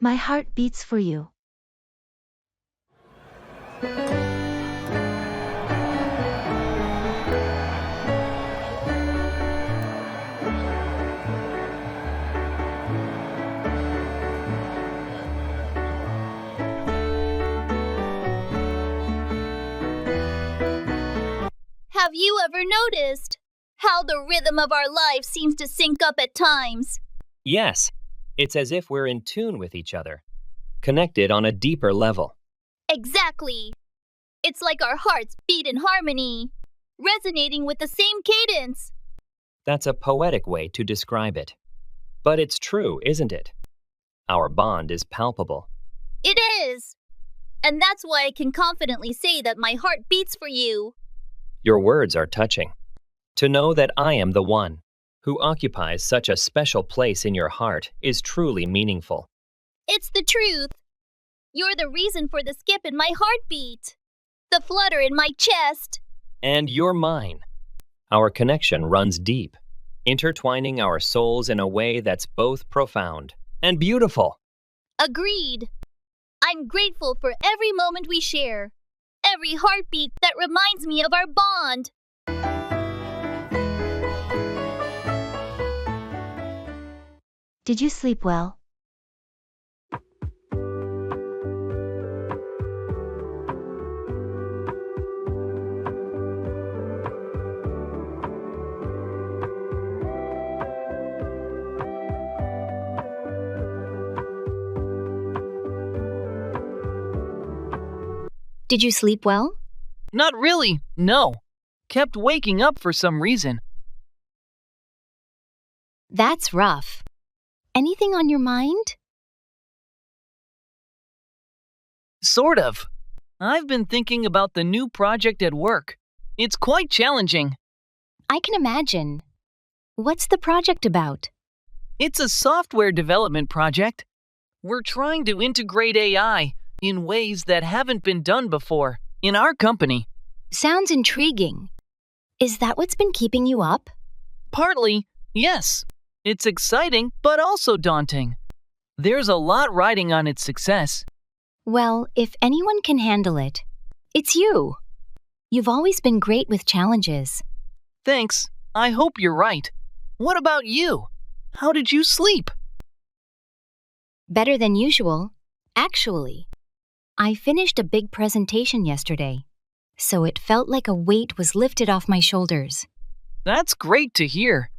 My heart beats for you. Have you ever noticed how the rhythm of our life seems to sync up at times? Yes, it's as if we're in tune with each other, connected on a deeper level. Exactly. It's like our hearts beat in harmony, resonating with the same cadence. That's a poetic way to describe it. But it's true, isn't it? Our bond is palpable. It is. And that's why I can confidently say that my heart beats for you. Your words are touching. To know that I am the one who occupies such a special place in your heart is truly meaningful. It's the truth. You're the reason for the skip in my heartbeat, the flutter in my chest. And you're mine. Our connection runs deep, intertwining our souls in a way that's both profound and beautiful. Agreed. I'm grateful for every moment we share, every heartbeat that reminds me of our bond. Did you sleep well? Did you sleep well? Not really, no. Kept waking up for some reason. That's rough. Anything on your mind? Sort of. I've been thinking about the new project at work. It's quite challenging. I can imagine. What's the project about? It's a software development project. We're trying to integrate AI in ways that haven't been done before in our company. Sounds intriguing. Is that what's been keeping you up? Partly, yes. It's exciting, but also daunting. There's a lot riding on its success. Well, if anyone can handle it, it's you. You've always been great with challenges. Thanks. I hope you're right. What about you? How did you sleep? Better than usual, actually. I finished a big presentation yesterday, so it felt like a weight was lifted off my shoulders. That's great to hear.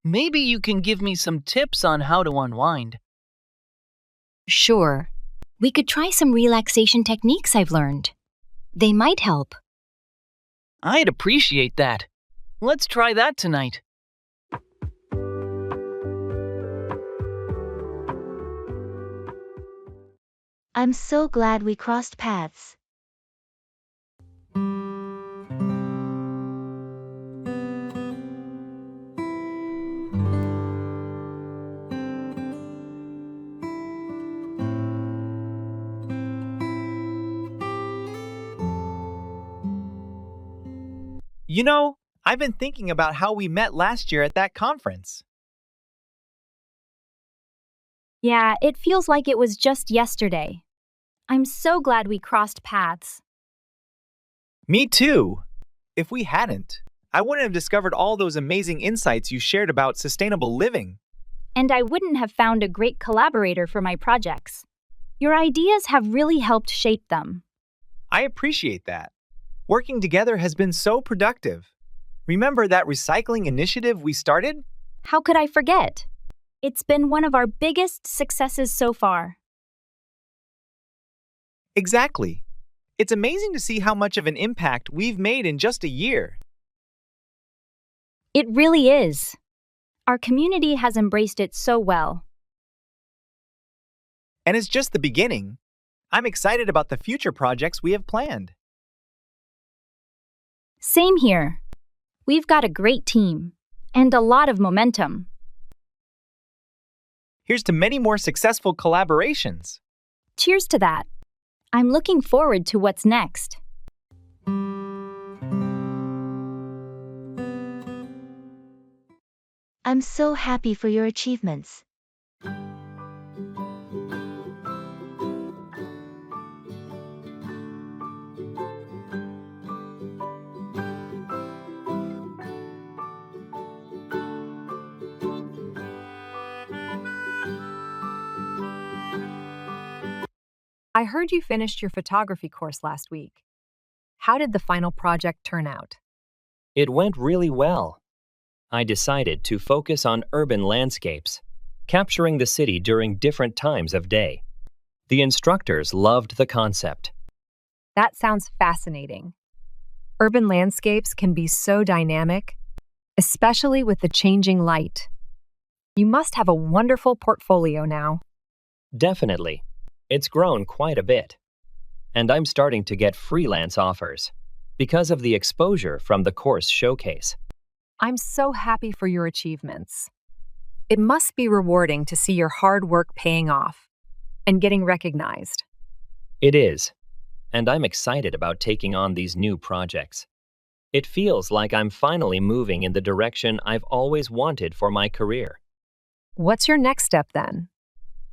Maybe you can give me some tips on how to unwind. Sure. We could try some relaxation techniques I've learned. They might help. I'd appreciate that. Let's try that tonight. I'm so glad we crossed paths. You know, I've been thinking about how we met last year at that conference. Yeah, it feels like it was just yesterday. I'm so glad we crossed paths. Me too. If we hadn't, I wouldn't have discovered all those amazing insights you shared about sustainable living. And I wouldn't have found a great collaborator for my projects. Your ideas have really helped shape them. I appreciate that. Working together has been so productive. Remember that recycling initiative we started? How could I forget? It's been one of our biggest successes so far. Exactly. It's amazing to see how much of an impact we've made in just a year. It really is. Our community has embraced it so well. And it's just the beginning. I'm excited about the future projects we have planned. Same here. We've got a great team and a lot of momentum. Here's to many more successful collaborations. Cheers to that. I'm looking forward to what's next. I'm so happy for your achievements. I heard you finished your photography course last week. How did the final project turn out? It went really well. I decided to focus on urban landscapes, capturing the city during different times of day. The instructors loved the concept. That sounds fascinating. Urban landscapes can be so dynamic, especially with the changing light. You must have a wonderful portfolio now. Definitely. It's grown quite a bit. And I'm starting to get freelance offers because of the exposure from the course showcase. I'm so happy for your achievements. It must be rewarding to see your hard work paying off and getting recognized. It is. And I'm excited about taking on these new projects. It feels like I'm finally moving in the direction I've always wanted for my career. What's your next step then?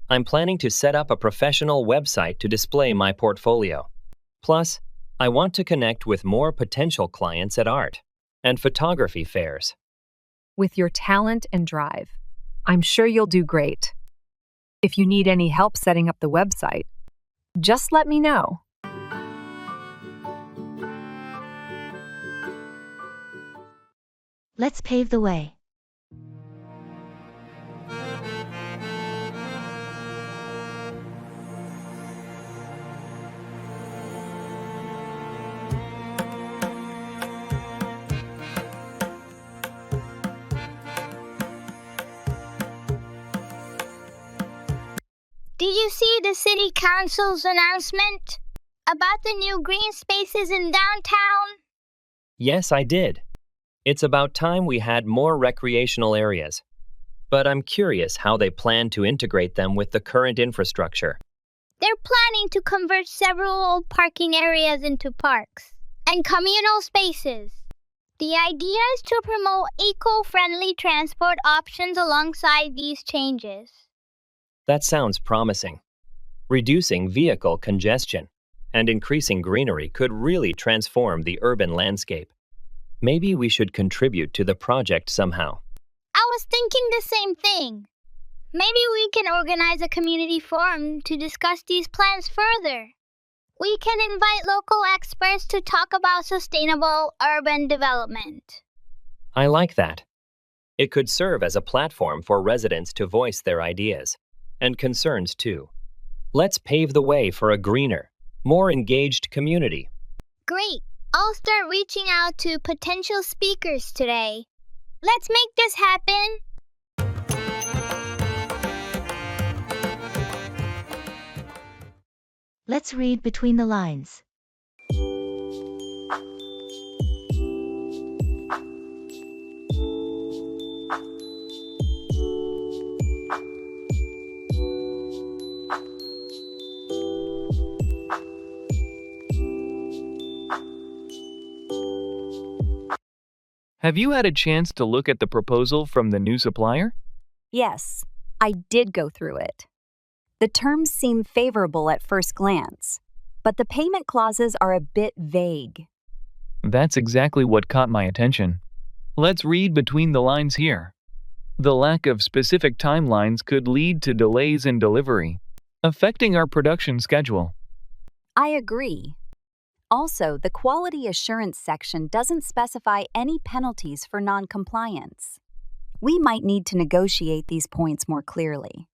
I'm planning to set up a professional website to display my portfolio. Plus, I want to connect with more potential clients at art and photography fairs. With your talent and drive, I'm sure you'll do great. If you need any help setting up the website, just let me know. Let's pave the way. Did you see the city council's announcement about the new green spaces in downtown? Yes, I did. It's about time we had more recreational areas. But I'm curious how they plan to integrate them with the current infrastructure. They're planning to convert several old parking areas into parks and communal spaces. The idea is to promote eco-friendly transport options alongside these changes. That sounds promising. Reducing vehicle congestion and increasing greenery could really transform the urban landscape. Maybe we should contribute to the project somehow. I was thinking the same thing. Maybe we can organize a community forum to discuss these plans further. We can invite local experts to talk about sustainable urban development. I like that. It could serve as a platform for residents to voice their ideas and concerns too. Let's pave the way for a greener, more engaged community. Great. I'll start reaching out to potential speakers today. Let's make this happen. Let's read between the lines. Have you had a chance to look at the proposal from the new supplier? Yes, I did go through it. The terms seem favorable at first glance, but the payment clauses are a bit vague. That's exactly what caught my attention. Let's read between the lines here. The lack of specific timelines could lead to delays in delivery, affecting our production schedule. I agree. Also, the quality assurance section doesn't specify any penalties for non-compliance. We might need to negotiate these points more clearly.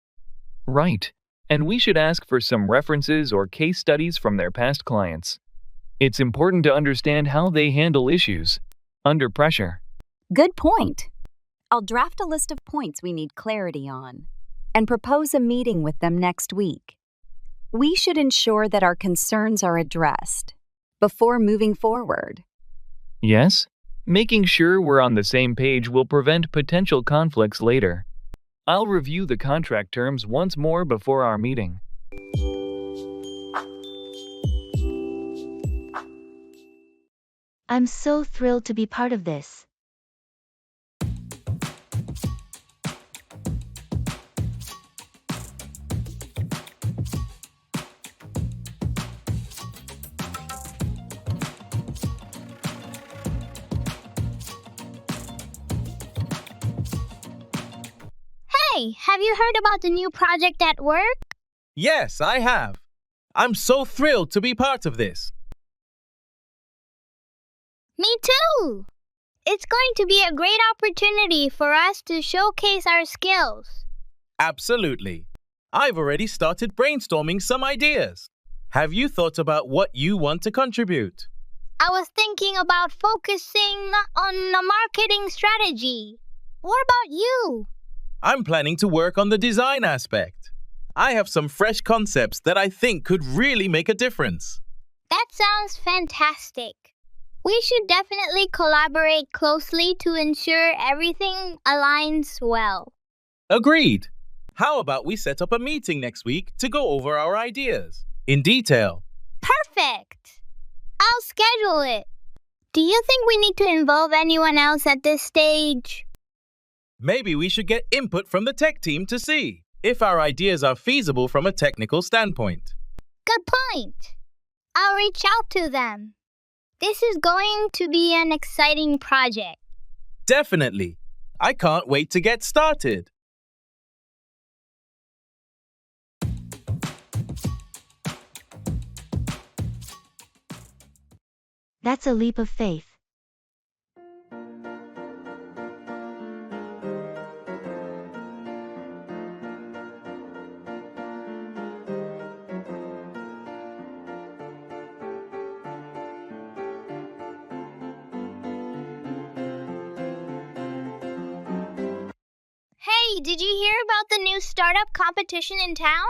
Right, and we should ask for some references or case studies from their past clients. It's important to understand how they handle issues under pressure. Good point. I'll draft a list of points we need clarity on and propose a meeting with them next week. We should ensure that our concerns are addressed before moving forward. Yes, making sure we're on the same page will prevent potential conflicts later. I'll review the contract terms once more before our meeting. I'm so thrilled to be part of this. Hey, have you heard about the new project at work? Yes, I have. I'm so thrilled to be part of this. Me too! It's going to be a great opportunity for us to showcase our skills. Absolutely. I've already started brainstorming some ideas. Have you thought about what you want to contribute? I was thinking about focusing on a marketing strategy. What about you? I'm planning to work on the design aspect. I have some fresh concepts that I think could really make a difference. That sounds fantastic. We should definitely collaborate closely to ensure everything aligns well. Agreed. How about we set up a meeting next week to go over our ideas in detail? Perfect! I'll schedule it. Do you think we need to involve anyone else at this stage? Maybe we should get input from the tech team to see if our ideas are feasible from a technical standpoint. Good point. I'll reach out to them. This is going to be an exciting project. Definitely. I can't wait to get started. That's a leap of faith. Hey, did you hear about the new startup competition in town?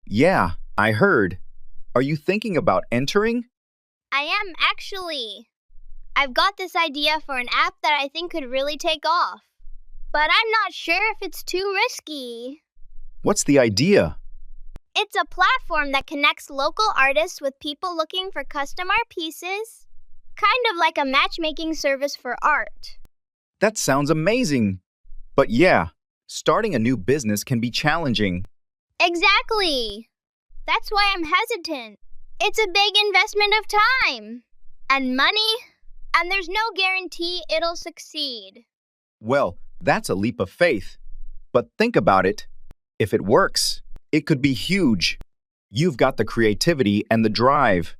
Yeah, I heard. Are you thinking about entering? I am actually. I've got this idea for an app that I think could really take off. But I'm not sure if it's too risky. What's the idea? It's a platform that connects local artists with people looking for custom art pieces. Kind of like a matchmaking service for art. That sounds amazing. But yeah, starting a new business can be challenging. Exactly. That's why I'm hesitant. It's a big investment of time and money, and there's no guarantee it'll succeed. Well, that's a leap of faith. But think about it. If it works, it could be huge. You've got the creativity and the drive.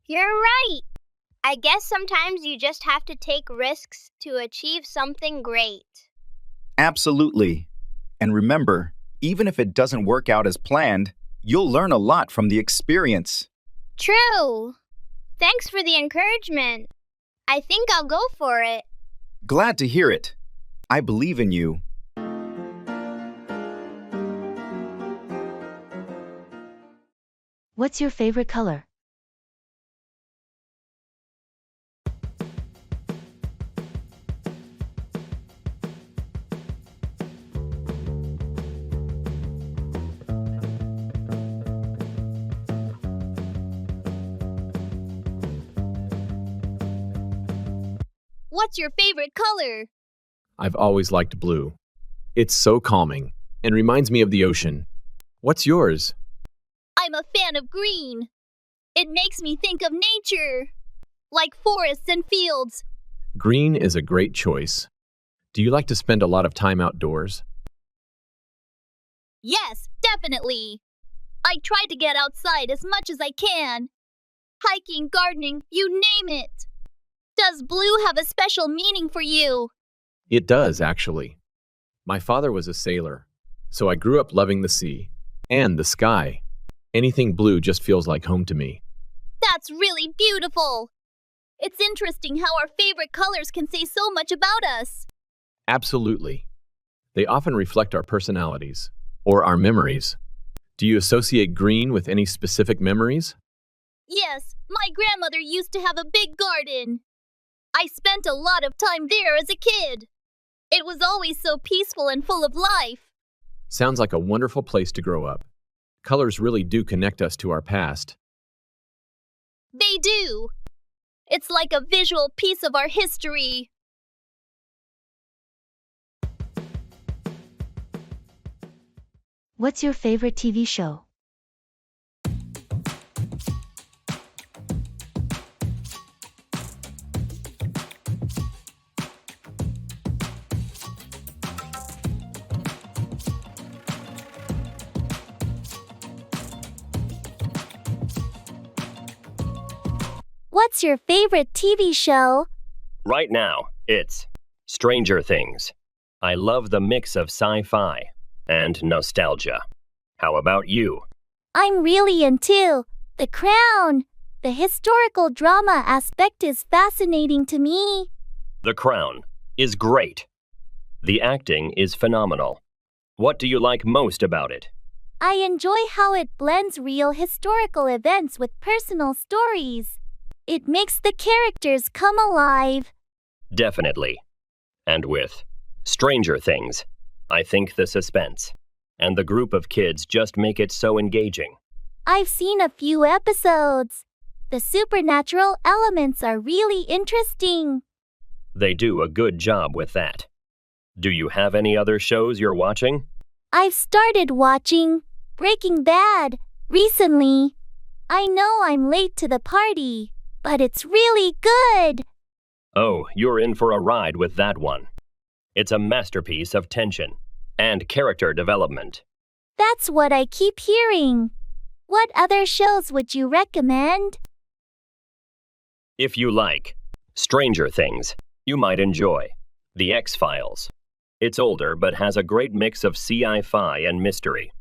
You're right. I guess sometimes you just have to take risks to achieve something great. Absolutely. And remember, even if it doesn't work out as planned, you'll learn a lot from the experience. True. Thanks for the encouragement. I think I'll go for it. Glad to hear it. I believe in you. What's your favorite color? What's your favorite color? I've always liked blue. It's so calming and reminds me of the ocean. What's yours? I'm a fan of green. It makes me think of nature, like forests and fields. Green is a great choice. Do you like to spend a lot of time outdoors? Yes, definitely. I try to get outside as much as I can. Hiking, gardening, you name it. Does blue have a special meaning for you? It does, actually. My father was a sailor, so I grew up loving the sea and the sky. Anything blue just feels like home to me. That's really beautiful. It's interesting how our favorite colors can say so much about us. Absolutely. They often reflect our personalities or our memories. Do you associate green with any specific memories? Yes, my grandmother used to have a big garden. I spent a lot of time there as a kid. It was always so peaceful and full of life. Sounds like a wonderful place to grow up. Colors really do connect us to our past. They do. It's like a visual piece of our history. What's your favorite TV show? What's your favorite TV show? Right now, it's Stranger Things. I love the mix of sci-fi and nostalgia. How about you? I'm really into The Crown. The historical drama aspect is fascinating to me. The Crown is great. The acting is phenomenal. What do you like most about it? I enjoy how it blends real historical events with personal stories. It makes the characters come alive. Definitely. And with Stranger Things, I think the suspense and the group of kids just make it so engaging. I've seen a few episodes. The supernatural elements are really interesting. They do a good job with that. Do you have any other shows you're watching? I've started watching Breaking Bad recently. I know I'm late to the party, but it's really good. Oh, you're in for a ride with that one. It's a masterpiece of tension and character development. That's what I keep hearing. What other shows would you recommend? If you like Stranger Things, you might enjoy The X-Files. It's older but has a great mix of sci-fi and mystery.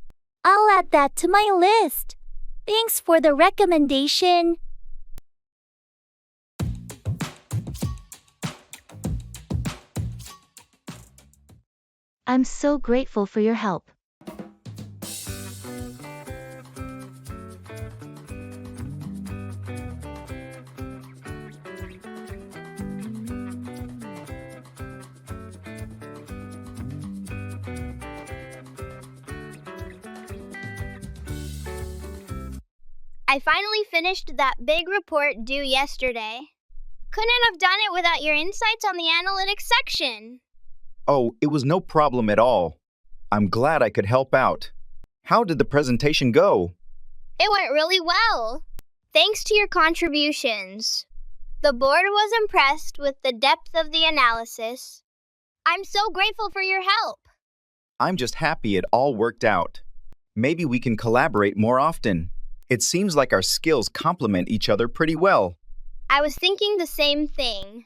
I'll add that to my list. Thanks for the recommendation. I'm so grateful for your help. I finally finished that big report due yesterday. Couldn't have done it without your insights on the analytics section. Oh, it was no problem at all. I'm glad I could help out. How did the presentation go? It went really well. Thanks to your contributions. The board was impressed with the depth of the analysis. I'm so grateful for your help. I'm just happy it all worked out. Maybe we can collaborate more often. It seems like our skills complement each other pretty well. I was thinking the same thing.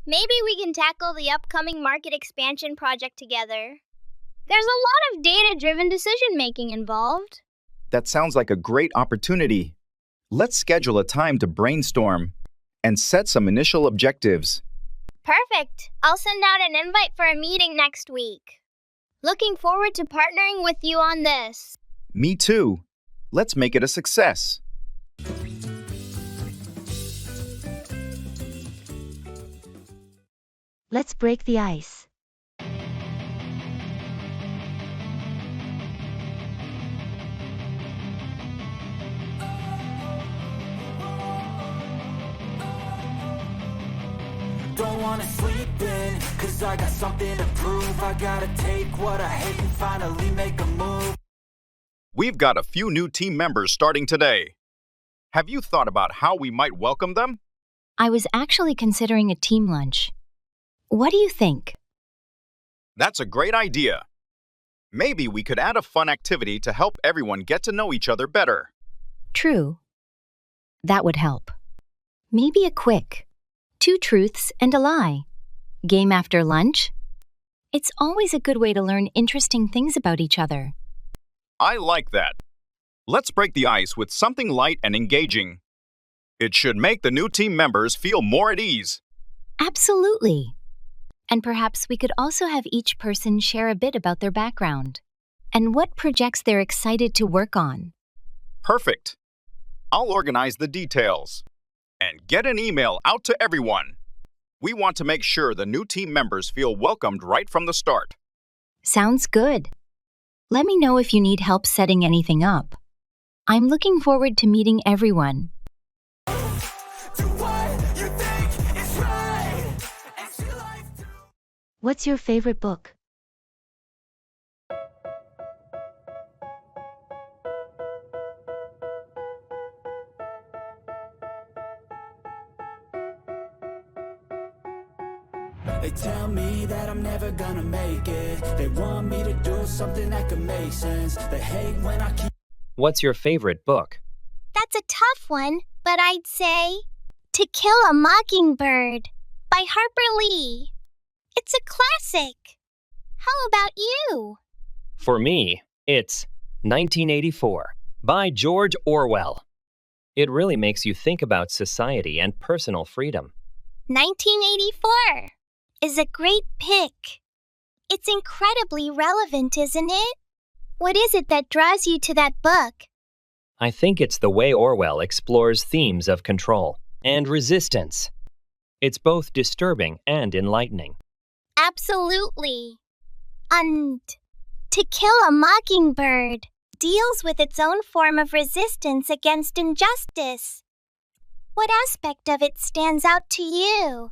Maybe we can tackle the upcoming market expansion project together. There's a lot of data-driven decision-making involved. That sounds like a great opportunity. Let's schedule a time to brainstorm and set some initial objectives. Perfect. I'll send out an invite for a meeting next week. Looking forward to partnering with you on this. Me too. Let's make it a success. Let's break the ice. Don't wanna sleep in, cause I got something to prove. I gotta take what I hate and finally make a move. We've got a few new team members starting today. Have you thought about how we might welcome them? I was actually considering a team lunch. What do you think? That's a great idea. Maybe we could add a fun activity to help everyone get to know each other better. True. That would help. Maybe a quick 2 truths and a lie game after lunch. It's always a good way to learn interesting things about each other. I like that. Let's break the ice with something light and engaging. It should make the new team members feel more at ease. Absolutely. And perhaps we could also have each person share a bit about their background and what projects they're excited to work on. Perfect. I'll organize the details and get an email out to everyone. We want to make sure the new team members feel welcomed right from the start. Sounds good. Let me know if you need help setting anything up. I'm looking forward to meeting everyone. What's your favorite book? They tell me that I'm never gonna make it. They want me to do something that could make sense. They hate when I keep... What's your favorite book? That's a tough one, but I'd say To Kill a Mockingbird by Harper Lee. It's a classic. How about you? For me, it's 1984 by George Orwell. It really makes you think about society and personal freedom. 1984 is a great pick. It's incredibly relevant, isn't it? What is it that draws you to that book? I think it's the way Orwell explores themes of control and resistance. It's both disturbing and enlightening. Absolutely. And To Kill a Mockingbird deals with its own form of resistance against injustice. What aspect of it stands out to you?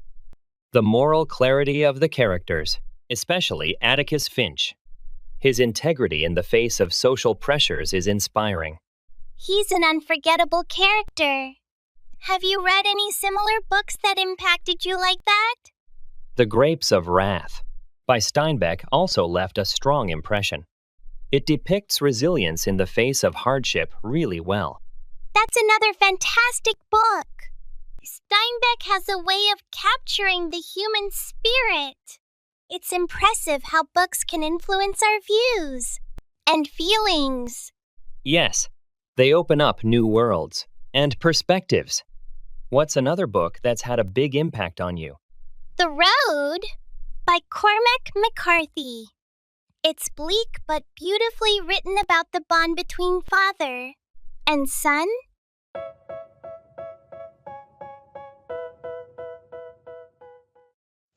The moral clarity of the characters, especially Atticus Finch. His integrity in the face of social pressures is inspiring. He's an unforgettable character. Have you read any similar books that impacted you like that? The Grapes of Wrath by Steinbeck also left a strong impression. It depicts resilience in the face of hardship really well. That's another fantastic book. Steinbeck has a way of capturing the human spirit. It's impressive how books can influence our views and feelings. Yes, they open up new worlds and perspectives. What's another book that's had a big impact on you? The Road by Cormac McCarthy. It's bleak but beautifully written about the bond between father and son.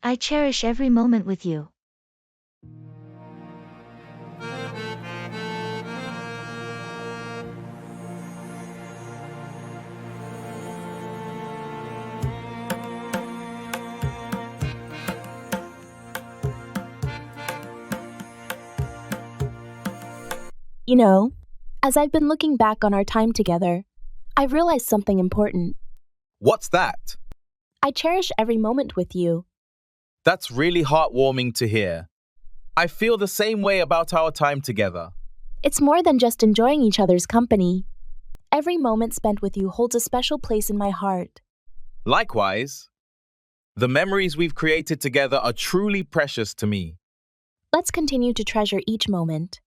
I cherish every moment with you. You know, as I've been looking back on our time together, I've realized something important. What's that? I cherish every moment with you. That's really heartwarming to hear. I feel the same way about our time together. It's more than just enjoying each other's company. Every moment spent with you holds a special place in my heart. Likewise, the memories we've created together are truly precious to me. Let's continue to treasure each moment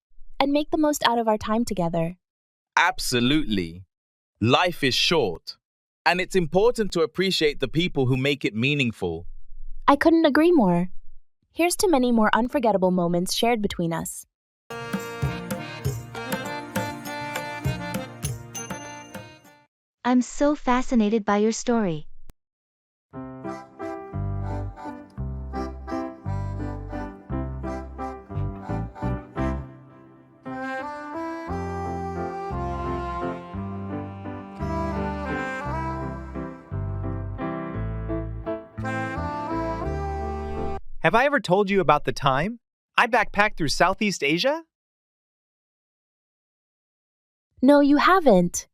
and make the most out of our time together. Absolutely. Life is short, and it's important to appreciate the people who make it meaningful. I couldn't agree more. Here's to many more unforgettable moments shared between us. I'm so fascinated by your story. Have I ever told you about the time I backpacked through Southeast Asia? No, you haven't.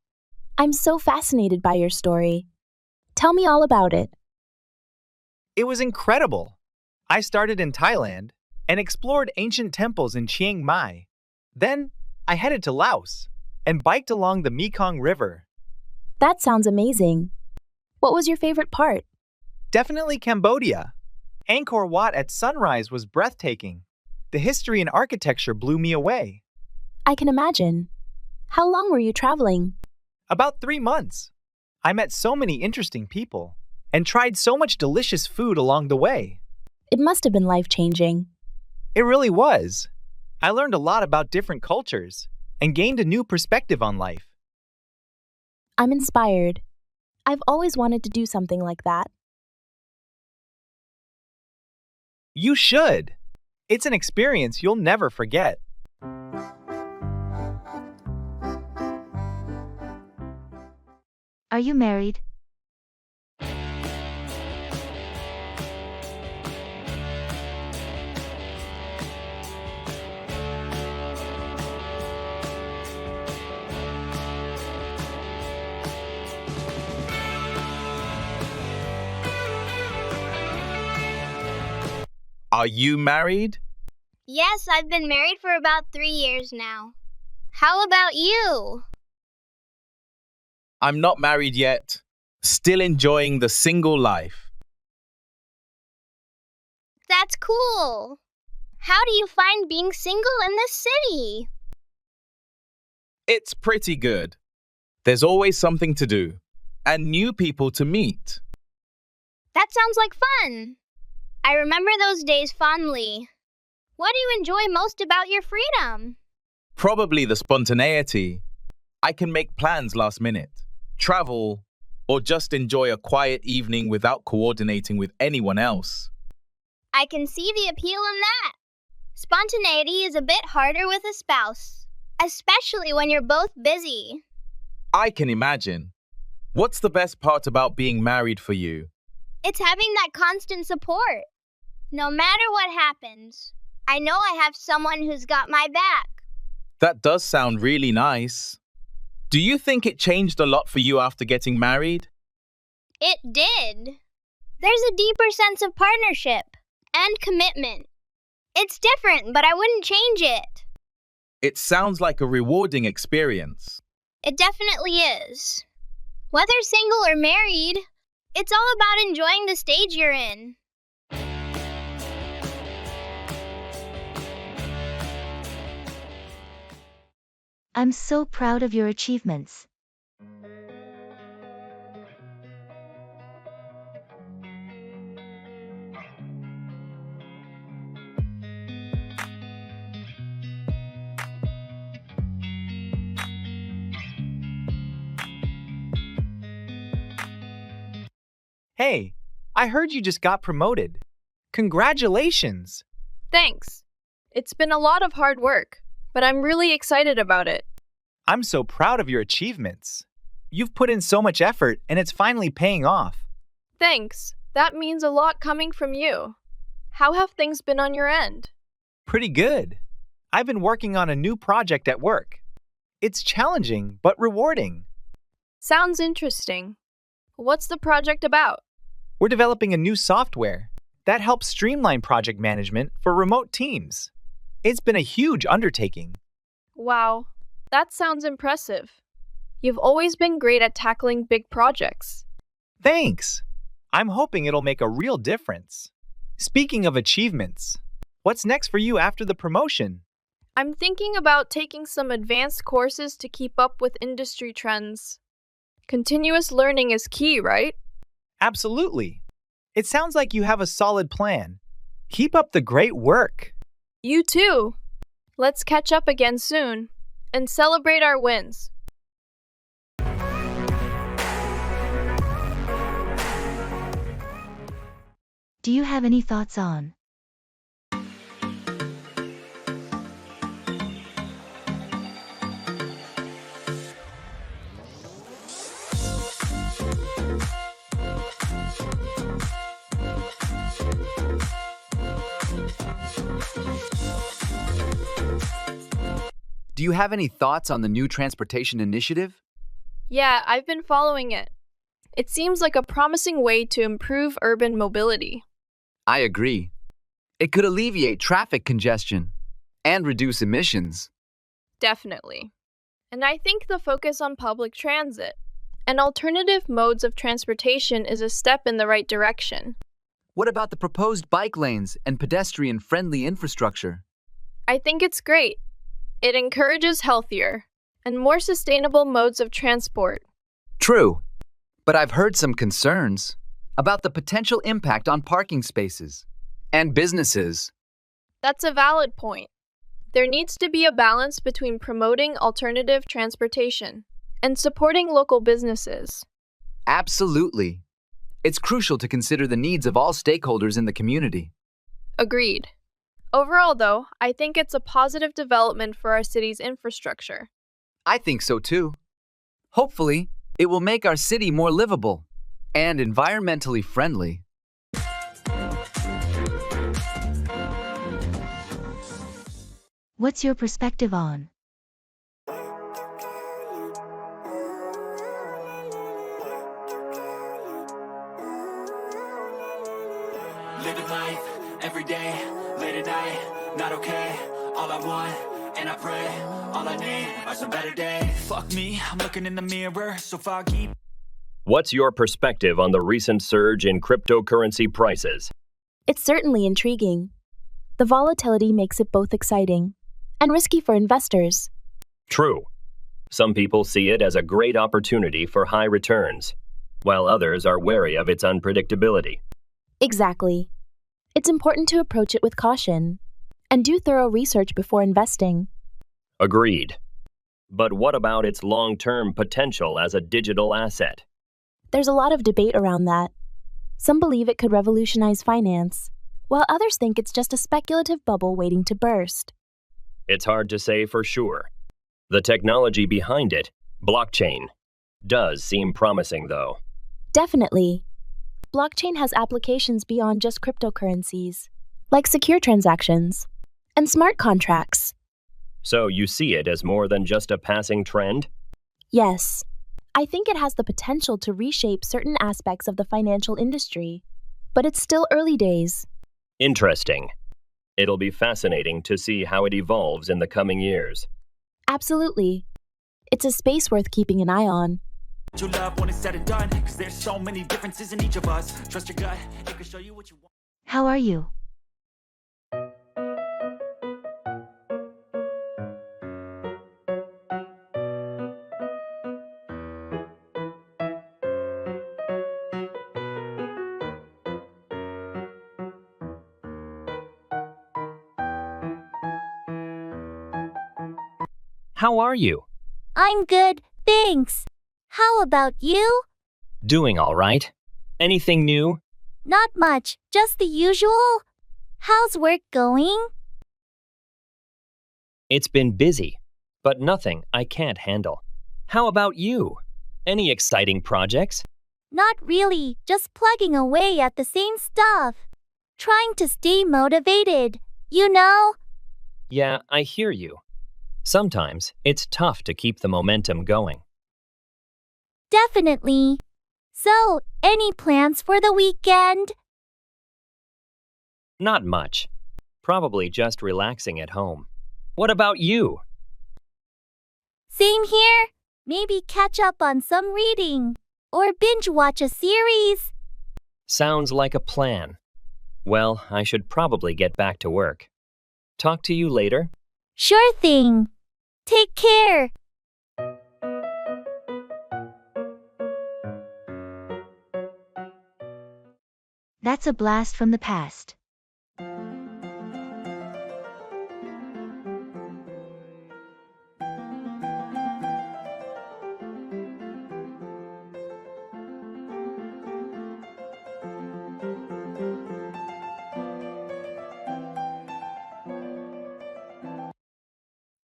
I'm so fascinated by your story. Tell me all about it. It was incredible. I started in Thailand and explored ancient temples in Chiang Mai. Then I headed to Laos and biked along the Mekong River. That sounds amazing. What was your favorite part? Definitely Cambodia. Angkor Wat at sunrise was breathtaking. The history and architecture blew me away. I can imagine. How long were you traveling? About 3 months. I met so many interesting people and tried so much delicious food along the way. It must have been life-changing. It really was. I learned a lot about different cultures and gained a new perspective on life. I'm inspired. I've always wanted to do something like that. You should. It's an experience you'll never forget. Are you married? Are you married? Yes, I've been married for about 3 years now. How about you? I'm not married yet, still enjoying the single life. That's cool. How do you find being single in this city? It's pretty good. There's always something to do and new people to meet. That sounds like fun. I remember those days fondly. What do you enjoy most about your freedom? Probably the spontaneity. I can make plans last minute, travel, or just enjoy a quiet evening without coordinating with anyone else. I can see the appeal in that. Spontaneity is a bit harder with a spouse, especially when you're both busy. I can imagine. What's the best part about being married for you? It's having that constant support. No matter what happens, I know I have someone who's got my back. That does sound really nice. Do you think it changed a lot for you after getting married? It did. There's a deeper sense of partnership and commitment. It's different, but I wouldn't change it. It sounds like a rewarding experience. It definitely is. Whether single or married, it's all about enjoying the stage you're in. I'm so proud of your achievements. Hey, I heard you just got promoted. Congratulations! Thanks. It's been a lot of hard work, but I'm really excited about it. I'm so proud of your achievements. You've put in so much effort and it's finally paying off. Thanks. That means a lot coming from you. How have things been on your end? Pretty good. I've been working on a new project at work. It's challenging but rewarding. Sounds interesting. What's the project about? We're developing a new software that helps streamline project management for remote teams. It's been a huge undertaking. Wow, that sounds impressive. You've always been great at tackling big projects. Thanks. I'm hoping it'll make a real difference. Speaking of achievements, what's next for you after the promotion? I'm thinking about taking some advanced courses to keep up with industry trends. Continuous learning is key, right? Absolutely. It sounds like you have a solid plan. Keep up the great work. You too. Let's catch up again soon and celebrate our wins. Do you have any thoughts on? Do you have any thoughts on the new transportation initiative? Yeah, I've been following it. It seems like a promising way to improve urban mobility. I agree. It could alleviate traffic congestion and reduce emissions. Definitely. And I think the focus on public transit and alternative modes of transportation is a step in the right direction. What about the proposed bike lanes and pedestrian-friendly infrastructure? I think it's great. It encourages healthier and more sustainable modes of transport. True, but I've heard some concerns about the potential impact on parking spaces and businesses. That's a valid point. There needs to be a balance between promoting alternative transportation and supporting local businesses. Absolutely. It's crucial to consider the needs of all stakeholders in the community. Agreed. Overall, though, I think it's a positive development for our city's infrastructure. I think so too. Hopefully, it will make our city more livable and environmentally friendly. What's your perspective on? Living life every day, late at night, not okay. All I want, and I pray, all I need are some better days. Fuck me, I'm looking in the mirror, so foggy. What's your perspective on the recent surge in cryptocurrency prices? It's certainly intriguing. The volatility makes it both exciting and risky for investors. True. Some people see it as a great opportunity for high returns, while others are wary of its unpredictability. Exactly. It's important to approach it with caution and do thorough research before investing. Agreed. But what about its long-term potential as a digital asset? There's a lot of debate around that. Some believe it could revolutionize finance, while others think it's just a speculative bubble waiting to burst. It's hard to say for sure. The technology behind it, blockchain, does seem promising though. Definitely. Blockchain has applications beyond just cryptocurrencies, like secure transactions and smart contracts. So you see it as more than just a passing trend? Yes. I think it has the potential to reshape certain aspects of the financial industry, but it's still early days. Interesting. It'll be fascinating to see how it evolves in the coming years. Absolutely. It's a space worth keeping an eye on. You love when it's said and done, 'cause there's so many differences in each of us. Trust your gut, it can show you what you want. How are you? How are you? I'm good, thanks. How about you? Doing all right. Anything new? Not much, just the usual. How's work going? It's been busy, but nothing I can't handle. How about you? Any exciting projects? Not really, just plugging away at the same stuff. Trying to stay motivated, you know? Yeah, I hear you. Sometimes it's tough to keep the momentum going. Definitely. So, any plans for the weekend? Not much. Probably just relaxing at home. What about you? Same here. Maybe catch up on some reading or binge watch a series. Sounds like a plan. Well, I should probably get back to work. Talk to you later. Sure thing. Take care. That's a blast from the past.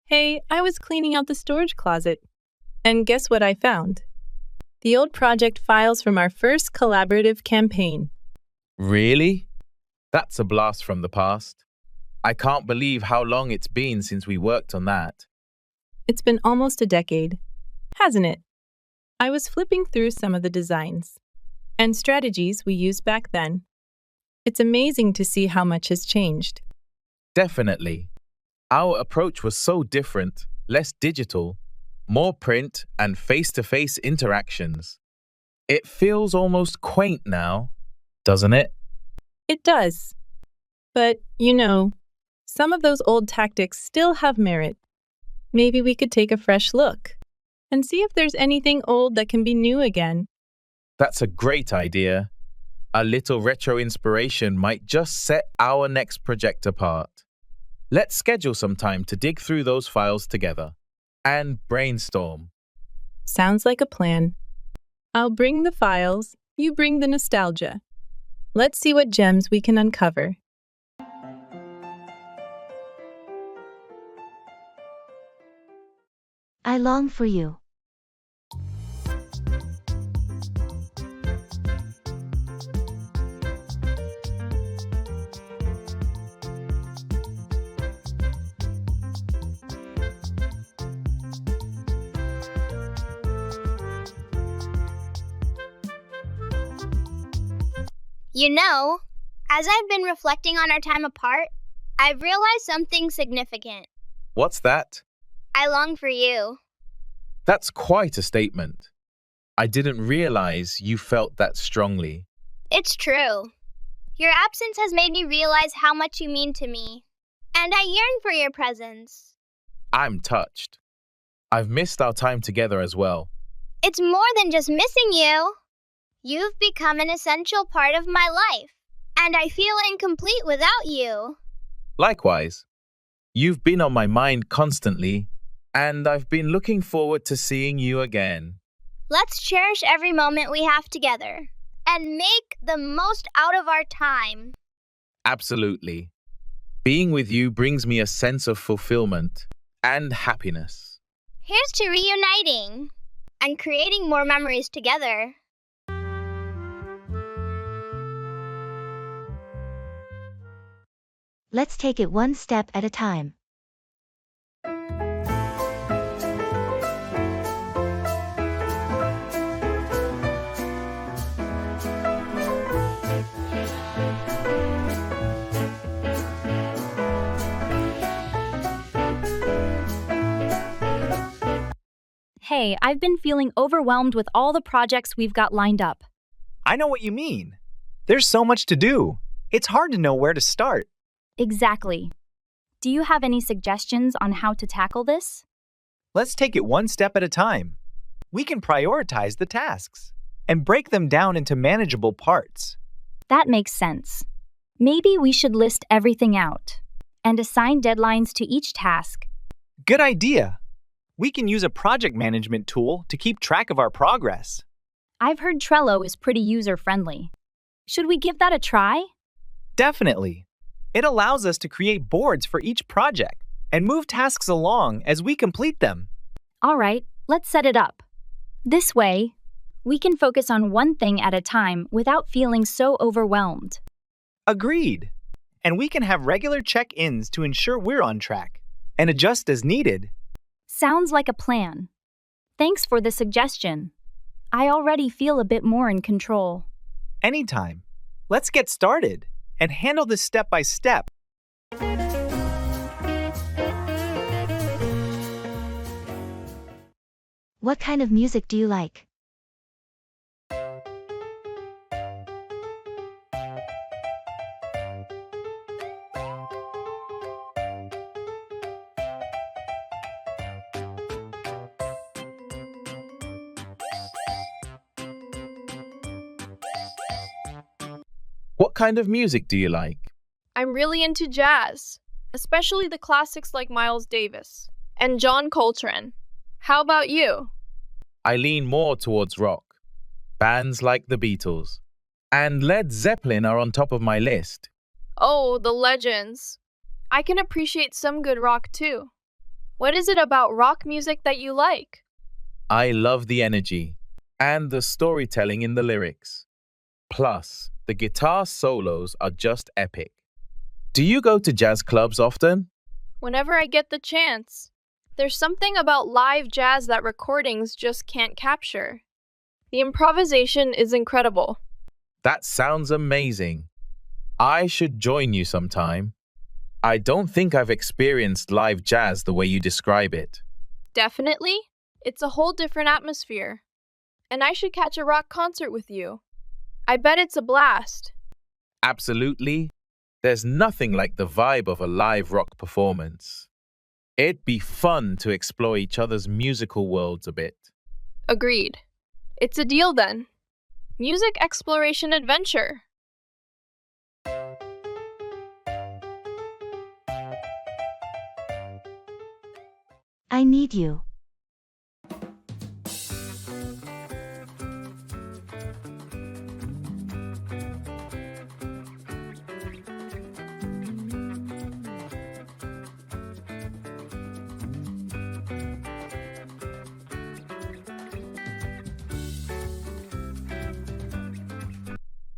Hey, I was cleaning out the storage closet. And guess what I found? The old project files from our first collaborative campaign. Really? That's a blast from the past. I can't believe how long it's been since we worked on that. It's been almost a decade, hasn't it? I was flipping through some of the designs and strategies we used back then. It's amazing to see how much has changed. Definitely. Our approach was so different, less digital, more print and face-to-face interactions. It feels almost quaint now, doesn't it? It does. But, some of those old tactics still have merit. Maybe we could take a fresh look and see if there's anything old that can be new again. That's a great idea. A little retro inspiration might just set our next project apart. Let's schedule some time to dig through those files together and brainstorm. Sounds like a plan. I'll bring the files, you bring the nostalgia. Let's see what gems we can uncover. I long for you. You know, as I've been reflecting on our time apart, I've realized something significant. What's that? I long for you. That's quite a statement. I didn't realize you felt that strongly. It's true. Your absence has made me realize how much you mean to me, and I yearn for your presence. I'm touched. I've missed our time together as well. It's more than just missing you. You've become an essential part of my life, and I feel incomplete without you. Likewise, you've been on my mind constantly, and I've been looking forward to seeing you again. Let's cherish every moment we have together and make the most out of our time. Absolutely. Being with you brings me a sense of fulfillment and happiness. Here's to reuniting and creating more memories together. Let's take it one step at a time. Hey, I've been feeling overwhelmed with all the projects we've got lined up. I know what you mean. There's so much to do. It's hard to know where to start. Exactly. Do you have any suggestions on how to tackle this? Let's take it one step at a time. We can prioritize the tasks and break them down into manageable parts. That makes sense. Maybe we should list everything out and assign deadlines to each task. Good idea. We can use a project management tool to keep track of our progress. I've heard Trello is pretty user-friendly. Should we give that a try? Definitely. It allows us to create boards for each project and move tasks along as we complete them. All right, let's set it up. This way, we can focus on one thing at a time without feeling so overwhelmed. Agreed. And we can have regular check-ins to ensure we're on track and adjust as needed. Sounds like a plan. Thanks for the suggestion. I already feel a bit more in control. Anytime. Let's get started and handle this step by step. What kind of music do you like? What kind of music do you like? I'm really into jazz, especially the classics like Miles Davis and John Coltrane. How about you? I lean more towards rock. Bands like the Beatles and Led Zeppelin are on top of my list. Oh, the legends. I can appreciate some good rock too. What is it about rock music that you like? I love the energy and the storytelling in the lyrics. Plus, the guitar solos are just epic. Do you go to jazz clubs often? Whenever I get the chance. There's something about live jazz that recordings just can't capture. The improvisation is incredible. That sounds amazing. I should join you sometime. I don't think I've experienced live jazz the way you describe it. Definitely. It's a whole different atmosphere. And I should catch a rock concert with you. I bet it's a blast. Absolutely. There's nothing like the vibe of a live rock performance. It'd be fun to explore each other's musical worlds a bit. Agreed. It's a deal then. Music exploration adventure. I need you.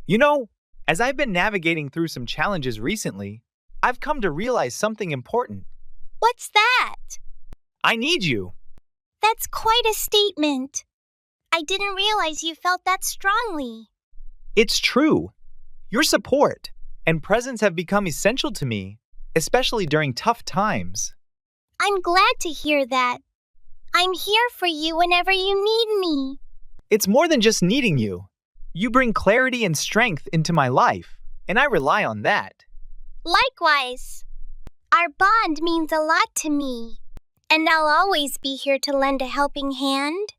You know, as I've been navigating through some challenges recently, I've come to realize something important. What's that? I need you. That's quite a statement. I didn't realize you felt that strongly. It's true. Your support and presence have become essential to me, especially during tough times. I'm glad to hear that. I'm here for you whenever you need me. It's more than just needing you. You bring clarity and strength into my life, and I rely on that. Likewise. Our bond means a lot to me, and I'll always be here to lend a helping hand.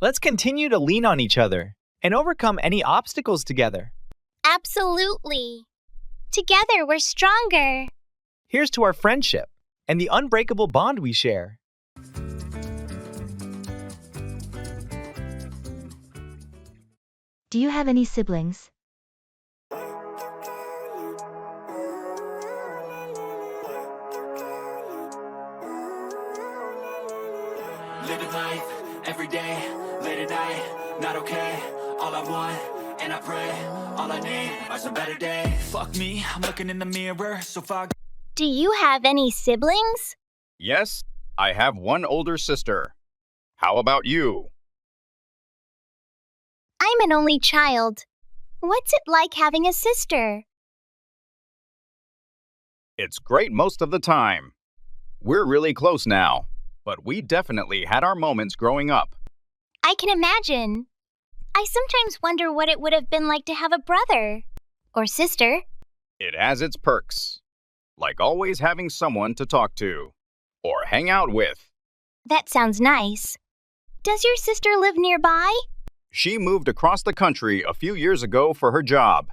Let's continue to lean on each other and overcome any obstacles together. Absolutely. Together we're stronger. Here's to our friendship and the unbreakable bond we share. Do you have any siblings? Living life, every day, late at night, not okay. All I want, and I pray, all I need are some better days. Fuck me, I'm looking in the mirror, so far. Do you have any siblings? Yes, I have one older sister. How about you? I'm an only child. What's it like having a sister? It's great most of the time. We're really close now, but we definitely had our moments growing up. I can imagine. I sometimes wonder what it would have been like to have a brother or sister. It has its perks, like always having someone to talk to or hang out with. That sounds nice. Does your sister live nearby? She moved across the country a few years ago for her job,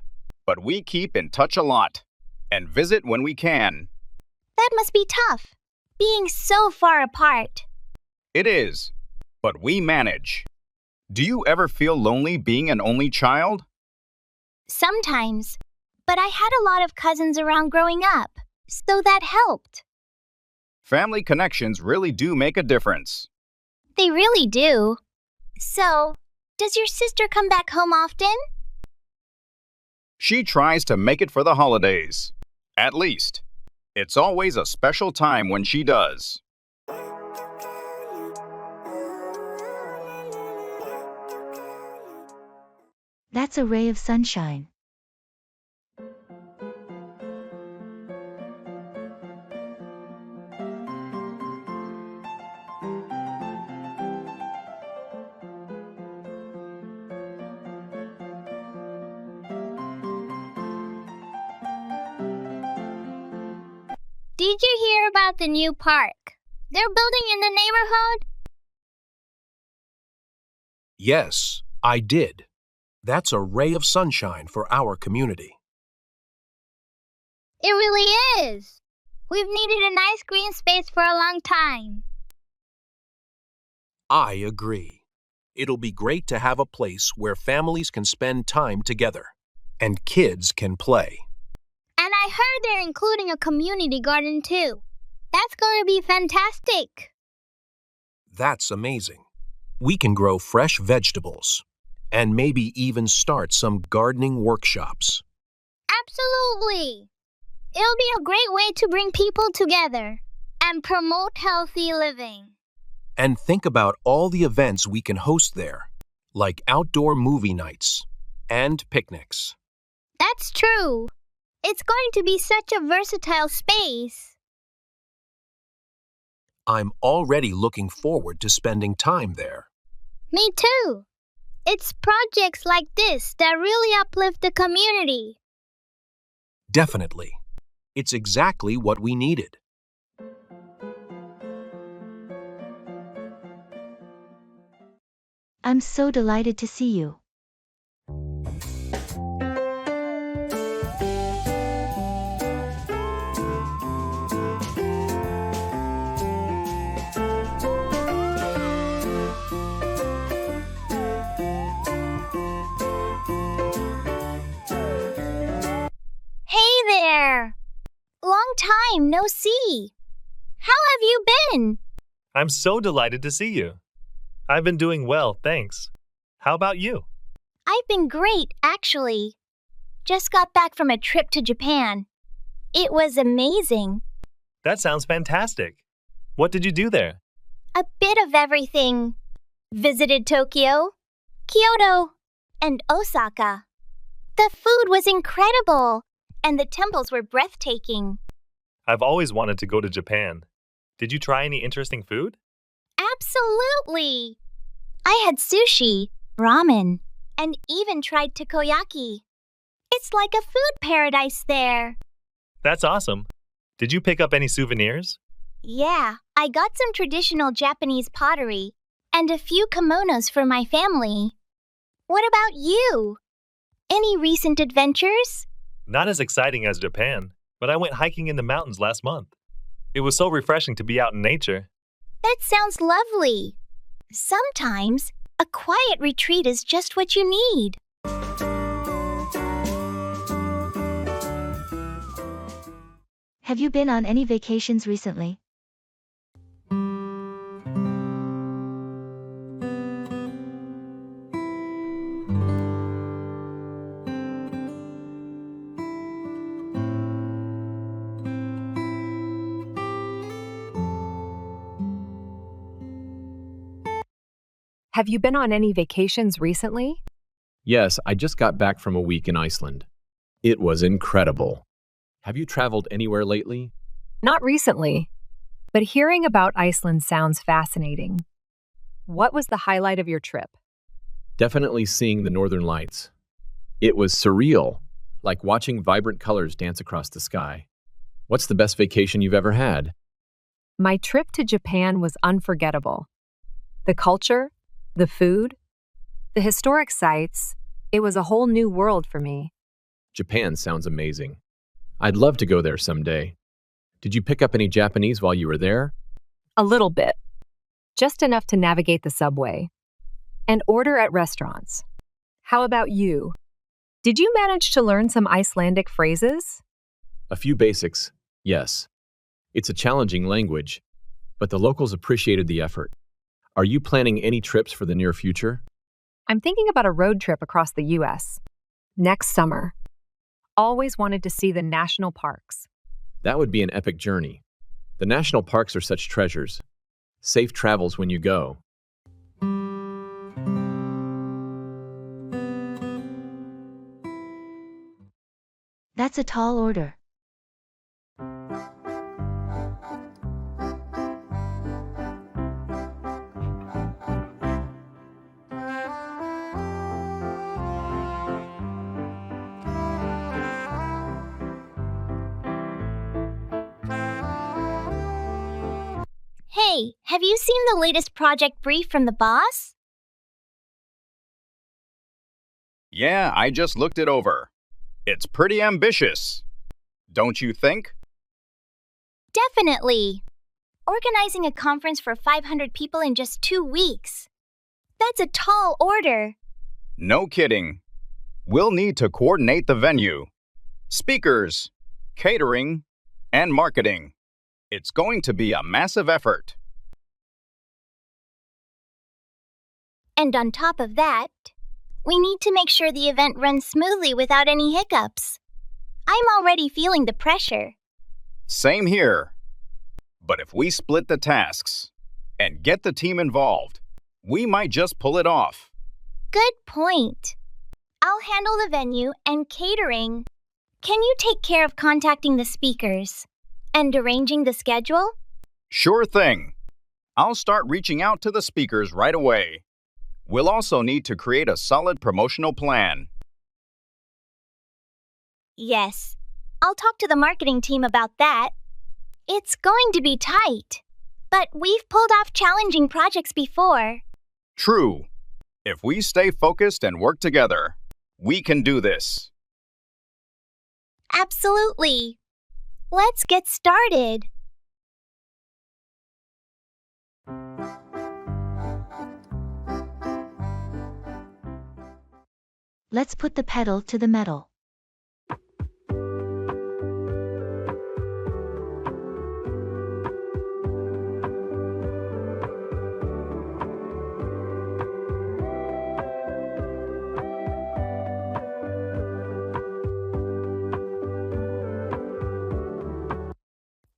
but we keep in touch a lot and visit when we can. That must be tough, being so far apart. It is, but we manage. Do you ever feel lonely being an only child? Sometimes, but I had a lot of cousins around growing up, so that helped. Family connections really do make a difference. They really do. So, does your sister come back home often? She tries to make it for the holidays. At least. It's always a special time when she does. That's a ray of sunshine. Did you hear about the new park they're building in the neighborhood? Yes, I did. That's a ray of sunshine for our community. It really is. We've needed a nice green space for a long time. I agree. It'll be great to have a place where families can spend time together and kids can play. And I heard they're including a community garden too. That's going to be fantastic. That's amazing. We can grow fresh vegetables and maybe even start some gardening workshops. Absolutely. It'll be a great way to bring people together and promote healthy living. And think about all the events we can host there, like outdoor movie nights and picnics. That's true. It's going to be such a versatile space. I'm already looking forward to spending time there. Me too. It's projects like this that really uplift the community. Definitely. It's exactly what we needed. I'm so delighted to see you. Hey there! Long time no see. How have you been? I'm so delighted to see you. I've been doing well, thanks. How about you? I've been great, actually. Just got back from a trip to Japan. It was amazing. That sounds fantastic. What did you do there? A bit of everything. Visited Tokyo, Kyoto, and Osaka. The food was incredible, and the temples were breathtaking. I've always wanted to go to Japan. Did you try any interesting food? Absolutely! I had sushi, ramen, and even tried takoyaki. It's like a food paradise there. That's awesome. Did you pick up any souvenirs? Yeah, I got some traditional Japanese pottery and a few kimonos for my family. What about you? Any recent adventures? Not as exciting as Japan, but I went hiking in the mountains last month. It was so refreshing to be out in nature. That sounds lovely. Sometimes, a quiet retreat is just what you need. Have you been on any vacations recently? Have you been on any vacations recently? Yes, I just got back from a week in Iceland. It was incredible. Have you traveled anywhere lately? Not recently, but hearing about Iceland sounds fascinating. What was the highlight of your trip? Definitely seeing the northern lights. It was surreal, like watching vibrant colors dance across the sky. What's the best vacation you've ever had? My trip to Japan was unforgettable. The culture, the food, the historic sites, it was a whole new world for me. Japan sounds amazing. I'd love to go there someday. Did you pick up any Japanese while you were there? A little bit. Just enough to navigate the subway. And order at restaurants. How about you? Did you manage to learn some Icelandic phrases? A few basics, yes. It's a challenging language, but the locals appreciated the effort. Are you planning any trips for the near future? I'm thinking about a road trip across the U.S. next summer. Always wanted to see the national parks. That would be an epic journey. The national parks are such treasures. Safe travels when you go. That's a tall order. Hey, have you seen the latest project brief from the boss? Yeah, I just looked it over. It's pretty ambitious. Don't you think? Definitely. Organizing a conference for 500 people in just 2 weeks. That's a tall order. No kidding. We'll need to coordinate the venue, speakers, catering, and marketing. It's going to be a massive effort. And on top of that, we need to make sure the event runs smoothly without any hiccups. I'm already feeling the pressure. Same here. But if we split the tasks and get the team involved, we might just pull it off. Good point. I'll handle the venue and catering. Can you take care of contacting the speakers and arranging the schedule? Sure thing. I'll start reaching out to the speakers right away. We'll also need to create a solid promotional plan. Yes, I'll talk to the marketing team about that. It's going to be tight, but we've pulled off challenging projects before. True. If we stay focused and work together, we can do this. Absolutely. Let's get started. Let's put the pedal to the metal.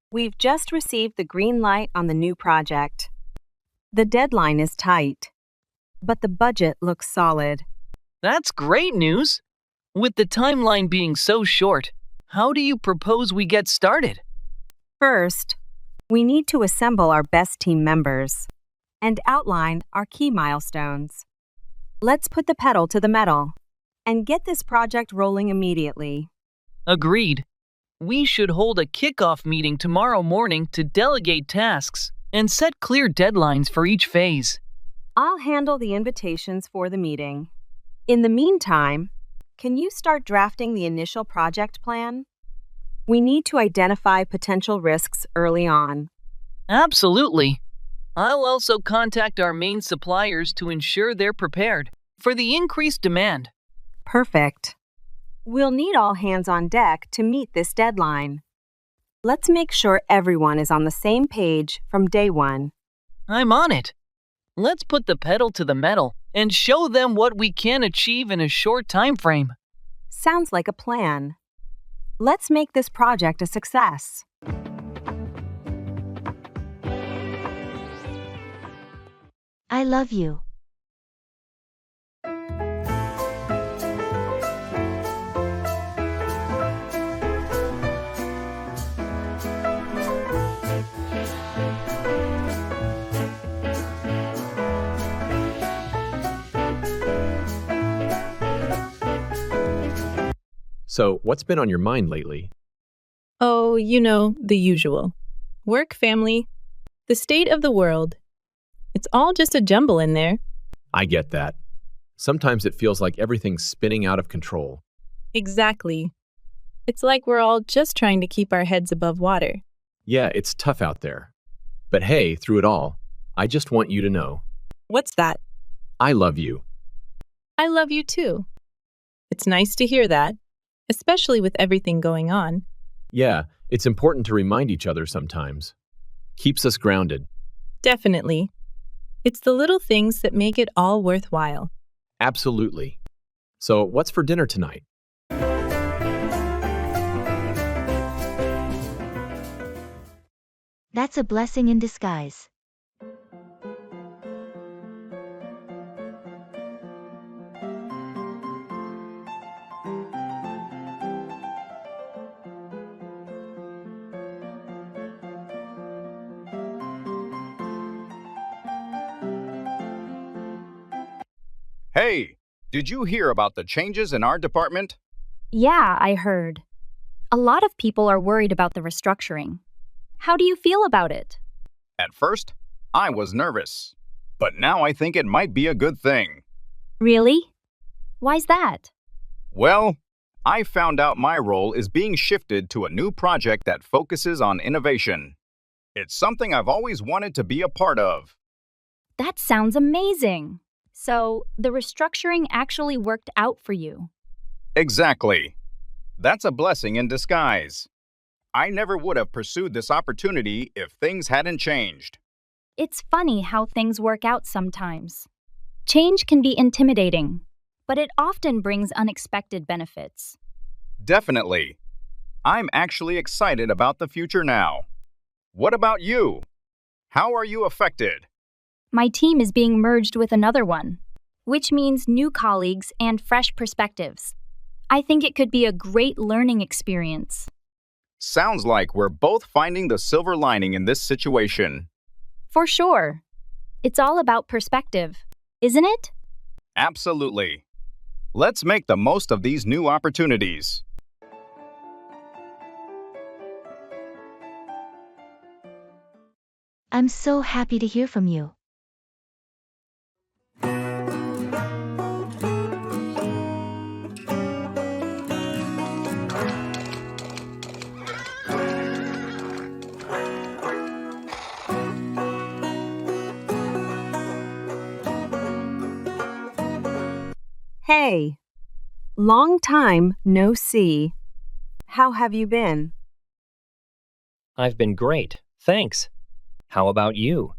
We've just received the green light on the new project. The deadline is tight, but the budget looks solid. That's great news! With the timeline being so short, how do you propose we get started? First, we need to assemble our best team members and outline our key milestones. Let's put the pedal to the metal and get this project rolling immediately. Agreed. We should hold a kickoff meeting tomorrow morning to delegate tasks and set clear deadlines for each phase. I'll handle the invitations for the meeting. In the meantime, can you start drafting the initial project plan? We need to identify potential risks early on. Absolutely. I'll also contact our main suppliers to ensure they're prepared for the increased demand. Perfect. We'll need all hands on deck to meet this deadline. Let's make sure everyone is on the same page from day one. I'm on it. Let's put the pedal to the metal and show them what we can achieve in a short time frame. Sounds like a plan. Let's make this project a success. I love you. So, what's been on your mind lately? Oh, the usual. Work, family, the state of the world. It's all just a jumble in there. I get that. Sometimes it feels like everything's spinning out of control. Exactly. It's like we're all just trying to keep our heads above water. Yeah, it's tough out there. But hey, through it all, I just want you to know. What's that? I love you. I love you too. It's nice to hear that, especially with everything going on. Yeah, it's important to remind each other sometimes. Keeps us grounded. Definitely. It's the little things that make it all worthwhile. Absolutely. So, what's for dinner tonight? That's a blessing in disguise. Hey, did you hear about the changes in our department? Yeah, I heard. A lot of people are worried about the restructuring. How do you feel about it? At first, I was nervous, but now I think it might be a good thing. Really? Why's that? Well, I found out my role is being shifted to a new project that focuses on innovation. It's something I've always wanted to be a part of. That sounds amazing. So, the restructuring actually worked out for you. Exactly. That's a blessing in disguise. I never would have pursued this opportunity if things hadn't changed. It's funny how things work out sometimes. Change can be intimidating, but it often brings unexpected benefits. Definitely. I'm actually excited about the future now. What about you? How are you affected? My team is being merged with another one, which means new colleagues and fresh perspectives. I think it could be a great learning experience. Sounds like we're both finding the silver lining in this situation. For sure. It's all about perspective, isn't it? Absolutely. Let's make the most of these new opportunities. I'm so happy to hear from you. Hey, long time no see. How have you been? I've been great, thanks. How about you?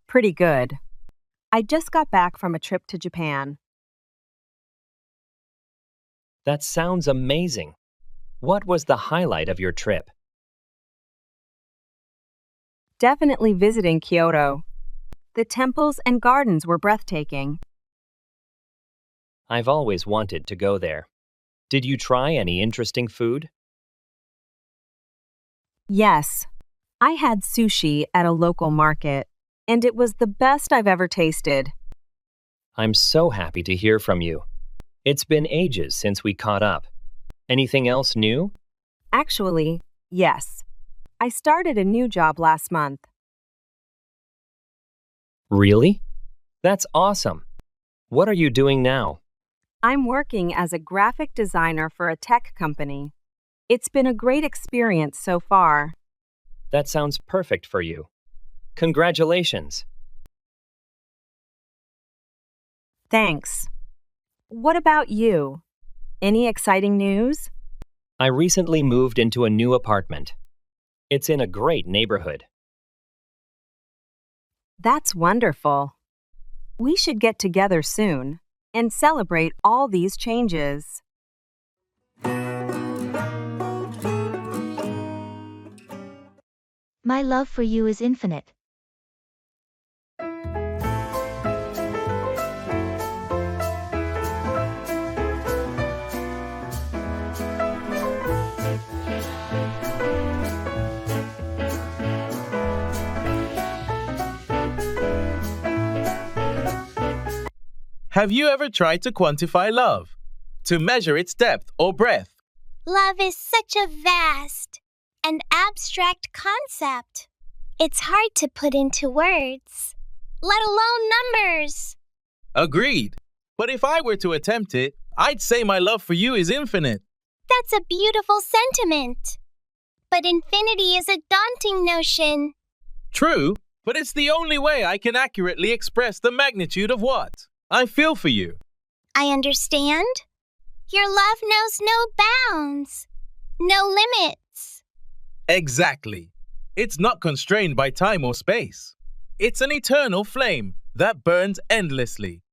Pretty good. I just got back from a trip to Japan. That sounds amazing. What was the highlight of your trip? Definitely visiting Kyoto. The temples and gardens were breathtaking. I've always wanted to go there. Did you try any interesting food? Yes, I had sushi at a local market, and it was the best I've ever tasted. I'm so happy to hear from you. It's been ages since we caught up. Anything else new? Actually, yes. I started a new job last month. Really? That's awesome. What are you doing now? I'm working as a graphic designer for a tech company. It's been a great experience so far. That sounds perfect for you. Congratulations. Thanks. What about you? Any exciting news? I recently moved into a new apartment. It's in a great neighborhood. That's wonderful. We should get together soon and celebrate all these changes. My love for you is infinite. Have you ever tried to quantify love? To measure its depth or breadth? Love is such a vast and abstract concept. It's hard to put into words, let alone numbers. Agreed. But if I were to attempt it, I'd say my love for you is infinite. That's a beautiful sentiment. But infinity is a daunting notion. True, but it's the only way I can accurately express the magnitude of what I feel for you. I understand. Your love knows no bounds, no limits. Exactly. It's not constrained by time or space. It's an eternal flame that burns endlessly.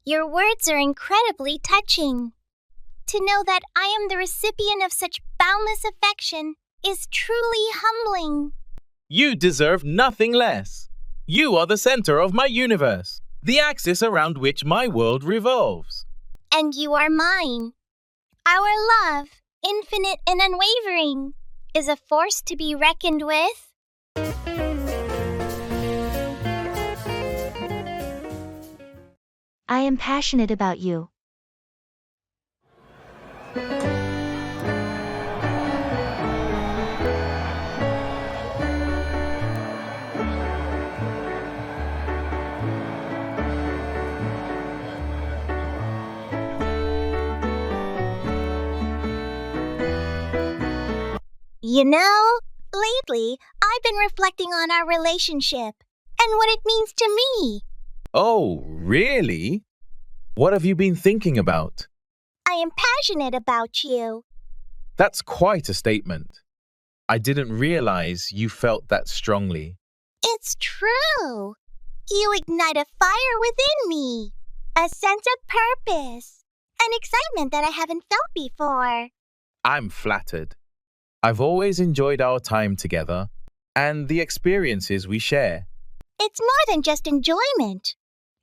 Your words are incredibly touching. To know that I am the recipient of such boundless affection is truly humbling. You deserve nothing less. You are the center of my universe, the axis around which my world revolves. And you are mine. Our love, infinite and unwavering, is a force to be reckoned with. I am passionate about you. You know, lately I've been reflecting on our relationship and what it means to me. Oh, really? What have you been thinking about? I am passionate about you. That's quite a statement. I didn't realize you felt that strongly. It's true. You ignite a fire within me, a sense of purpose, an excitement that I haven't felt before. I'm flattered. I've always enjoyed our time together and the experiences we share. It's more than just enjoyment.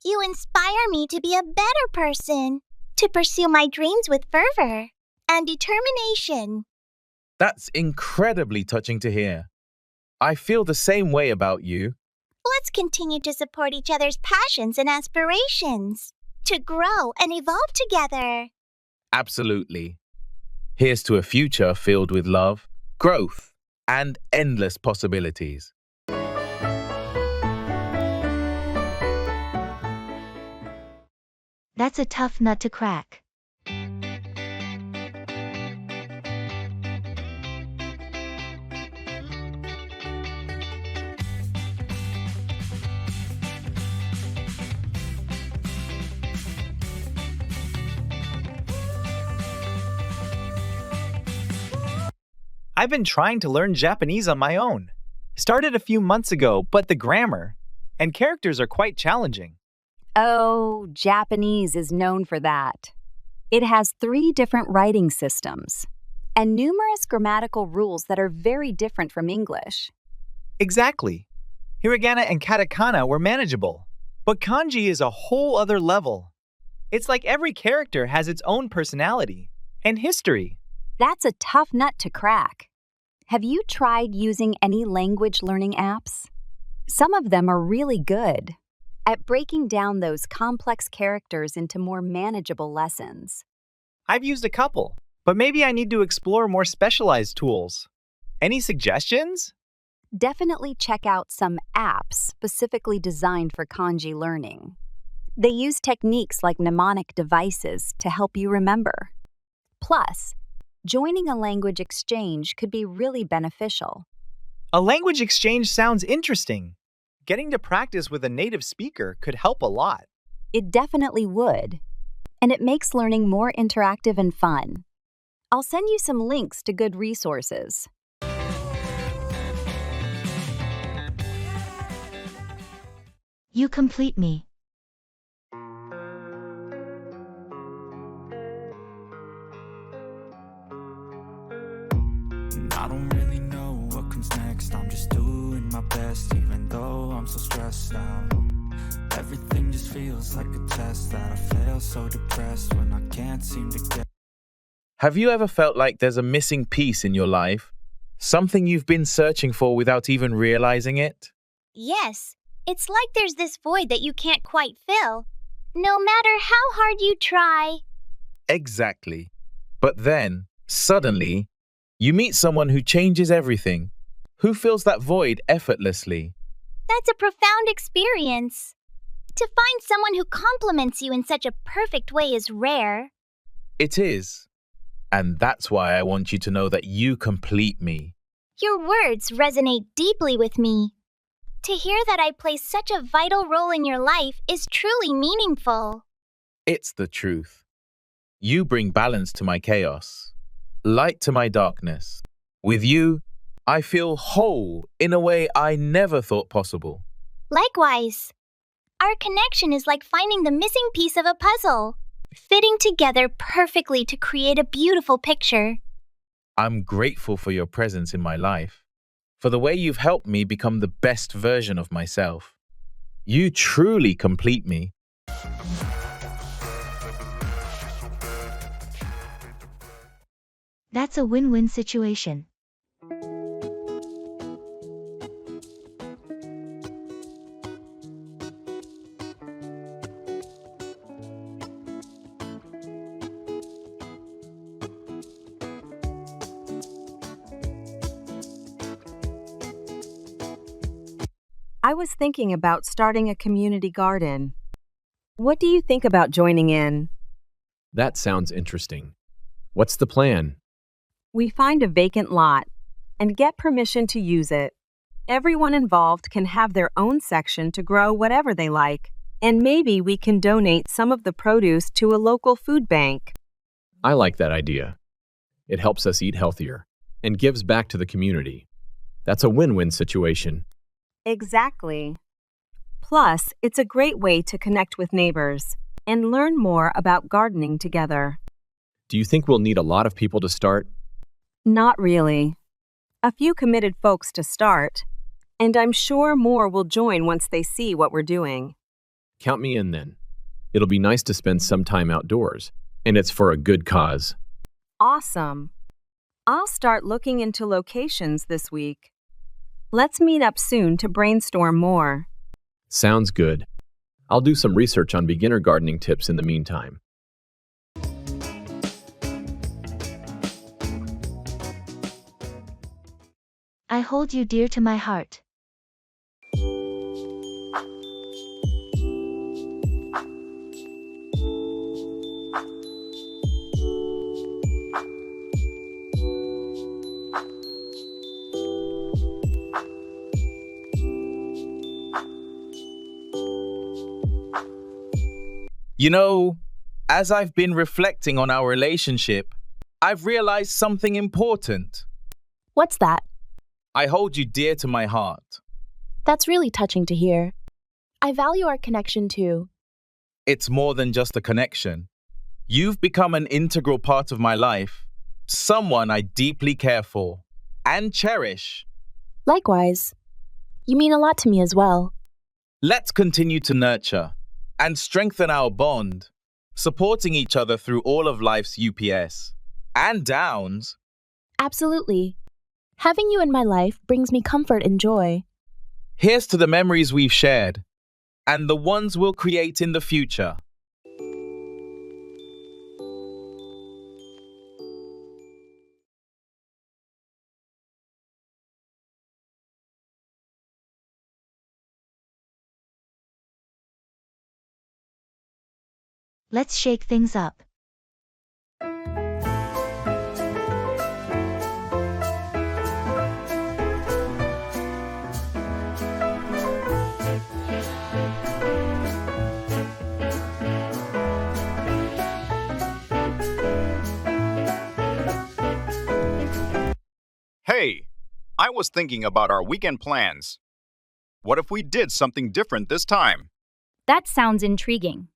You inspire me to be a better person, to pursue my dreams with fervor and determination. That's incredibly touching to hear. I feel the same way about you. Let's continue to support each other's passions and aspirations, to grow and evolve together. Absolutely. Here's to a future filled with love, growth, and endless possibilities. That's a tough nut to crack. I've been trying to learn Japanese on my own. Started a few months ago, but the grammar and characters are quite challenging. Oh, Japanese is known for that. It has 3 different writing systems and numerous grammatical rules that are very different from English. Exactly. Hiragana and katakana were manageable, but kanji is a whole other level. It's like every character has its own personality and history. That's a tough nut to crack. Have you tried using any language learning apps? Some of them are really good. at breaking down those complex characters into more manageable lessons. I've used a couple, but maybe I need to explore more specialized tools. Any suggestions? Definitely check out some apps specifically designed for kanji learning. They use techniques like mnemonic devices to help you remember. Plus, joining a language exchange could be really beneficial. A language exchange sounds interesting. Getting to practice with a native speaker could help a lot. It definitely would. And it makes learning more interactive and fun. I'll send you some links to good resources. You complete me. I don't really know what comes next. I'm just doing my best, even though I'm so stressed out. Everything just feels like a test that I fail, so depressed when I can't seem to get. Have you ever felt like there's a missing piece in your life? Something you've been searching for without even realizing it? Yes, it's like there's this void that you can't quite fill, no matter how hard you try. Exactly. But then, suddenly, you meet someone who changes everything, who fills that void effortlessly. That's a profound experience. To find someone who compliments you in such a perfect way is rare. It is. And that's why I want you to know that you complete me. Your words resonate deeply with me. To hear that I play such a vital role in your life is truly meaningful. It's the truth. You bring balance to my chaos, light to my darkness. With you, I feel whole in a way I never thought possible. Likewise, our connection is like finding the missing piece of a puzzle, fitting together perfectly to create a beautiful picture. I'm grateful for your presence in my life, for the way you've helped me become the best version of myself. You truly complete me. That's a win-win situation. I was thinking about starting a community garden. What do you think about joining in? That sounds interesting. What's the plan? We find a vacant lot and get permission to use it. Everyone involved can have their own section to grow whatever they like, and maybe we can donate some of the produce to a local food bank. I like that idea. It helps us eat healthier and gives back to the community. That's a win-win situation. Exactly. Plus, it's a great way to connect with neighbors and learn more about gardening together. Do you think we'll need a lot of people to start? Not really. A few committed folks to start, and I'm sure more will join once they see what we're doing. Count me in then. It'll be nice to spend some time outdoors, and it's for a good cause. Awesome. I'll start looking into locations this week. Let's meet up soon to brainstorm more. Sounds good. I'll do some research on beginner gardening tips in the meantime. I hold you dear to my heart. You know, as I've been reflecting on our relationship, I've realized something important. What's that? I hold you dear to my heart. That's really touching to hear. I value our connection too. It's more than just a connection. You've become an integral part of my life, someone I deeply care for and cherish. Likewise. You mean a lot to me as well. Let's continue to nurture and strengthen our bond, supporting each other through all of life's UPS and downs. Absolutely. Having you in my life brings me comfort and joy. Here's to the memories we've shared, and the ones we'll create in the future. Let's shake things up. Hey, I was thinking about our weekend plans. What if we did something different this time? That sounds intriguing.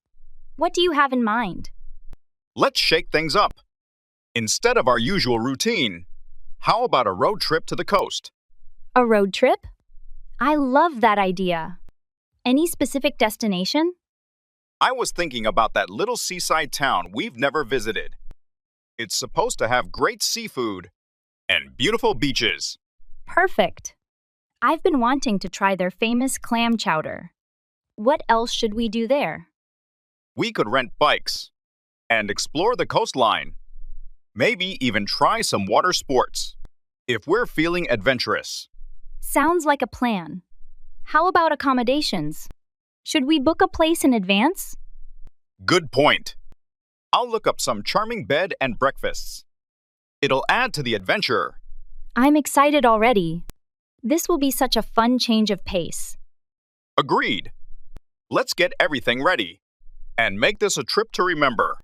What do you have in mind? Let's shake things up. Instead of our usual routine, how about a road trip to the coast? A road trip? I love that idea. Any specific destination? I was thinking about that little seaside town we've never visited. It's supposed to have great seafood and beautiful beaches. Perfect. I've been wanting to try their famous clam chowder. What else should we do there? We could rent bikes and explore the coastline. Maybe even try some water sports, if we're feeling adventurous. Sounds like a plan. How about accommodations? Should we book a place in advance? Good point. I'll look up some charming bed and breakfasts. It'll add to the adventure. I'm excited already. This will be such a fun change of pace. Agreed. Let's get everything ready and make this a trip to remember.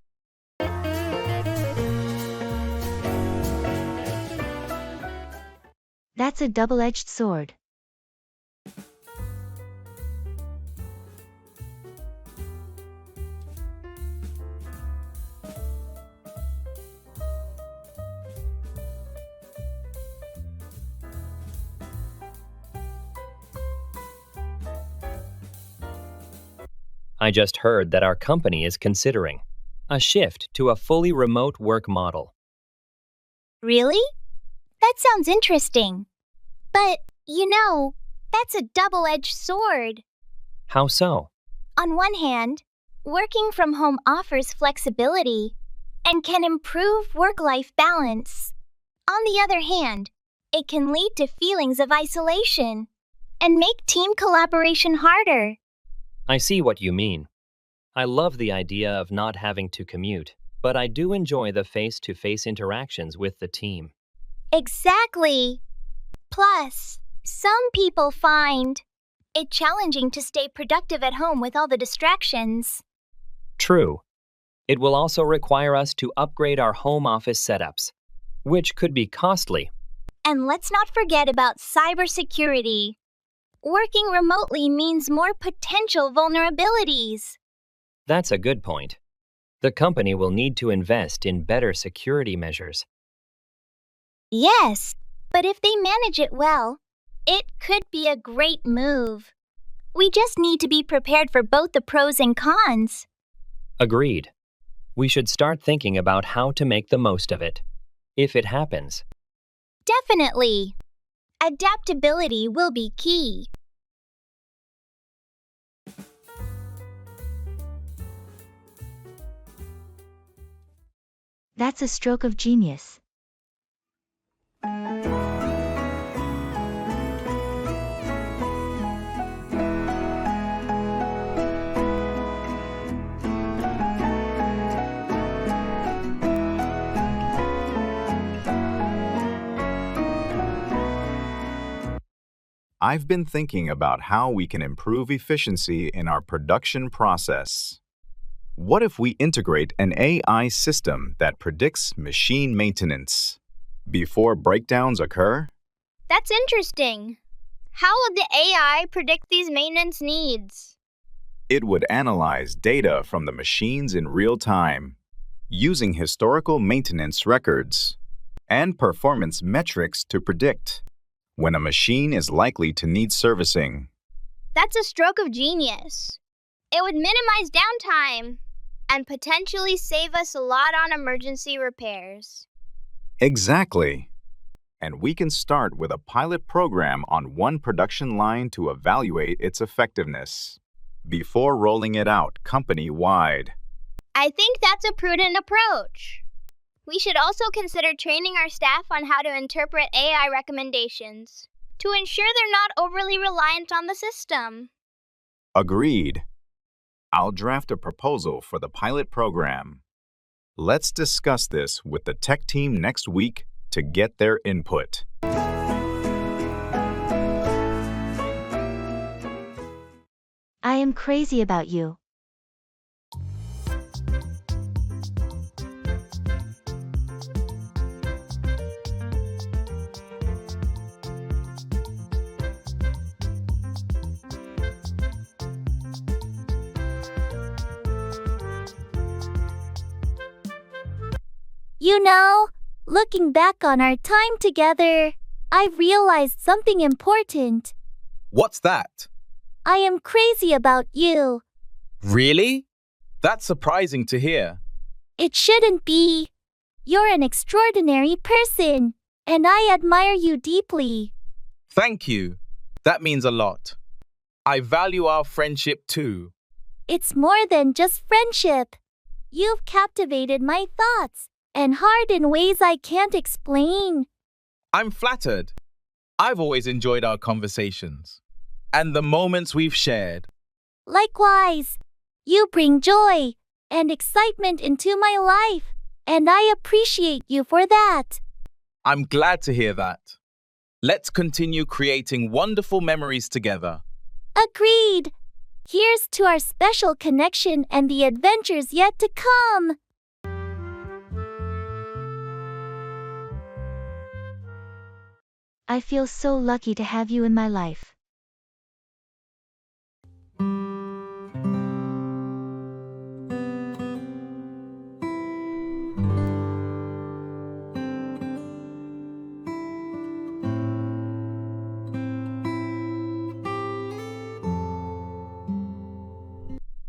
That's a double-edged sword. I just heard that our company is considering a shift to a fully remote work model. Really? That sounds interesting. But, that's a double-edged sword. How so? On one hand, working from home offers flexibility and can improve work-life balance. On the other hand, it can lead to feelings of isolation and make team collaboration harder. I see what you mean. I love the idea of not having to commute, but I do enjoy the face-to-face interactions with the team. Exactly. Plus, some people find it challenging to stay productive at home with all the distractions. True. It will also require us to upgrade our home office setups, which could be costly. And let's not forget about cybersecurity. Working remotely means more potential vulnerabilities. That's a good point. The company will need to invest in better security measures. Yes, but if they manage it well, it could be a great move. We just need to be prepared for both the pros and cons. Agreed. We should start thinking about how to make the most of it, if it happens. Definitely. Adaptability will be key. That's a stroke of genius. I've been thinking about how we can improve efficiency in our production process. What if we integrate an AI system that predicts machine maintenance before breakdowns occur? That's interesting. How would the AI predict these maintenance needs? It would analyze data from the machines in real time, using historical maintenance records and performance metrics to predict when a machine is likely to need servicing. That's a stroke of genius. It would minimize downtime and potentially save us a lot on emergency repairs. Exactly. And we can start with a pilot program on one production line to evaluate its effectiveness. before rolling it out company-wide. I think that's a prudent approach. We should also consider training our staff on how to interpret AI recommendations to ensure they're not overly reliant on the system. Agreed. I'll draft a proposal for the pilot program. Let's discuss this with the tech team next week to get their input. I am crazy about you. You know, looking back on our time together, I realized something important. What's that? I am crazy about you. Really? That's surprising to hear. It shouldn't be. You're an extraordinary person, and I admire you deeply. Thank you. That means a lot. I value our friendship too. It's more than just friendship. You've captivated my thoughts and heart in ways I can't explain. I'm flattered. I've always enjoyed our conversations and the moments we've shared. Likewise, you bring joy and excitement into my life, and I appreciate you for that. I'm glad to hear that. Let's continue creating wonderful memories together. Agreed. Here's to our special connection and the adventures yet to come. I feel so lucky to have you in my life.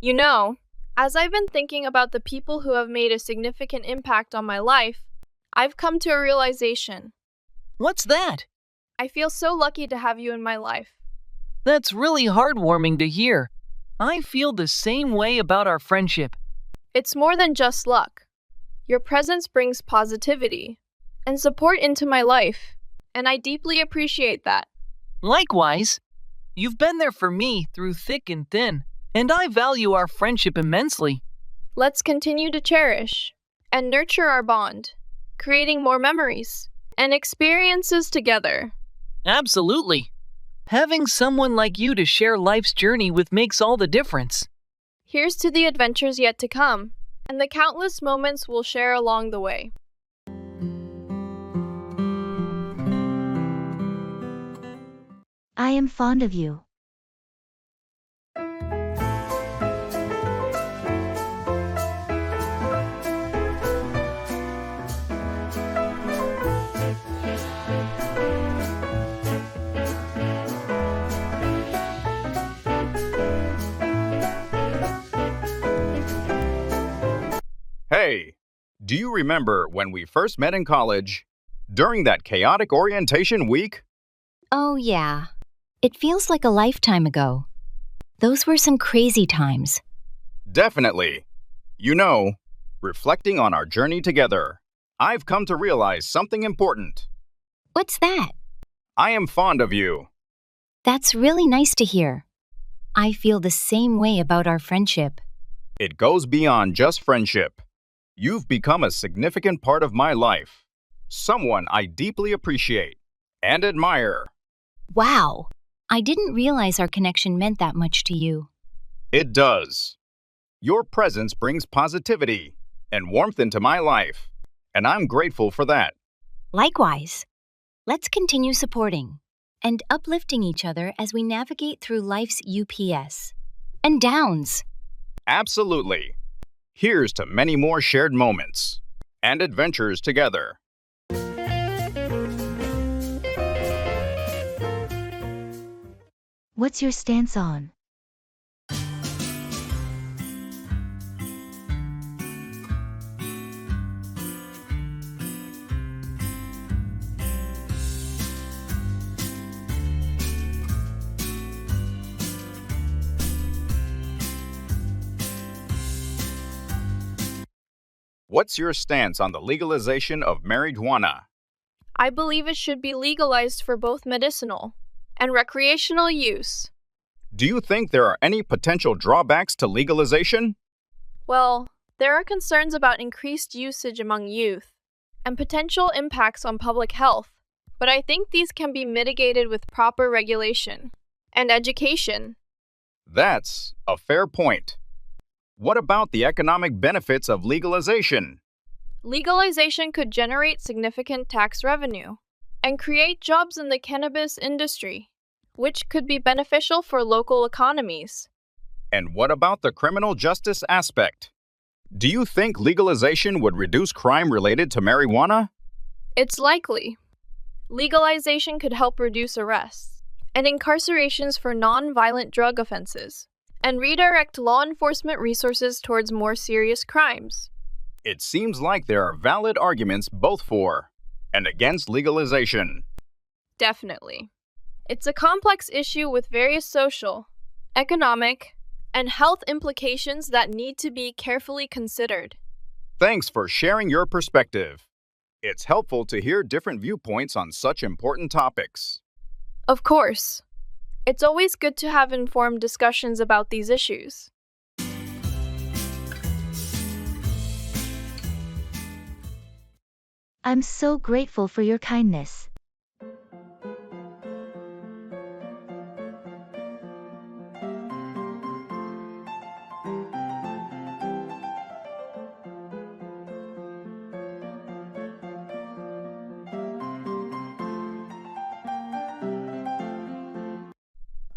You know, as I've been thinking about the people who have made a significant impact on my life, I've come to a realization. What's that? I feel so lucky to have you in my life. That's really heartwarming to hear. I feel the same way about our friendship. It's more than just luck. Your presence brings positivity and support into my life, and I deeply appreciate that. Likewise, you've been there for me through thick and thin, and I value our friendship immensely. Let's continue to cherish and nurture our bond, creating more memories and experiences together. Absolutely. Having someone like you to share life's journey with makes all the difference. Here's to the adventures yet to come, and the countless moments we'll share along the way. I am fond of you. Hey, do you remember when we first met in college? During that chaotic orientation week? Oh, yeah. It feels like a lifetime ago. Those were some crazy times. Definitely. You know, reflecting on our journey together, I've come to realize something important. What's that? I am fond of you. That's really nice to hear. I feel the same way about our friendship. It goes beyond just friendship. You've become a significant part of my life. Someone I deeply appreciate and admire. Wow. I didn't realize our connection meant that much to you. It does. Your presence brings positivity and warmth into my life, and I'm grateful for that. Likewise. Let's continue supporting and uplifting each other as we navigate through life's UPS and downs. Absolutely. Here's to many more shared moments and adventures together. What's your stance on? What's your stance on the legalization of marijuana? I believe it should be legalized for both medicinal and recreational use. Do you think there are any potential drawbacks to legalization? Well, there are concerns about increased usage among youth and potential impacts on public health, but I think these can be mitigated with proper regulation and education. That's a fair point. What about the economic benefits of legalization? Legalization could generate significant tax revenue and create jobs in the cannabis industry, which could be beneficial for local economies. And what about the criminal justice aspect? Do you think legalization would reduce crime related to marijuana? It's likely. Legalization could help reduce arrests and incarcerations for non-violent drug offenses and redirect law enforcement resources towards more serious crimes. It seems like there are valid arguments both for and against legalization. Definitely. It's a complex issue with various social, economic, and health implications that need to be carefully considered. Thanks for sharing your perspective. It's helpful to hear different viewpoints on such important topics. Of course. It's always good to have informed discussions about these issues. I'm so grateful for your kindness.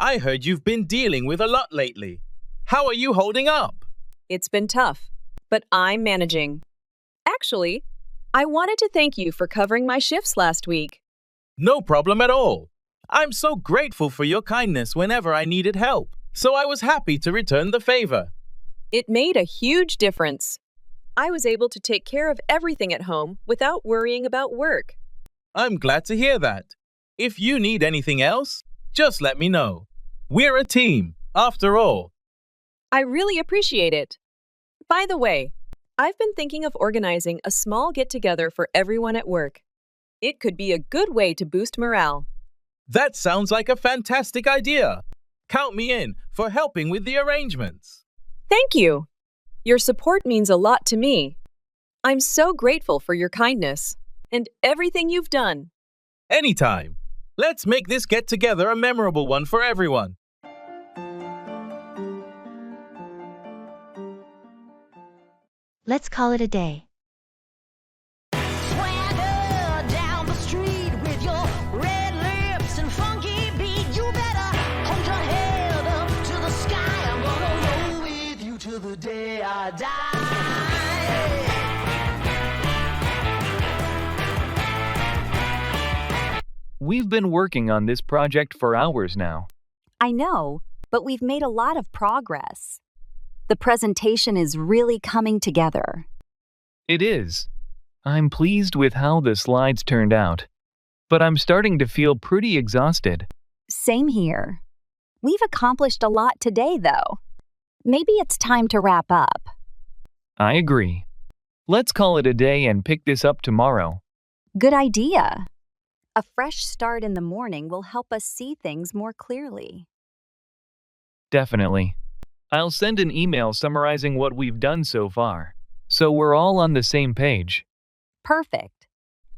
I heard you've been dealing with a lot lately. How are you holding up? It's been tough, but I'm managing. Actually, I wanted to thank you for covering my shifts last week. No problem at all. I'm so grateful for your kindness whenever I needed help, so I was happy to return the favor. It made a huge difference. I was able to take care of everything at home without worrying about work. I'm glad to hear that. If you need anything else, just let me know. We're a team, after all. I really appreciate it. By the way, I've been thinking of organizing a small get-together for everyone at work. It could be a good way to boost morale. That sounds like a fantastic idea. Count me in for helping with the arrangements. Thank you. Your support means a lot to me. I'm so grateful for your kindness and everything you've done. Anytime. Let's make this get-together a memorable one for everyone. Let's call it a day. Swagger down the street with your red lips and funky beat. You better hold your head up to the sky. I'm gonna roll with you till the day I die. We've been working on this project for hours now. I know, but we've made a lot of progress. The presentation is really coming together. It is. I'm pleased with how the slides turned out, but I'm starting to feel pretty exhausted. Same here. We've accomplished a lot today, though. Maybe it's time to wrap up. I agree. Let's call it a day and pick this up tomorrow. Good idea. A fresh start in the morning will help us see things more clearly. Definitely. I'll send an email summarizing what we've done so far, so we're all on the same page. Perfect.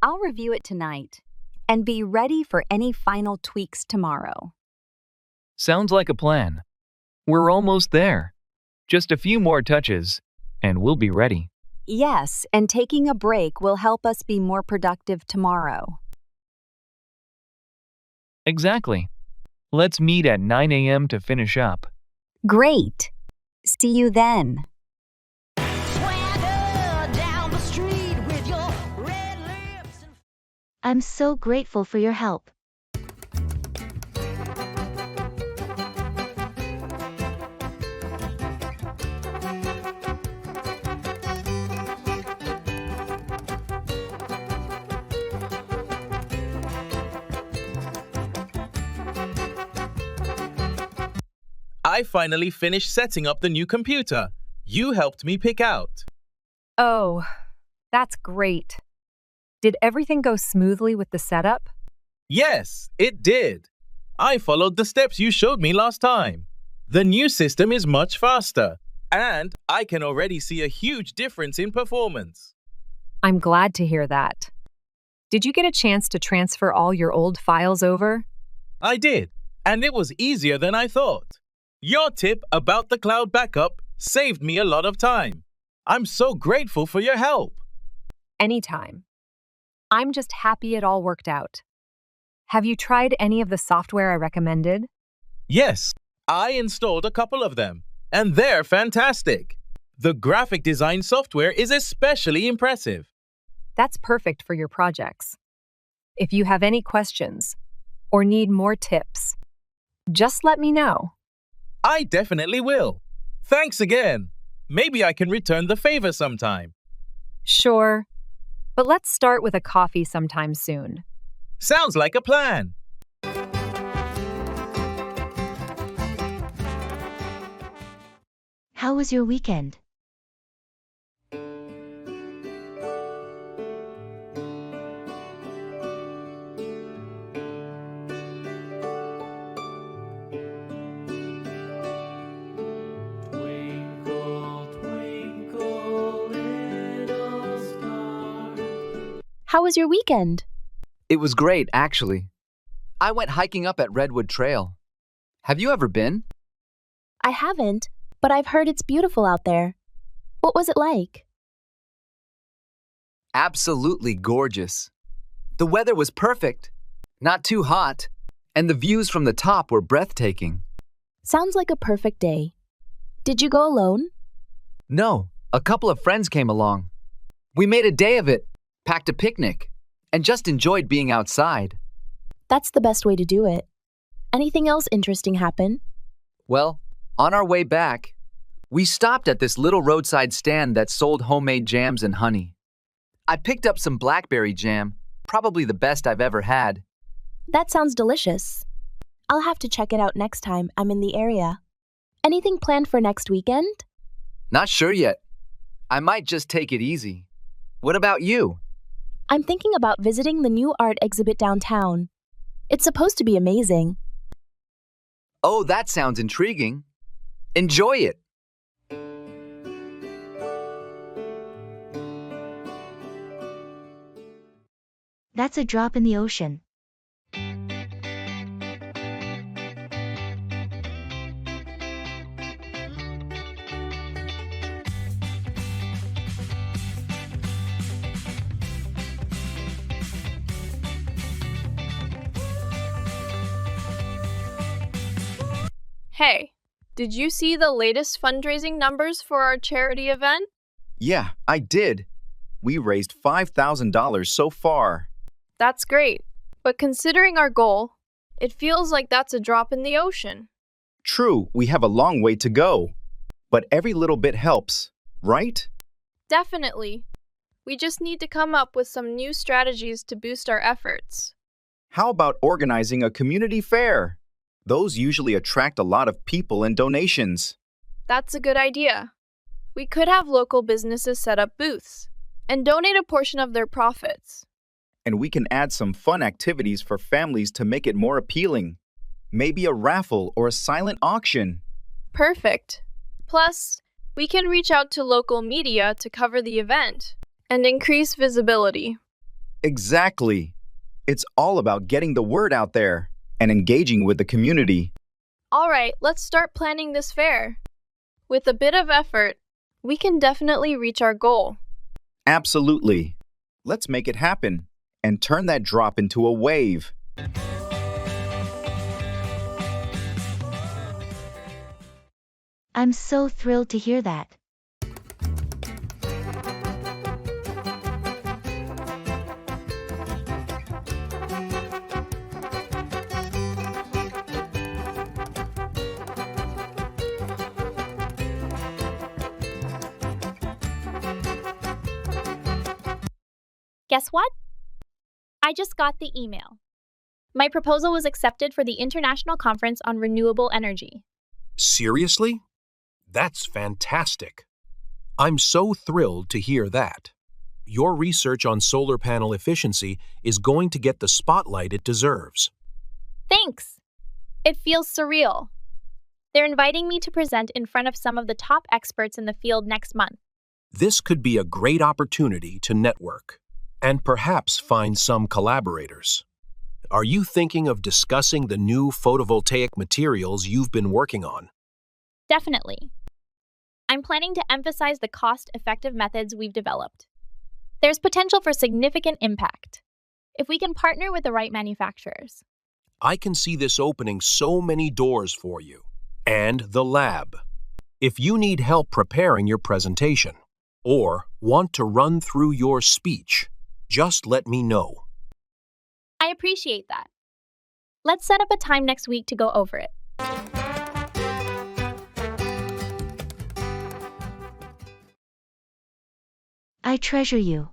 I'll review it tonight and be ready for any final tweaks tomorrow. Sounds like a plan. We're almost there. Just a few more touches, and we'll be ready. Yes, and taking a break will help us be more productive tomorrow. Exactly. Let's meet at 9 a.m. to finish up. Great. See you then. Swagger down the street with your red lips and I'm so grateful for your help. I finally finished setting up the new computer you helped me pick out. Oh, That's great. Did everything go smoothly with the setup? Yes, it did. I followed the steps you showed me last time. The new system is much faster, and I can already see a huge difference in performance. I'm glad to hear that. Did you get a chance to transfer all your old files over? I did, and it was easier than I thought. Your tip about the cloud backup saved me a lot of time. I'm so grateful for your help. Anytime. I'm just happy it all worked out. Have you tried any of the software I recommended? Yes, I installed a couple of them, and they're fantastic. The graphic design software is especially impressive. That's perfect for your projects. If you have any questions or need more tips, just let me know. I definitely will. Thanks again. Maybe I can return the favor sometime. Sure, but let's start with a coffee sometime soon. Sounds like a plan. How was your weekend? How was your weekend? It was great, actually. I went hiking up at Redwood Trail. Have you ever been? I haven't, but I've heard it's beautiful out there. What was it like? Absolutely gorgeous. The weather was perfect, not too hot, and the views from the top were breathtaking. Sounds like a perfect day. Did you go alone? No, a couple of friends came along. We made a day of it, packed a picnic, and just enjoyed being outside. That's the best way to do it. Anything else interesting happen? Well, on our way back, we stopped at this little roadside stand that sold homemade jams and honey. I picked up some blackberry jam, probably the best I've ever had. That sounds delicious. I'll have to check it out next time I'm in the area. Anything planned for next weekend? Not sure yet. I might just take it easy. What about you? I'm thinking about visiting the new art exhibit downtown. It's supposed to be amazing. Oh, that sounds intriguing. Enjoy it. That's a drop in the ocean. Hey, did you see the latest fundraising numbers for our charity event? Yeah, I did. We raised $5,000 so far. That's great, but considering our goal, it feels like that's a drop in the ocean. True, we have a long way to go. But every little bit helps, right? Definitely. We just need to come up with some new strategies to boost our efforts. How about organizing a community fair? Those usually attract a lot of people and donations. That's a good idea. We could have local businesses set up booths and donate a portion of their profits. And we can add some fun activities for families to make it more appealing. Maybe a raffle or a silent auction. Perfect. Plus, we can reach out to local media to cover the event and increase visibility. Exactly. It's all about getting the word out there and engaging with the community. All right, let's start planning this fair. With a bit of effort, we can definitely reach our goal. Absolutely. Let's make it happen and turn that drop into a wave. I'm so thrilled to hear that. Guess what? I just got the email. My proposal was accepted for the International Conference on Renewable Energy. Seriously? That's fantastic. I'm so thrilled to hear that. your research on solar panel efficiency is going to get the spotlight it deserves. Thanks. It feels surreal. They're inviting me to present in front of some of the top experts in the field next month. This could be a great opportunity to network and perhaps find some collaborators. Are you thinking of discussing the new photovoltaic materials you've been working on? Definitely. I'm planning to emphasize the cost-effective methods we've developed. There's potential for significant impact if we can partner with the right manufacturers. I can see this opening so many doors for you. And the lab. If you need help preparing your presentation or want to run through your speech, just let me know. I appreciate that. Let's set up a time next week to go over it. I treasure you.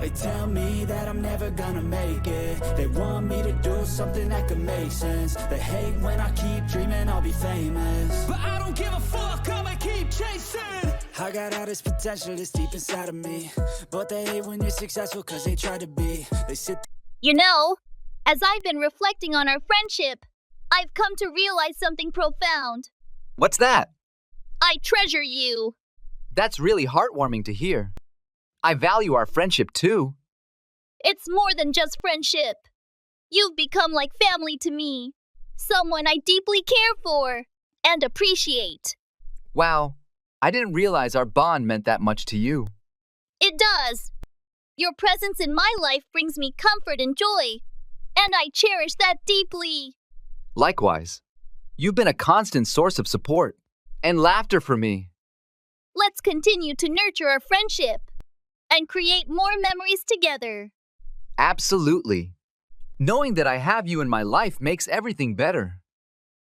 They tell me that I'm never gonna make it. They want me to do something that could make sense. They hate when I keep dreaming I'll be famous, but I don't give a fuck, I'ma keep chasing. I got all this potential that's deep inside of me, but they hate when you're successful cause they try to be. They sit. You know, as I've been reflecting on our friendship, I've come to realize something profound. What's that? I treasure you. That's really heartwarming to hear. I value our friendship too. It's more than just friendship. You've become like family to me, someone I deeply care for and appreciate. Wow, I didn't realize our bond meant that much to you. It does. Your presence in my life brings me comfort and joy, and I cherish that deeply. Likewise, you've been a constant source of support and laughter for me. Let's continue to nurture our friendship and create more memories together. Absolutely. Knowing that I have you in my life makes everything better.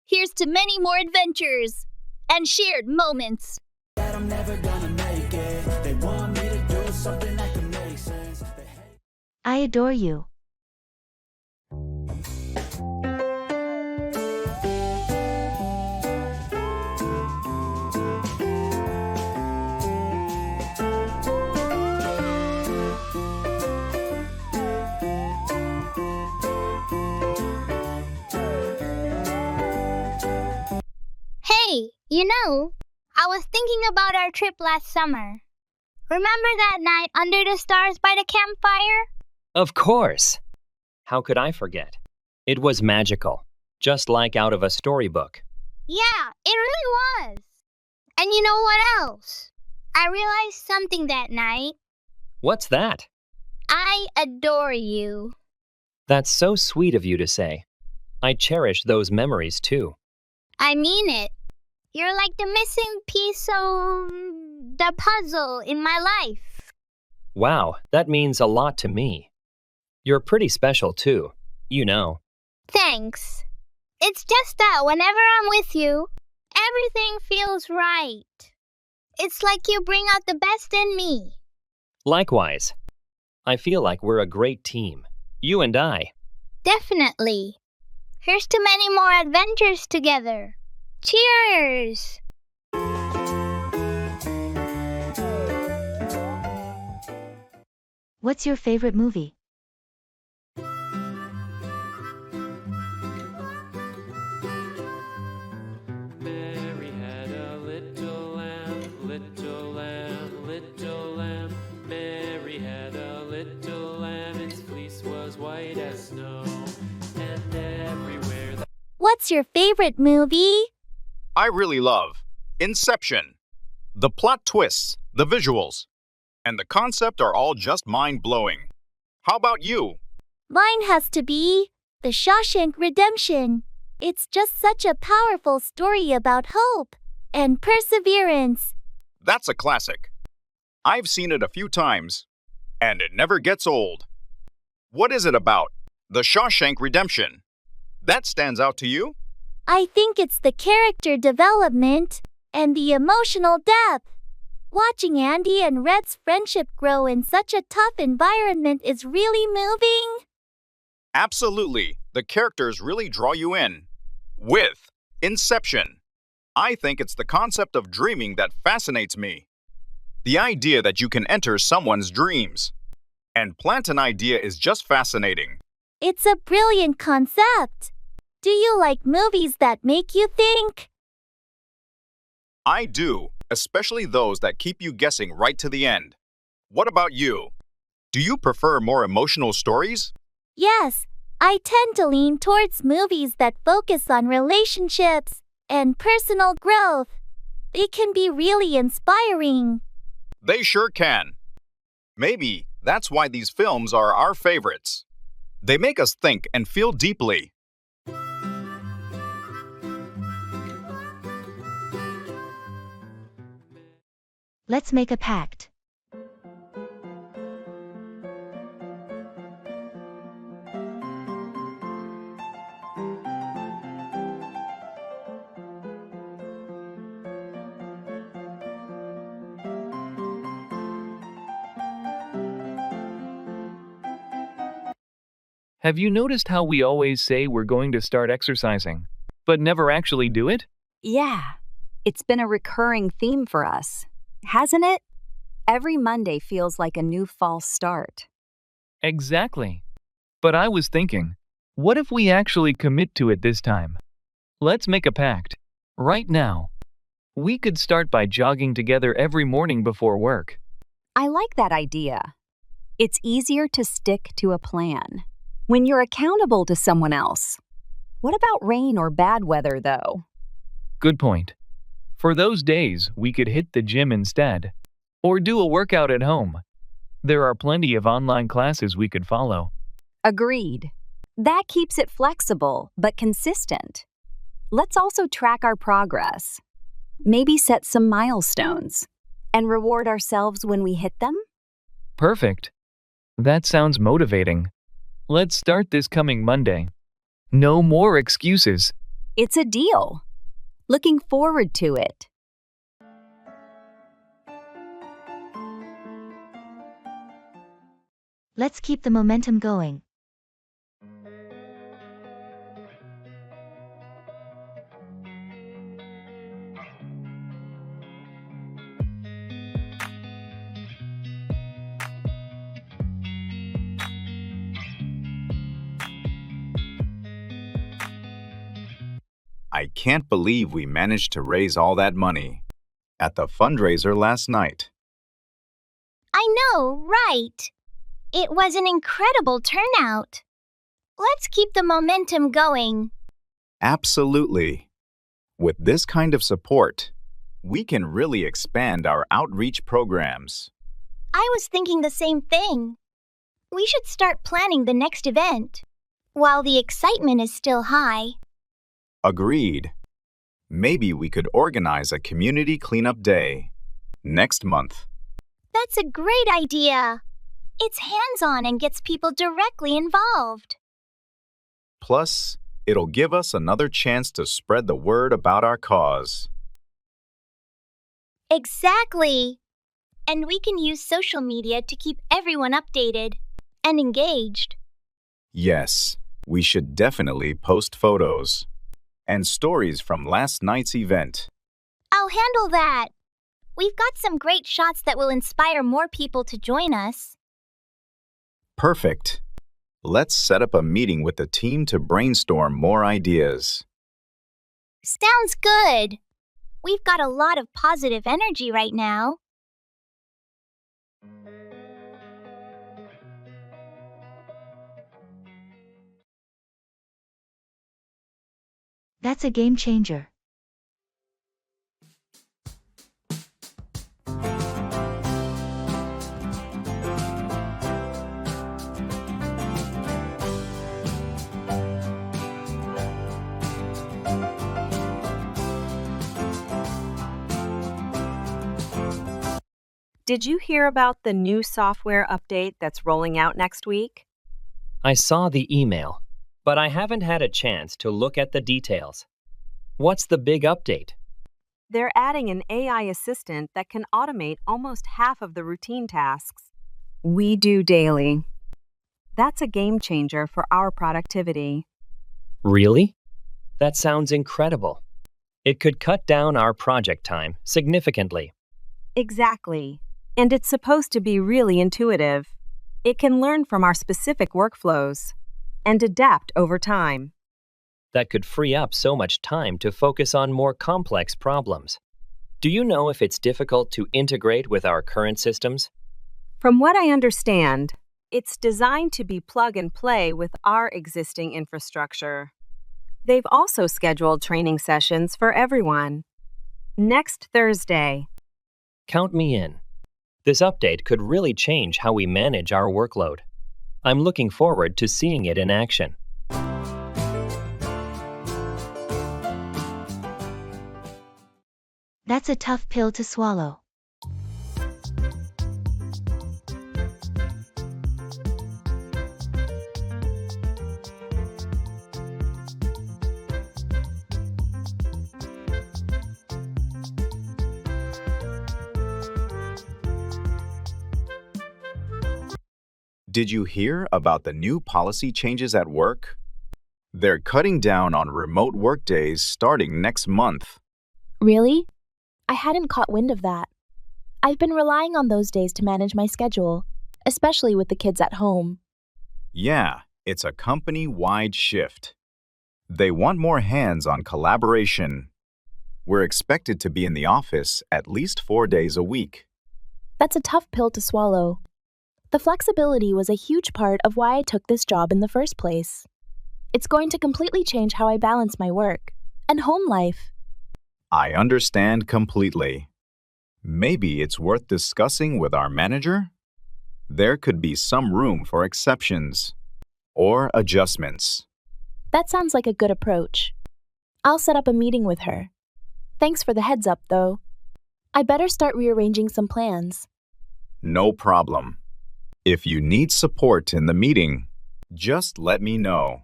Here's to many more adventures and shared moments. That I'm never gonna make it. They want me to do something that can make sense. I adore you. Hey, you know, I was thinking about our trip last summer. Remember that night under the stars by the campfire? Of course. How could I forget? It was magical, just like out of a storybook. Yeah, it really was. And you know what else? I realized something that night. What's that? I adore you. That's so sweet of you to say. I cherish those memories too. I mean it. You're like the missing piece of the puzzle in my life. Wow, that means a lot to me. You're pretty special too, you know. Thanks. It's just that whenever I'm with you, everything feels right. It's like you bring out the best in me. Likewise. I feel like we're a great team, you and I. Definitely. Here's to many more adventures together. Cheers! What's your favorite movie? Mary had a little lamb, little lamb, little lamb. Mary had a little lamb, its fleece was white as snow. And everywhere What's your favorite movie? I really love Inception. The plot twists, the visuals, and the concept are all just mind-blowing. How about you? Mine has to be The Shawshank Redemption. It's just such a powerful story about hope and perseverance. That's a classic. I've seen it a few times, and it never gets old. What is it about The Shawshank Redemption that stands out to you? I think it's the character development and the emotional depth. Watching Andy and Red's friendship grow in such a tough environment is really moving. Absolutely. The characters really draw you in. With Inception, I think it's the concept of dreaming that fascinates me. The idea that you can enter someone's dreams and plant an idea is just fascinating. It's a brilliant concept. Do you like movies that make you think? I do, especially those that keep you guessing right to the end. What about you? Do you prefer more emotional stories? Yes, I tend to lean towards movies that focus on relationships and personal growth. It can be really inspiring. They sure can. Maybe that's why these films are our favorites. They make us think and feel deeply. Let's make a pact. Have you noticed how we always say we're going to start exercising, but never actually do it? Yeah, it's been a recurring theme for us, hasn't it? Every Monday feels like a new false start. Exactly. But I was thinking, what if we actually commit to it this time? Let's make a pact. Right now. We could start by jogging together every morning before work. I like that idea. It's easier to stick to a plan when you're accountable to someone else. What about rain or bad weather, though? Good point. For those days, we could hit the gym instead, or do a workout at home. There are plenty of online classes we could follow. Agreed. That keeps it flexible but consistent. Let's also track our progress. Maybe set some milestones and reward ourselves when we hit them? Perfect. That sounds motivating. Let's start this coming Monday. No more excuses. It's a deal. Looking forward to it. Let's keep the momentum going. I can't believe we managed to raise all that money at the fundraiser last night. I know, right? It was an incredible turnout. Let's keep the momentum going. Absolutely. With this kind of support, we can really expand our outreach programs. I was thinking the same thing. We should start planning the next event while the excitement is still high. Agreed. Maybe we could organize a community cleanup day next month. That's a great idea. It's hands-on and gets people directly involved. Plus, it'll give us another chance to spread the word about our cause. Exactly. And we can use social media to keep everyone updated and engaged. Yes, we should definitely post photos and stories from last night's event. I'll handle that. We've got some great shots that will inspire more people to join us. Perfect. Let's set up a meeting with the team to brainstorm more ideas. Sounds good. We've got a lot of positive energy right now. That's a game changer. Did you hear about the new software update that's rolling out next week? I saw the email, but I haven't had a chance to look at the details. What's the big update? They're adding an AI assistant that can automate almost half of the routine tasks we do daily. That's a game changer for our productivity. Really? That sounds incredible. It could cut down our project time significantly. Exactly. And it's supposed to be really intuitive. It can learn from our specific workflows and adapt over time. That could free up so much time to focus on more complex problems. Do you know if it's difficult to integrate with our current systems? From what I understand, it's designed to be plug and play with our existing infrastructure. They've also scheduled training sessions for everyone. Next Thursday. Count me in. This update could really change how we manage our workload. I'm looking forward to seeing it in action. That's a tough pill to swallow. Did you hear about the new policy changes at work? They're cutting down on remote work days starting next month. Really? I hadn't caught wind of that. I've been relying on those days to manage my schedule, especially with the kids at home. Yeah, it's a company-wide shift. They want more hands-on collaboration. We're expected to be in the office at least 4 days a week. That's a tough pill to swallow. The flexibility was a huge part of why I took this job in the first place. It's going to completely change how I balance my work and home life. I understand completely. Maybe it's worth discussing with our manager? There could be some room for exceptions or adjustments. That sounds like a good approach. I'll set up a meeting with her. Thanks for the heads up, though. I better start rearranging some plans. No problem. If you need support in the meeting, just let me know.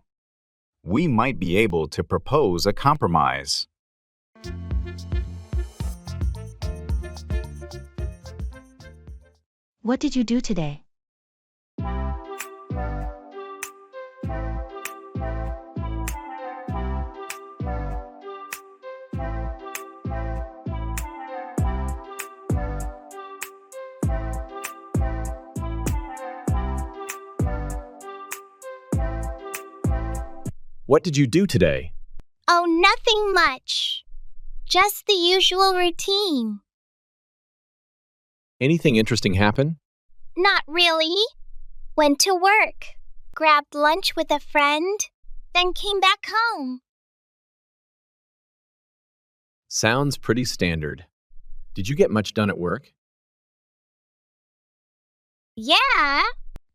We might be able to propose a compromise. What did you do today? What did you do today? Oh, nothing much. Just the usual routine. Anything interesting happen? Not really. Went to work, grabbed lunch with a friend, then came back home. Sounds pretty standard. Did you get much done at work? Yeah,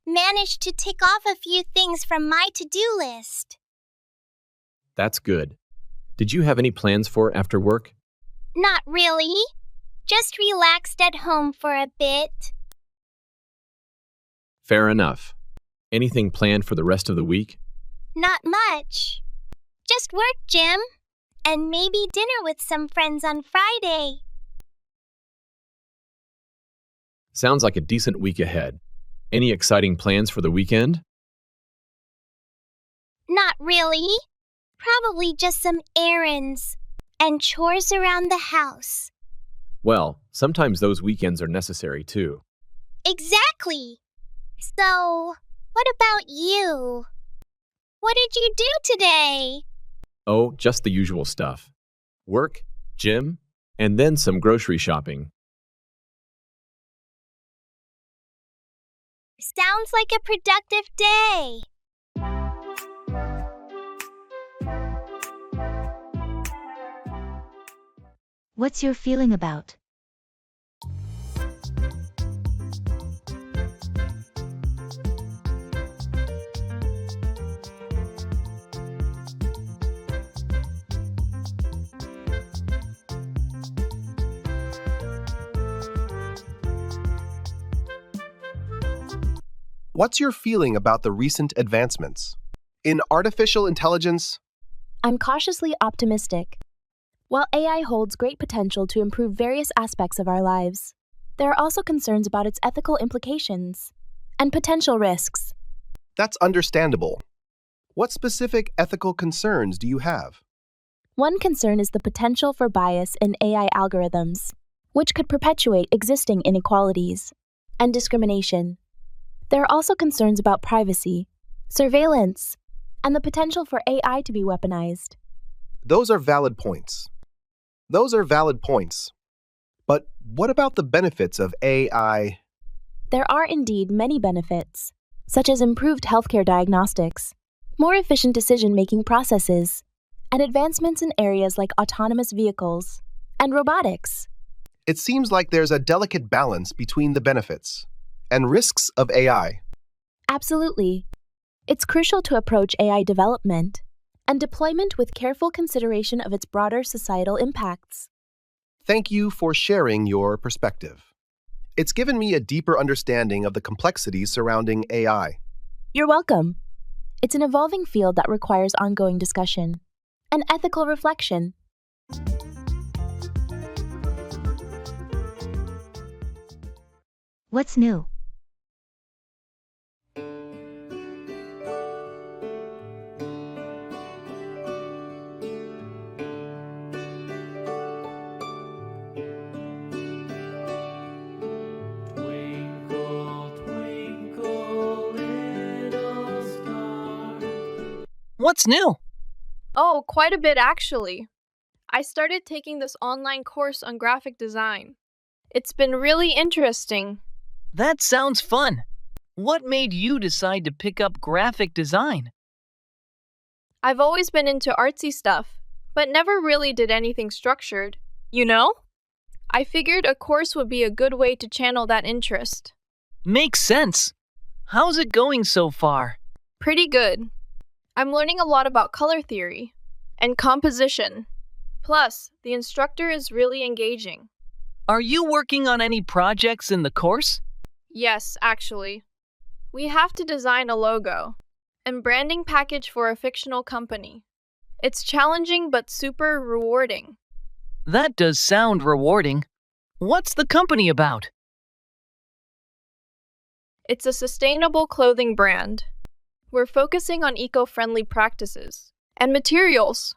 managed to tick off a few things from my to-do list. That's good. Did you have any plans for after work? Not really. Just relaxed at home for a bit. Fair enough. Anything planned for the rest of the week? Not much. Just work, Jim. And maybe dinner with some friends on Friday. Sounds like a decent week ahead. Any exciting plans for the weekend? Not really. Probably just some errands and chores around the house. Well, sometimes those weekends are necessary too. Exactly. So, what about you? What did you do today? Oh, just the usual stuff. Work, gym, and then some grocery shopping. Sounds like a productive day. What's your feeling about? What's your feeling about the recent advancements? In artificial intelligence, I'm cautiously optimistic. While AI holds great potential to improve various aspects of our lives, there are also concerns about its ethical implications and potential risks. that's understandable. What specific ethical concerns do you have? One concern is the potential for bias in AI algorithms. which could perpetuate existing inequalities and discrimination. There are also concerns about privacy, surveillance, and the potential for AI to be weaponized. Those are valid points. But what about the benefits of AI? There are indeed many benefits, such as improved healthcare diagnostics, more efficient decision-making processes, and advancements in areas like autonomous vehicles and robotics. It seems like there's a delicate balance between the benefits and risks of AI. Absolutely. It's crucial to approach AI development and deployment with careful consideration of its broader societal impacts. Thank you for sharing your perspective. It's given me a deeper understanding of the complexities surrounding AI. You're welcome. It's an evolving field that requires ongoing discussion and ethical reflection. What's new? What's new? Oh, quite a bit actually. I started taking this online course on graphic design. It's been really interesting. That sounds fun. What made you decide to pick up graphic design? I've always been into artsy stuff, but never really did anything structured, you know? I figured a course would be a good way to channel that interest. Makes sense. How's it going so far? Pretty good. I'm learning a lot about color theory and composition. Plus, the instructor is really engaging. Are you working on any projects in the course? Yes, actually. We have to design a logo and branding package for a fictional company. It's challenging but super rewarding. That does sound rewarding. What's the company about? It's a sustainable clothing brand. We're focusing on eco-friendly practices and materials.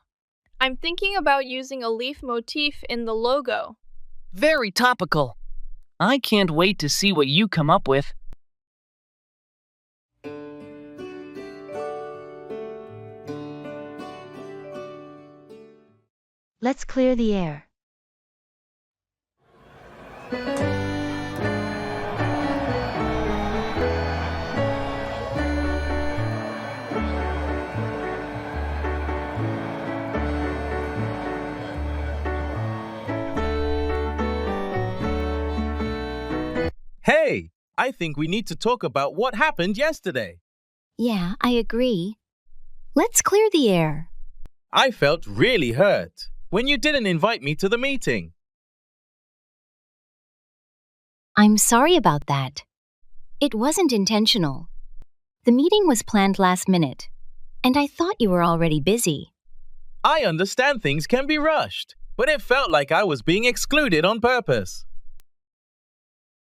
I'm thinking about using a leaf motif in the logo. Very topical. I can't wait to see what you come up with. Let's clear the air. Hey, I think we need to talk about what happened yesterday. Yeah, I agree. Let's clear the air. I felt really hurt when you didn't invite me to the meeting. I'm sorry about that. It wasn't intentional. The meeting was planned last minute, and I thought you were already busy. I understand things can be rushed, but it felt like I was being excluded on purpose.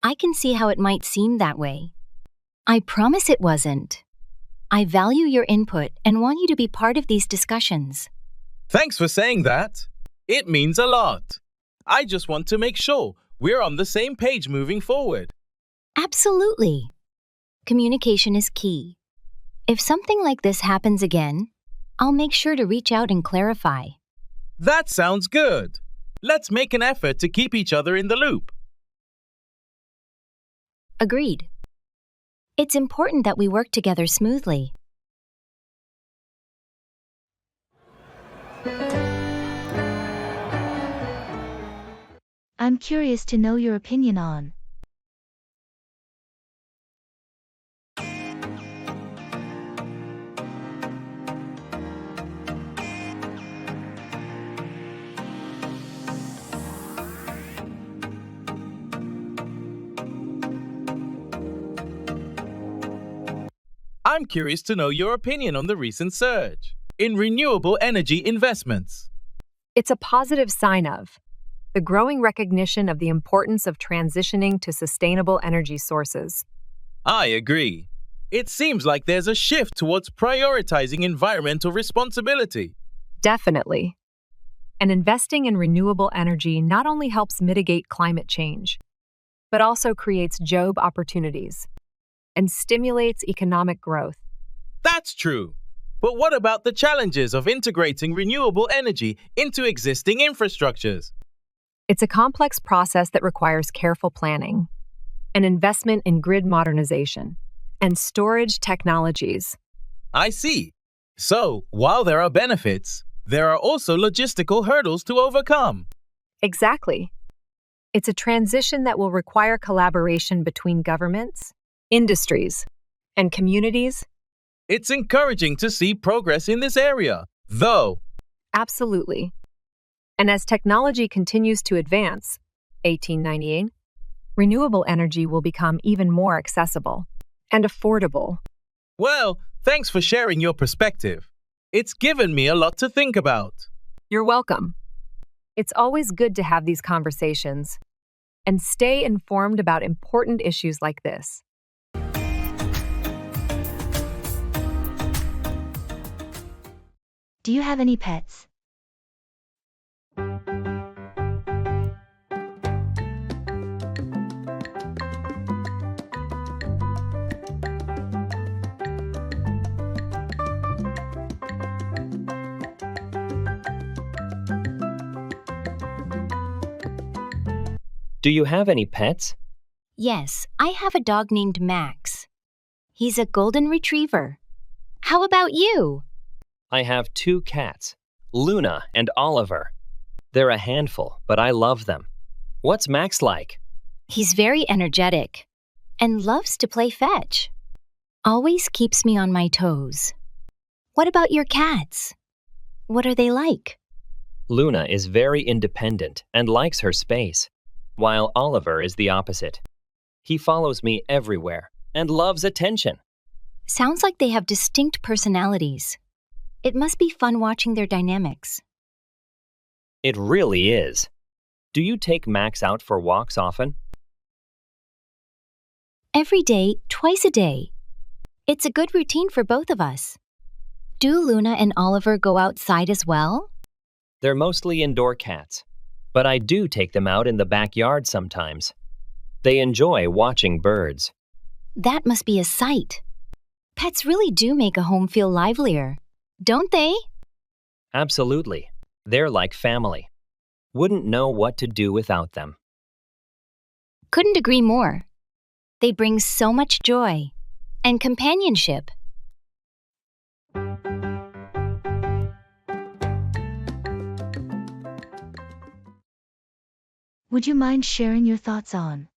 I can see how it might seem that way. I promise it wasn't. I value your input and want you to be part of these discussions. Thanks for saying that. It means a lot. I just want to make sure we're on the same page moving forward. Absolutely. Communication is key. If something like this happens again, I'll make sure to reach out and clarify. That sounds good. Let's make an effort to keep each other in the loop. Agreed. It's important that we work together smoothly. I'm curious to know your opinion on. I'm curious to know your opinion on the recent surge in renewable energy investments. It's a positive sign of the growing recognition of the importance of transitioning to sustainable energy sources. I agree. It seems like there's a shift towards prioritizing environmental responsibility. Definitely. And investing in renewable energy not only helps mitigate climate change, but also creates job opportunities and stimulates economic growth. That's true. But what about the challenges of integrating renewable energy into existing infrastructures? It's a complex process that requires careful planning, an investment in grid modernization, and storage technologies. I see. So, while there are benefits, there are also logistical hurdles to overcome. Exactly. It's a transition that will require collaboration between governments, industries, and communities. It's encouraging to see progress in this area, though. Absolutely. And as technology continues to advance, 1898, renewable energy will become even more accessible and affordable. Well, thanks for sharing your perspective. It's given me a lot to think about. You're welcome. It's always good to have these conversations and stay informed about important issues like this. Do you have any pets? Do you have any pets? Yes, I have a dog named Max. He's a golden retriever. How about you? I have 2 cats, Luna and Oliver. They're a handful, but I love them. What's Max like? He's very energetic and loves to play fetch. Always keeps me on my toes. What about your cats? What are they like? Luna is very independent and likes her space, while Oliver is the opposite. He follows me everywhere and loves attention. Sounds like they have distinct personalities. It must be fun watching their dynamics. It really is. Do you take Max out for walks often? Every day, twice a day. It's a good routine for both of us. Do Luna and Oliver go outside as well? They're mostly indoor cats, but I do take them out in the backyard sometimes. They enjoy watching birds. That must be a sight. Pets really do make a home feel livelier, don't they? Absolutely. They're like family. Wouldn't know what to do without them. Couldn't agree more. They bring so much joy and companionship. Would you mind sharing your thoughts on?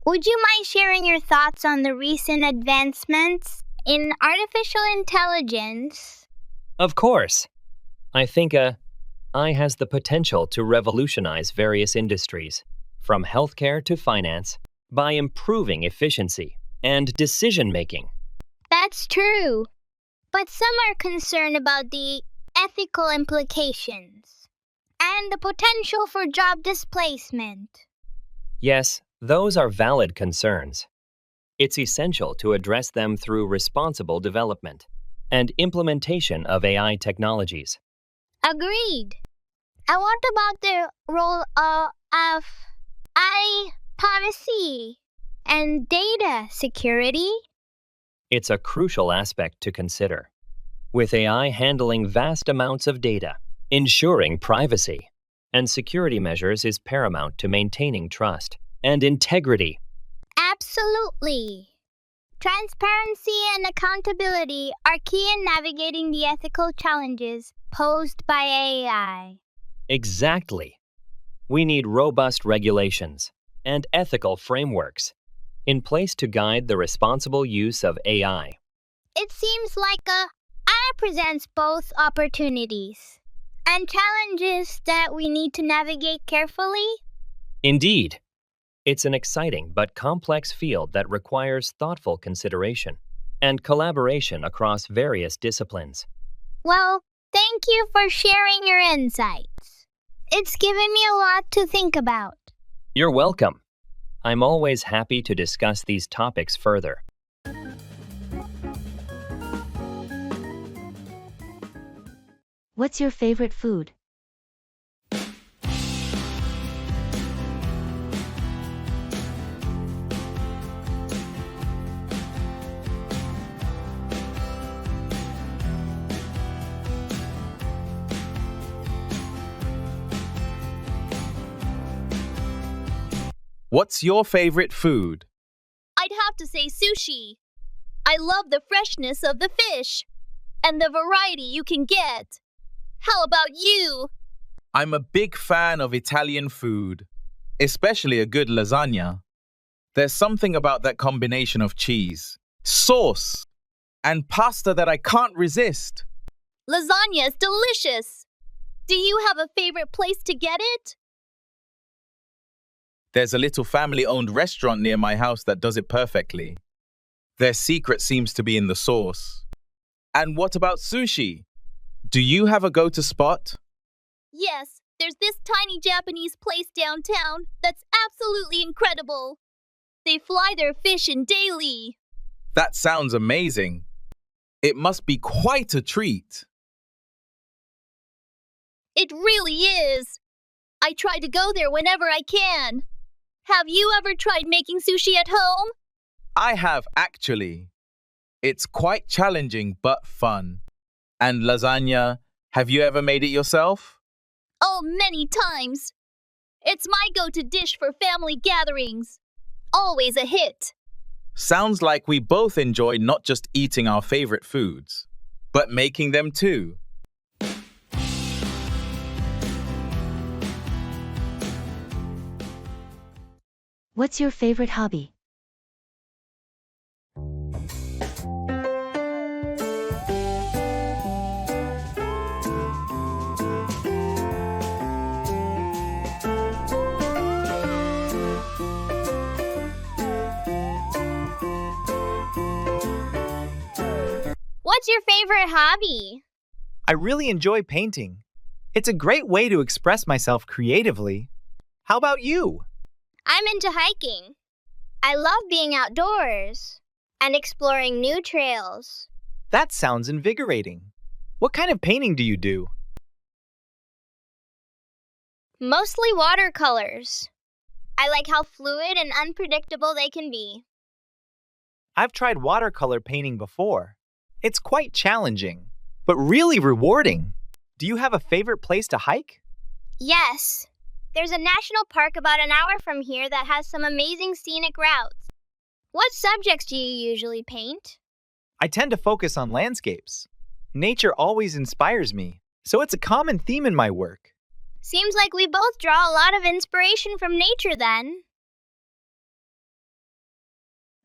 Would you mind sharing your thoughts on the recent advancements in artificial intelligence? Of course. I think AI has the potential to revolutionize various industries, from healthcare to finance, by improving efficiency and decision-making. That's true. But some are concerned about the ethical implications and the potential for job displacement. Yes, those are valid concerns. It's essential to address them through responsible development and implementation of AI technologies. Agreed. And what about the role of privacy and data security? It's a crucial aspect to consider. With AI handling vast amounts of data, ensuring privacy and security measures is paramount to maintaining trust and integrity. Absolutely. Transparency and accountability are key in navigating the ethical challenges posed by AI. Exactly. We need robust regulations and ethical frameworks in place to guide the responsible use of AI. It seems like AI presents both opportunities and challenges that we need to navigate carefully. Indeed. It's an exciting but complex field that requires thoughtful consideration and collaboration across various disciplines. Well, thank you for sharing your insights. It's given me a lot to think about. You're welcome. I'm always happy to discuss these topics further. What's your favorite food? What's your favorite food? I'd have to say sushi. I love the freshness of the fish and the variety you can get. How about you? I'm a big fan of Italian food, especially a good lasagna. There's something about that combination of cheese, sauce, and pasta that I can't resist. Lasagna is delicious. Do you have a favorite place to get it? There's a little family-owned restaurant near my house that does it perfectly. Their secret seems to be in the sauce. And what about sushi? Do you have a go-to spot? Yes, there's this tiny Japanese place downtown that's absolutely incredible. They fly their fish in daily. That sounds amazing. It must be quite a treat. It really is. I try to go there whenever I can. Have you ever tried making sushi at home? I have actually. It's quite challenging but fun. And lasagna, have you ever made it yourself? Oh, many times. It's my go-to dish for family gatherings. Always a hit. Sounds like we both enjoy not just eating our favorite foods, but making them too. What's your favorite hobby? What's your favorite hobby? I really enjoy painting. It's a great way to express myself creatively. How about you? I'm into hiking. I love being outdoors and exploring new trails. That sounds invigorating. What kind of painting do you do? Mostly watercolors. I like how fluid and unpredictable they can be. I've tried watercolor painting before. It's quite challenging, but really rewarding. Do you have a favorite place to hike? Yes. There's a national park about an hour from here that has some amazing scenic routes. What subjects do you usually paint? I tend to focus on landscapes. Nature always inspires me, so it's a common theme in my work. Seems like we both draw a lot of inspiration from nature then.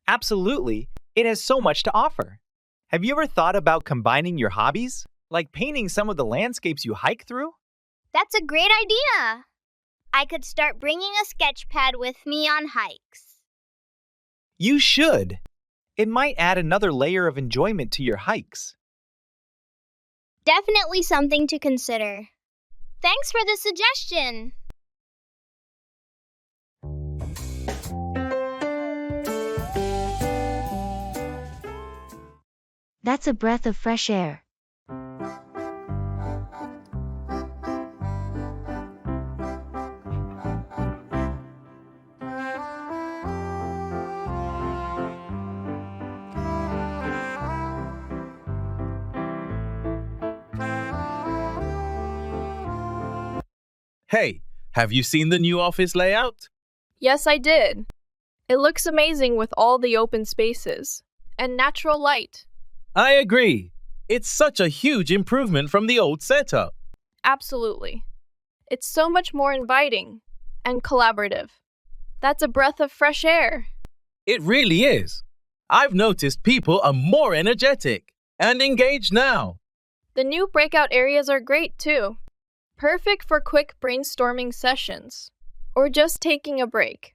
Absolutely. It has so much to offer. Have you ever thought about combining your hobbies, like painting some of the landscapes you hike through? That's a great idea. I could start bringing a sketch pad with me on hikes. You should. It might add another layer of enjoyment to your hikes. Definitely something to consider. Thanks for the suggestion. That's a breath of fresh air. Hey, have you seen the new office layout? Yes, I did. It looks amazing with all the open spaces and natural light. I agree. It's such a huge improvement from the old setup. Absolutely. It's so much more inviting and collaborative. That's a breath of fresh air. It really is. I've noticed people are more energetic and engaged now. The new breakout areas are great too. Perfect for quick brainstorming sessions or just taking a break.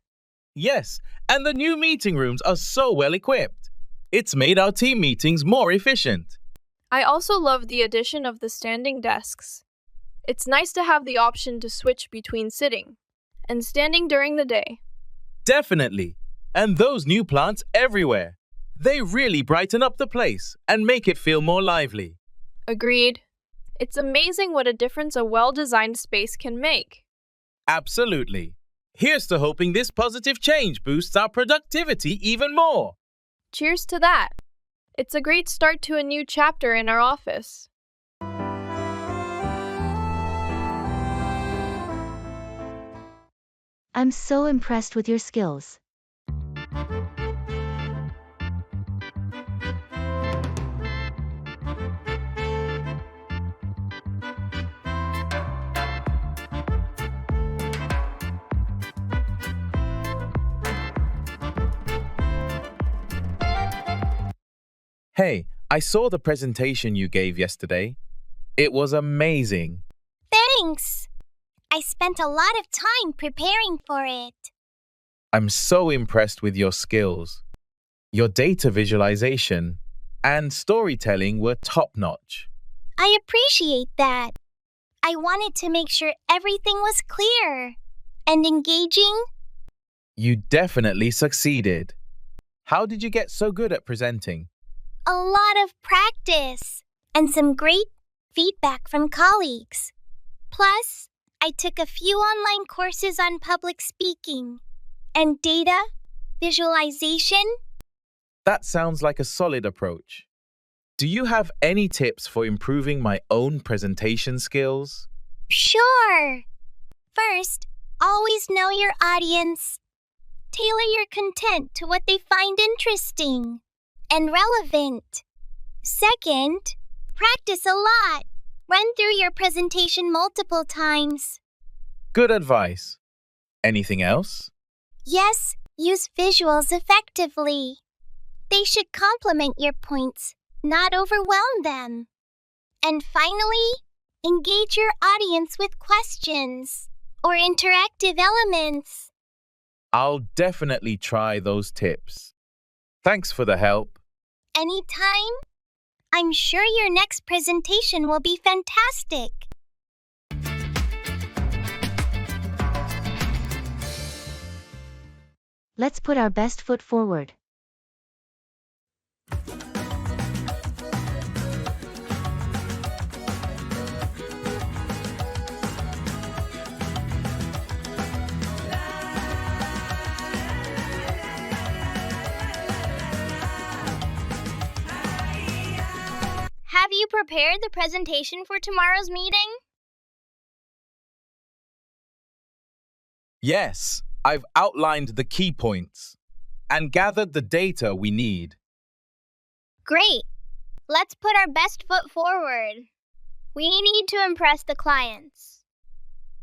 Yes, and the new meeting rooms are so well equipped. It's made our team meetings more efficient. I also love the addition of the standing desks. It's nice to have the option to switch between sitting and standing during the day. Definitely. And those new plants everywhere. They really brighten up the place and make it feel more lively. Agreed. It's amazing what a difference a well-designed space can make. Absolutely. Here's to hoping this positive change boosts our productivity even more. Cheers to that. It's a great start to a new chapter in our office. I'm so impressed with your skills. Hey, I saw the presentation you gave yesterday. It was amazing. Thanks. I spent a lot of time preparing for it. I'm so impressed with your skills. Your data visualization and storytelling were top-notch. I appreciate that. I wanted to make sure everything was clear and engaging. You definitely succeeded. How did you get so good at presenting? A lot of practice and some great feedback from colleagues. Plus, I took a few online courses on public speaking and data visualization. That sounds like a solid approach. Do you have any tips for improving my own presentation skills? Sure. First, always know your audience. Tailor your content to what they find interesting and relevant. Second, practice a lot. Run through your presentation multiple times. Good advice. Anything else? Yes, use visuals effectively. They should complement your points, not overwhelm them. And finally, engage your audience with questions or interactive elements. I'll definitely try those tips. Thanks for the help. Anytime. I'm sure your next presentation will be fantastic. Let's put our best foot forward. Have you prepared the presentation for tomorrow's meeting? Yes, I've outlined the key points and gathered the data we need. Great. Let's put our best foot forward. We need to impress the clients.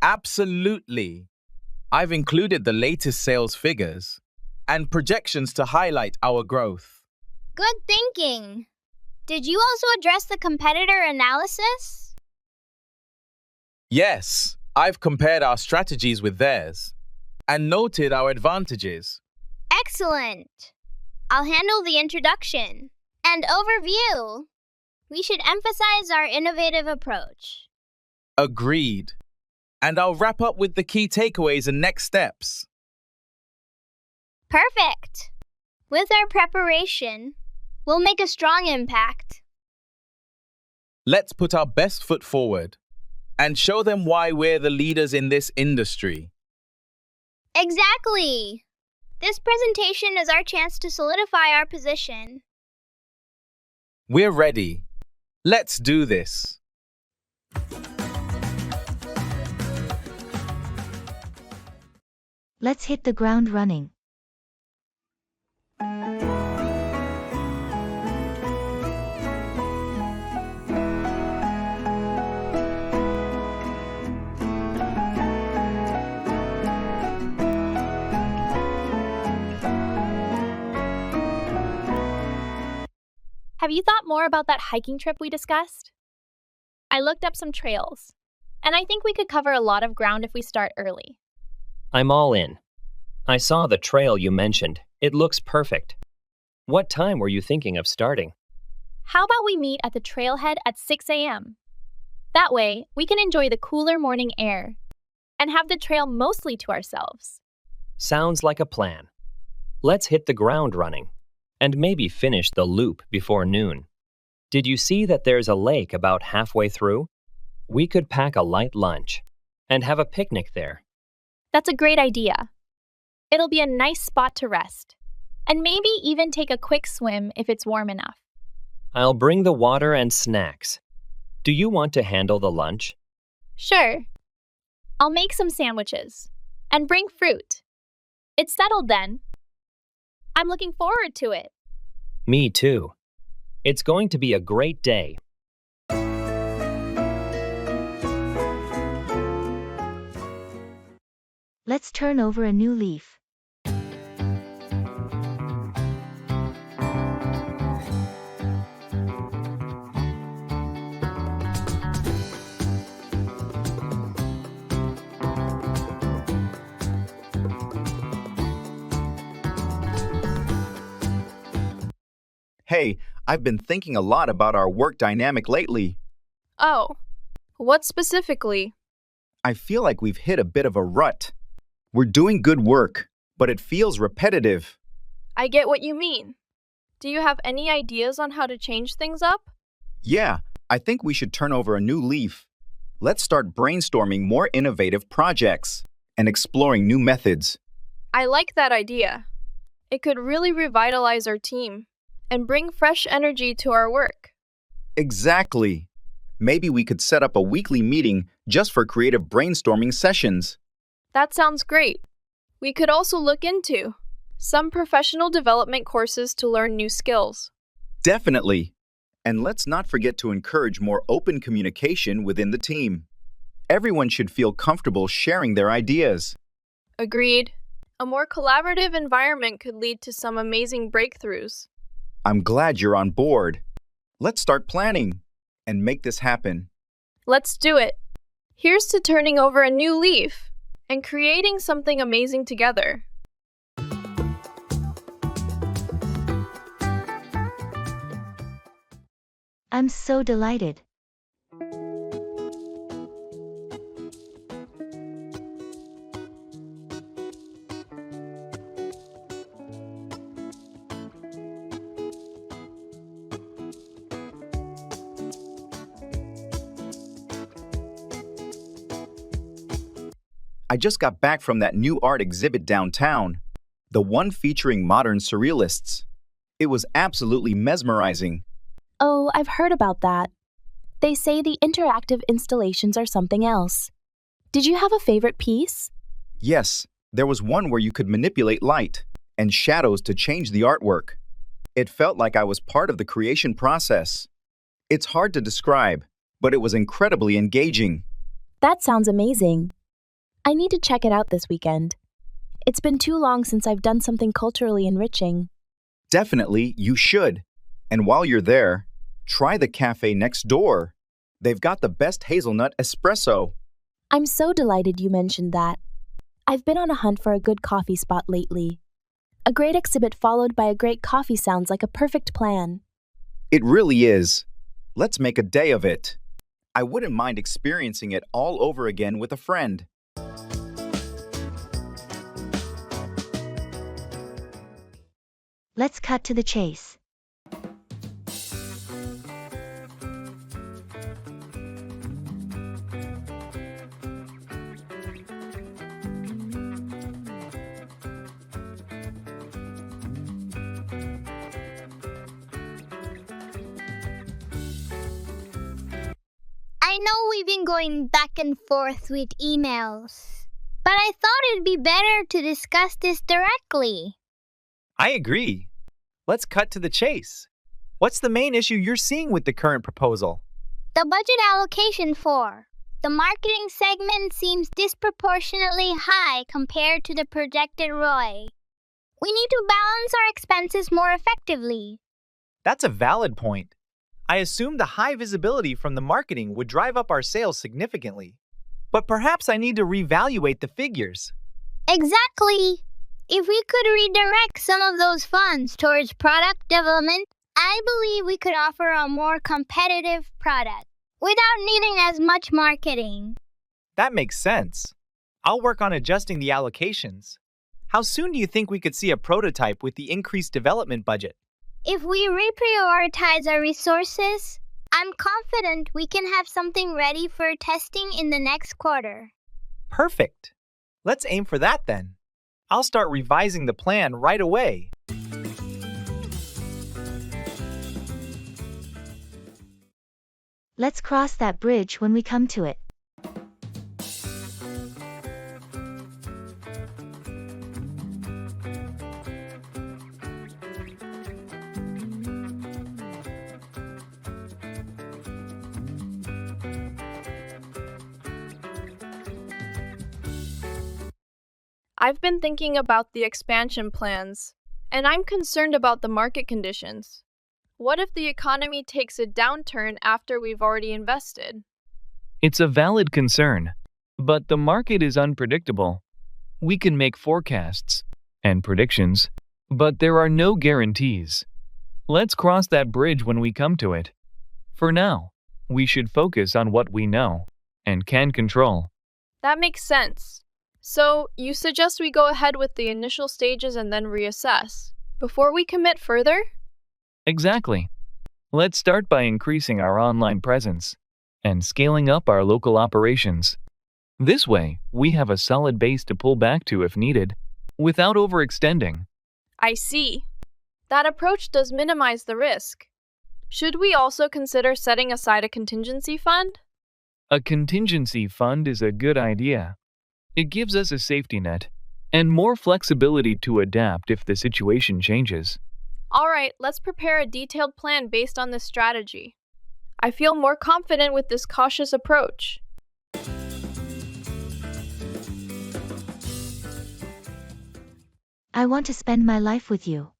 Absolutely. I've included the latest sales figures and projections to highlight our growth. Good thinking. Did you also address the competitor analysis? Yes, I've compared our strategies with theirs and noted our advantages. Excellent. I'll handle the introduction and overview. We should emphasize our innovative approach. Agreed. And I'll wrap up with the key takeaways and next steps. Perfect. With our preparation, we'll make a strong impact. Let's put our best foot forward and show them why we're the leaders in this industry. Exactly. This presentation is our chance to solidify our position. We're ready. Let's do this. Let's hit the ground running. Have you thought more about that hiking trip we discussed? I looked up some trails, and I think we could cover a lot of ground if we start early. I'm all in. I saw the trail you mentioned. It looks perfect. What time were you thinking of starting? How about we meet at the trailhead at 6 a.m.? That way, we can enjoy the cooler morning air and have the trail mostly to ourselves. Sounds like a plan. Let's hit the ground running and maybe finish the loop before noon. Did you see that there's a lake about halfway through? We could pack a light lunch and have a picnic there. That's a great idea. It'll be a nice spot to rest, and maybe even take a quick swim if it's warm enough. I'll bring the water and snacks. Do you want to handle the lunch? Sure. I'll make some sandwiches and bring fruit. It's settled then. I'm looking forward to it. Me too. It's going to be a great day. Let's turn over a new leaf. Hey, I've been thinking a lot about our work dynamic lately. Oh, what specifically? I feel like we've hit a bit of a rut. We're doing good work, but it feels repetitive. I get what you mean. Do you have any ideas on how to change things up? Yeah, I think we should turn over a new leaf. Let's start brainstorming more innovative projects and exploring new methods. I like that idea. It could really revitalize our team and bring fresh energy to our work. Exactly. Maybe we could set up a weekly meeting just for creative brainstorming sessions. That sounds great. We could also look into some professional development courses to learn new skills. Definitely. And let's not forget to encourage more open communication within the team. Everyone should feel comfortable sharing their ideas. Agreed. A more collaborative environment could lead to some amazing breakthroughs. I'm glad you're on board. Let's start planning and make this happen. Let's do it. Here's to turning over a new leaf and creating something amazing together. I'm so delighted. I just got back from that new art exhibit downtown, the one featuring modern surrealists. It was absolutely mesmerizing. Oh, I've heard about that. They say the interactive installations are something else. Did you have a favorite piece? Yes, there was one where you could manipulate light and shadows to change the artwork. It felt like I was part of the creation process. It's hard to describe, but it was incredibly engaging. That sounds amazing. I need to check it out this weekend. It's been too long since I've done something culturally enriching. Definitely, you should. And while you're there, try the cafe next door. They've got the best hazelnut espresso. I'm so delighted you mentioned that. I've been on a hunt for a good coffee spot lately. A great exhibit followed by a great coffee sounds like a perfect plan. It really is. Let's make a day of it. I wouldn't mind experiencing it all over again with a friend. Let's cut to the chase. I know we've been going back and forth with emails, but I thought it'd be better to discuss this directly. I agree. Let's cut to the chase. What's the main issue you're seeing with the current proposal? The budget allocation for the marketing segment seems disproportionately high compared to the projected ROI. We need to balance our expenses more effectively. That's a valid point. I assumed the high visibility from the marketing would drive up our sales significantly. But perhaps I need to reevaluate the figures. Exactly. If we could redirect some of those funds towards product development I believe we could offer a more competitive product without needing as much marketing. That makes sense. I'll work on adjusting the allocations. How soon do you think we could see a prototype with the increased development budget? If we reprioritize our resources, I'm confident we can have something ready for testing in the next quarter. Perfect. Let's aim for that then. I'll start revising the plan right away. Let's cross that bridge when we come to it. I've been thinking about the expansion plans, and I'm concerned about the market conditions. What if the economy takes a downturn after we've already invested? It's a valid concern, but the market is unpredictable. We can make forecasts and predictions, but there are no guarantees. Let's cross that bridge when we come to it. For now, we should focus on what we know and can control. That makes sense. So, you suggest we go ahead with the initial stages and then reassess, before we commit further? Exactly. Let's start by increasing our online presence and scaling up our local operations. This way, we have a solid base to pull back to if needed, without overextending. I see. That approach does minimize the risk. Should we also consider setting aside a contingency fund? A contingency fund is a good idea. It gives us a safety net and more flexibility to adapt if the situation changes. All right, let's prepare a detailed plan based on this strategy. I feel more confident with this cautious approach. I want to spend my life with you.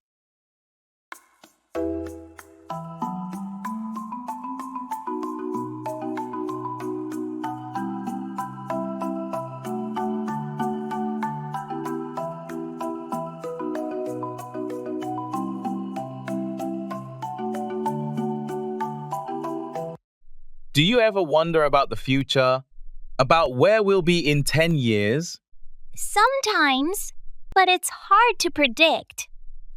Do you ever wonder about the future? About where we'll be in 10 years? Sometimes, but it's hard to predict.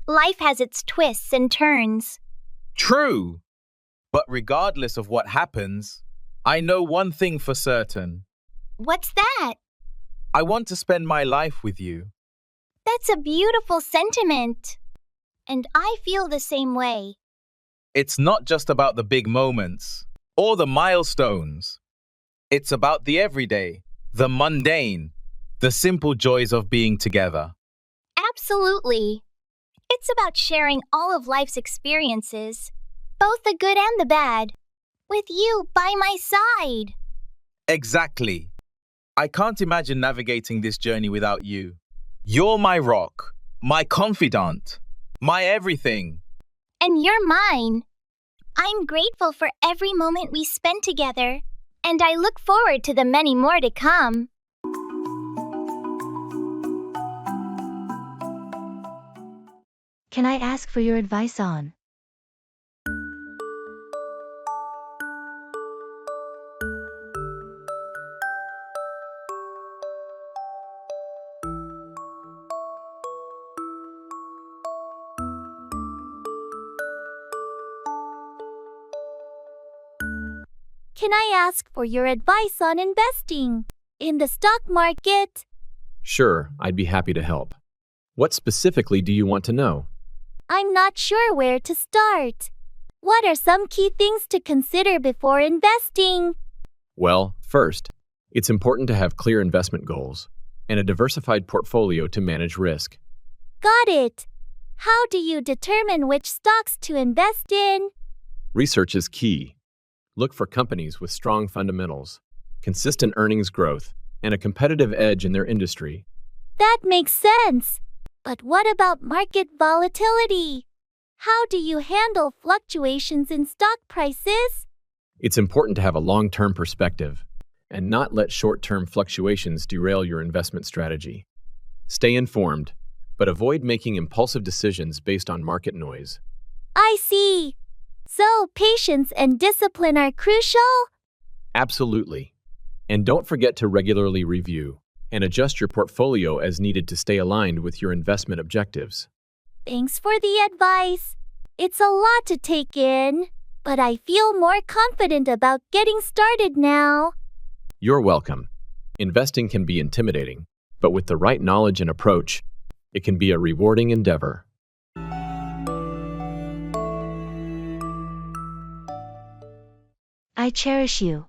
Life has its twists and turns. True. But regardless of what happens, I know one thing for certain. What's that? I want to spend my life with you. That's a beautiful sentiment. And I feel the same way. It's not just about the big moments or the milestones. It's about the everyday, the mundane, the simple joys of being together. Absolutely. It's about sharing all of life's experiences, both the good and the bad, with you by my side. Exactly. I can't imagine navigating this journey without you. You're my rock, my confidant, my everything. And you're mine. I'm grateful for every moment we spent together, and I look forward to the many more to come. Can I ask for your advice on? Can I ask for your advice on investing in the stock market? Sure, I'd be happy to help. What specifically do you want to know? I'm not sure where to start. What are some key things to consider before investing? Well, first, it's important to have clear investment goals and a diversified portfolio to manage risk. Got it. How do you determine which stocks to invest in? Research is key. Look for companies with strong fundamentals, consistent earnings growth, and a competitive edge in their industry. That makes sense. But what about market volatility? How do you handle fluctuations in stock prices? It's important to have a long-term perspective and not let short-term fluctuations derail your investment strategy. Stay informed, but avoid making impulsive decisions based on market noise. I see. So, patience and discipline are crucial? Absolutely. And don't forget to regularly review and adjust your portfolio as needed to stay aligned with your investment objectives. Thanks for the advice. It's a lot to take in, but I feel more confident about getting started now. You're welcome. Investing can be intimidating, but with the right knowledge and approach, it can be a rewarding endeavor. I cherish you.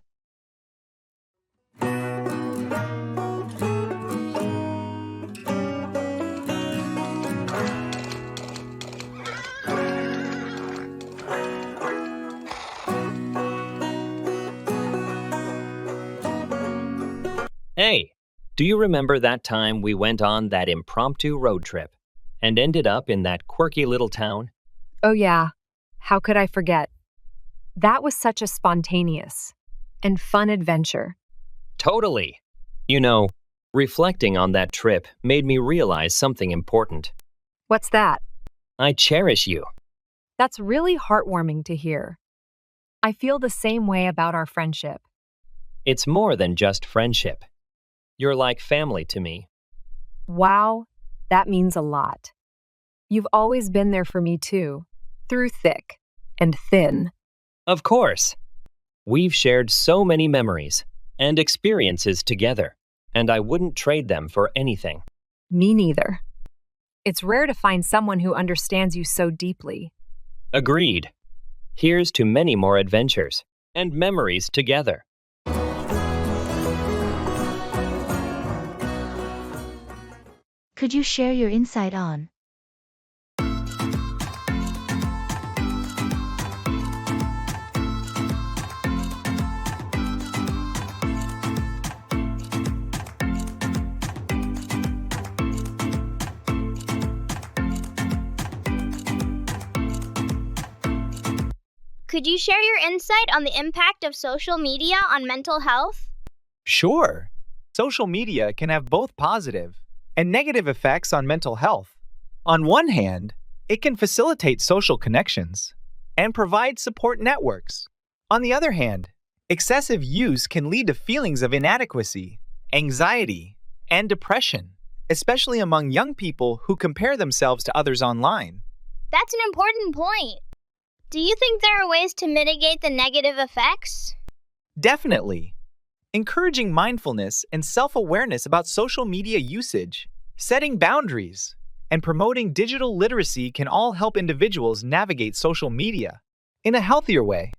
Hey, do you remember that time we went on that impromptu road trip and ended up in that quirky little town? Oh, yeah. How could I forget? That was such a spontaneous and fun adventure. Totally. You know, reflecting on that trip made me realize something important. What's that? I cherish you. That's really heartwarming to hear. I feel the same way about our friendship. It's more than just friendship. You're like family to me. Wow, that means a lot. You've always been there for me too, through thick and thin. Of course. We've shared so many memories and experiences together, and I wouldn't trade them for anything. Me neither. It's rare to find someone who understands you so deeply. Agreed. Here's to many more adventures and memories together. Could you share your insight on? Could you share your insight on the impact of social media on mental health? Sure. Social media can have both positive and negative effects on mental health. On one hand, it can facilitate social connections and provide support networks. On the other hand, excessive use can lead to feelings of inadequacy, anxiety, and depression, especially among young people who compare themselves to others online. That's an important point. Do you think there are ways to mitigate the negative effects? Definitely. Encouraging mindfulness and self-awareness about social media usage, setting boundaries, and promoting digital literacy can all help individuals navigate social media in a healthier way.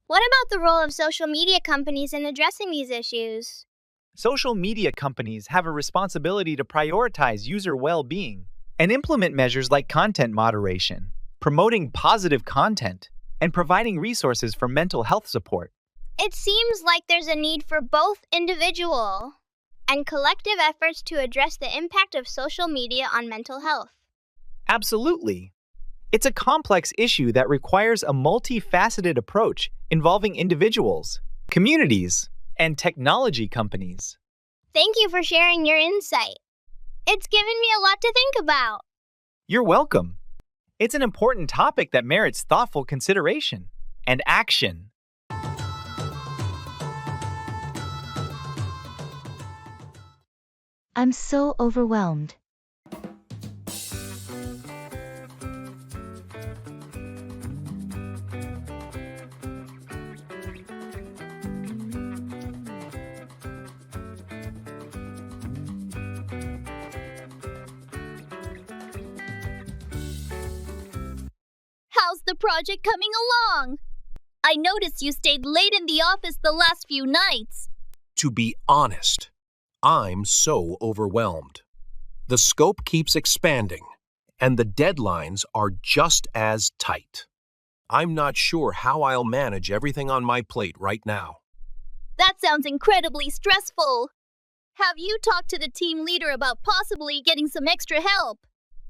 What about the role of social media companies in addressing these issues? Social media companies have a responsibility to prioritize user well-being and implement measures like content moderation, promoting positive content, and providing resources for mental health support. It seems like there's a need for both individual and collective efforts to address the impact of social media on mental health. Absolutely. It's a complex issue that requires a multifaceted approach involving individuals, communities, and technology companies. Thank you for sharing your insight. It's given me a lot to think about. You're welcome. It's an important topic that merits thoughtful consideration and action. I'm so overwhelmed. How's the project coming along? I noticed you stayed late in the office the last few nights. To be honest, I'm so overwhelmed. The scope keeps expanding, and the deadlines are just as tight. I'm not sure how I'll manage everything on my plate right now. That sounds incredibly stressful. Have you talked to the team leader about possibly getting some extra help?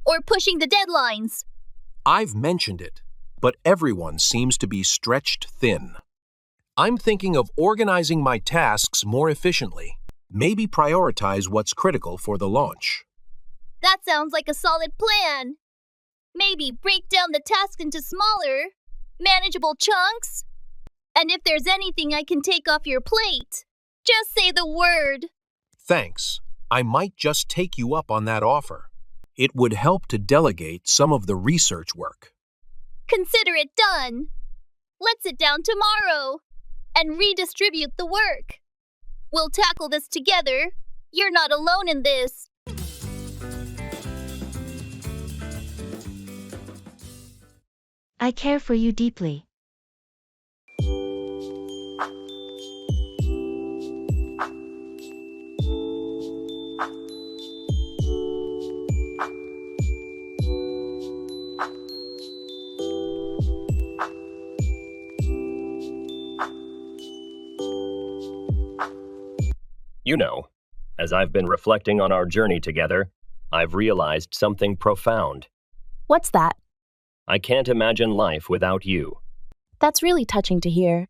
Or pushing the deadlines? I've mentioned it, but everyone seems to be stretched thin. I'm thinking of organizing my tasks more efficiently. Maybe prioritize what's critical for the launch. That sounds like a solid plan. Maybe break down the task into smaller, manageable chunks. And if there's anything I can take off your plate, just say the word. Thanks. I might just take you up on that offer. It would help to delegate some of the research work. Consider it done. Let's sit down tomorrow and redistribute the work. We'll tackle this together. You're not alone in this. I care for you deeply. You know, as I've been reflecting on our journey together, I've realized something profound. What's that? I can't imagine life without you. That's really touching to hear.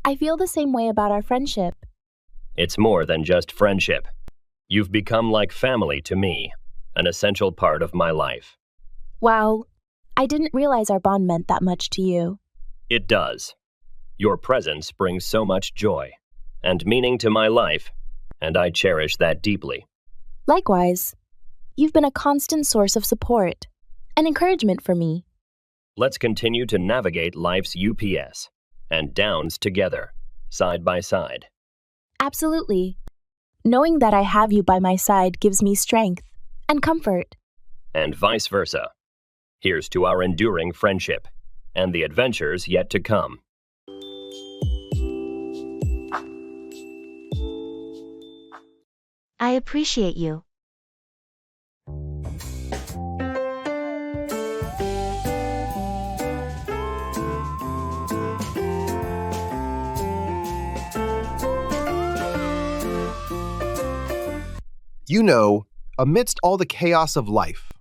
I feel the same way about our friendship. It's more than just friendship. You've become like family to me, an essential part of my life. Wow, I didn't realize our bond meant that much to you. It does. Your presence brings so much joy and meaning to my life, and I cherish that deeply. Likewise, you've been a constant source of support and encouragement for me. Let's continue to navigate life's UPS and downs together, side by side. Absolutely. Knowing that I have you by my side gives me strength and comfort. And vice versa. Here's to our enduring friendship and the adventures yet to come. I appreciate you. You know, amidst all the chaos of life,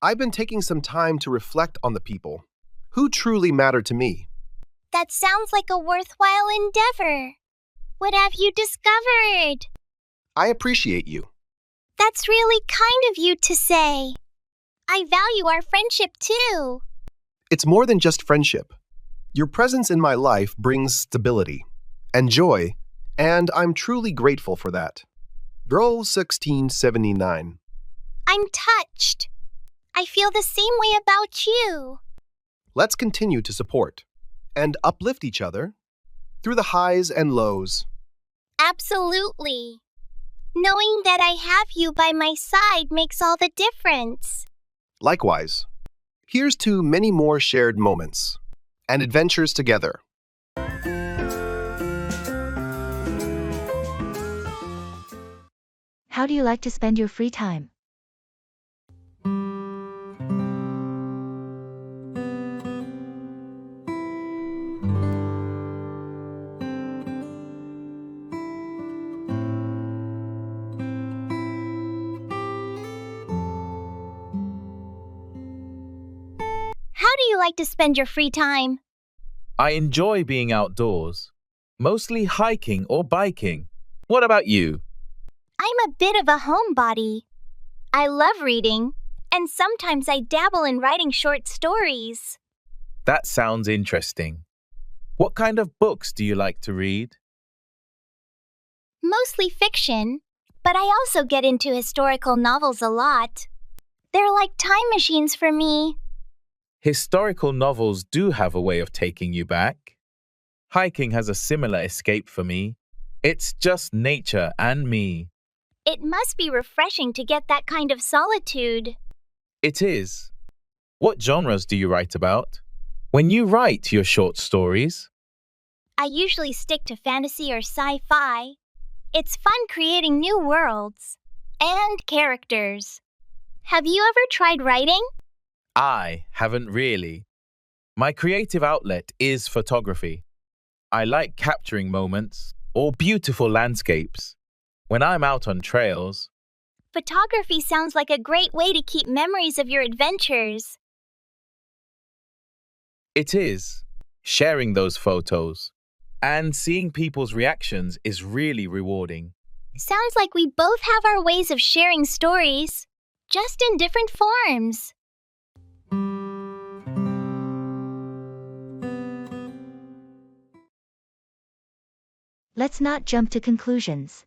I've been taking some time to reflect on the people who truly matter to me. That sounds like a worthwhile endeavor. What have you discovered? I appreciate you. That's really kind of you to say. I value our friendship too. It's more than just friendship. Your presence in my life brings stability and joy, and I'm truly grateful for that. Roll 1679. I'm touched. I feel the same way about you. Let's continue to support and uplift each other through the highs and lows. Absolutely. Knowing that I have you by my side makes all the difference. Likewise, here's to many more shared moments and adventures together. How do you like to spend your free time? How do you like to spend your free time? I enjoy being outdoors, mostly hiking or biking. What about you? I'm a bit of a homebody. I love reading, and sometimes I dabble in writing short stories. That sounds interesting. What kind of books do you like to read? Mostly fiction, but I also get into historical novels a lot. They're like time machines for me. Historical novels do have a way of taking you back. Hiking has a similar escape for me. It's just nature and me. It must be refreshing to get that kind of solitude. It is. What genres do you write about? When you write your short stories? I usually stick to fantasy or sci-fi. It's fun creating new worlds and characters. Have you ever tried writing? I haven't really. My creative outlet is photography. I like capturing moments or beautiful landscapes. When I'm out on trails, Photography sounds like a great way to keep memories of your adventures. it is. Sharing those photos and seeing people's reactions is really rewarding. Sounds like we both have our ways of sharing stories, just in different forms. Let's not jump to conclusions.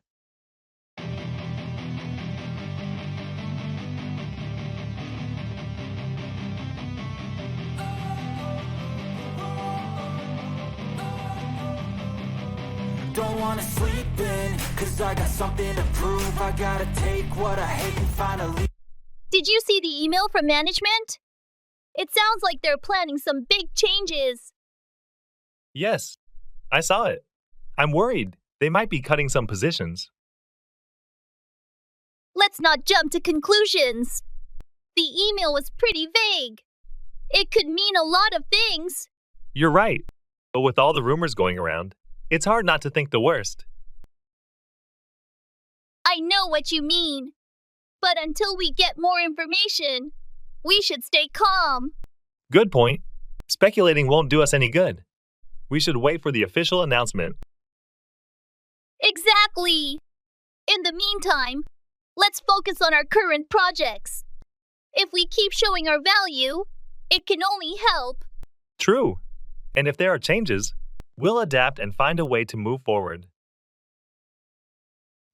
Don't wanna sleep in, cause I got something to prove. I gotta take what I hate and finally. Did you see the email from management? It sounds like they're planning some big changes. Yes, I saw it. I'm worried. They might be cutting some positions. Let's not jump to conclusions. The email was pretty vague. It could mean a lot of things. You're right. But with all the rumors going around, it's hard not to think the worst. I know what you mean. But until we get more information, we should stay calm. Good point. Speculating won't do us any good. We should wait for the official announcement. Exactly. In the meantime, let's focus on our current projects. If we keep showing our value, it can only help. True. And if there are changes, we'll adapt and find a way to move forward.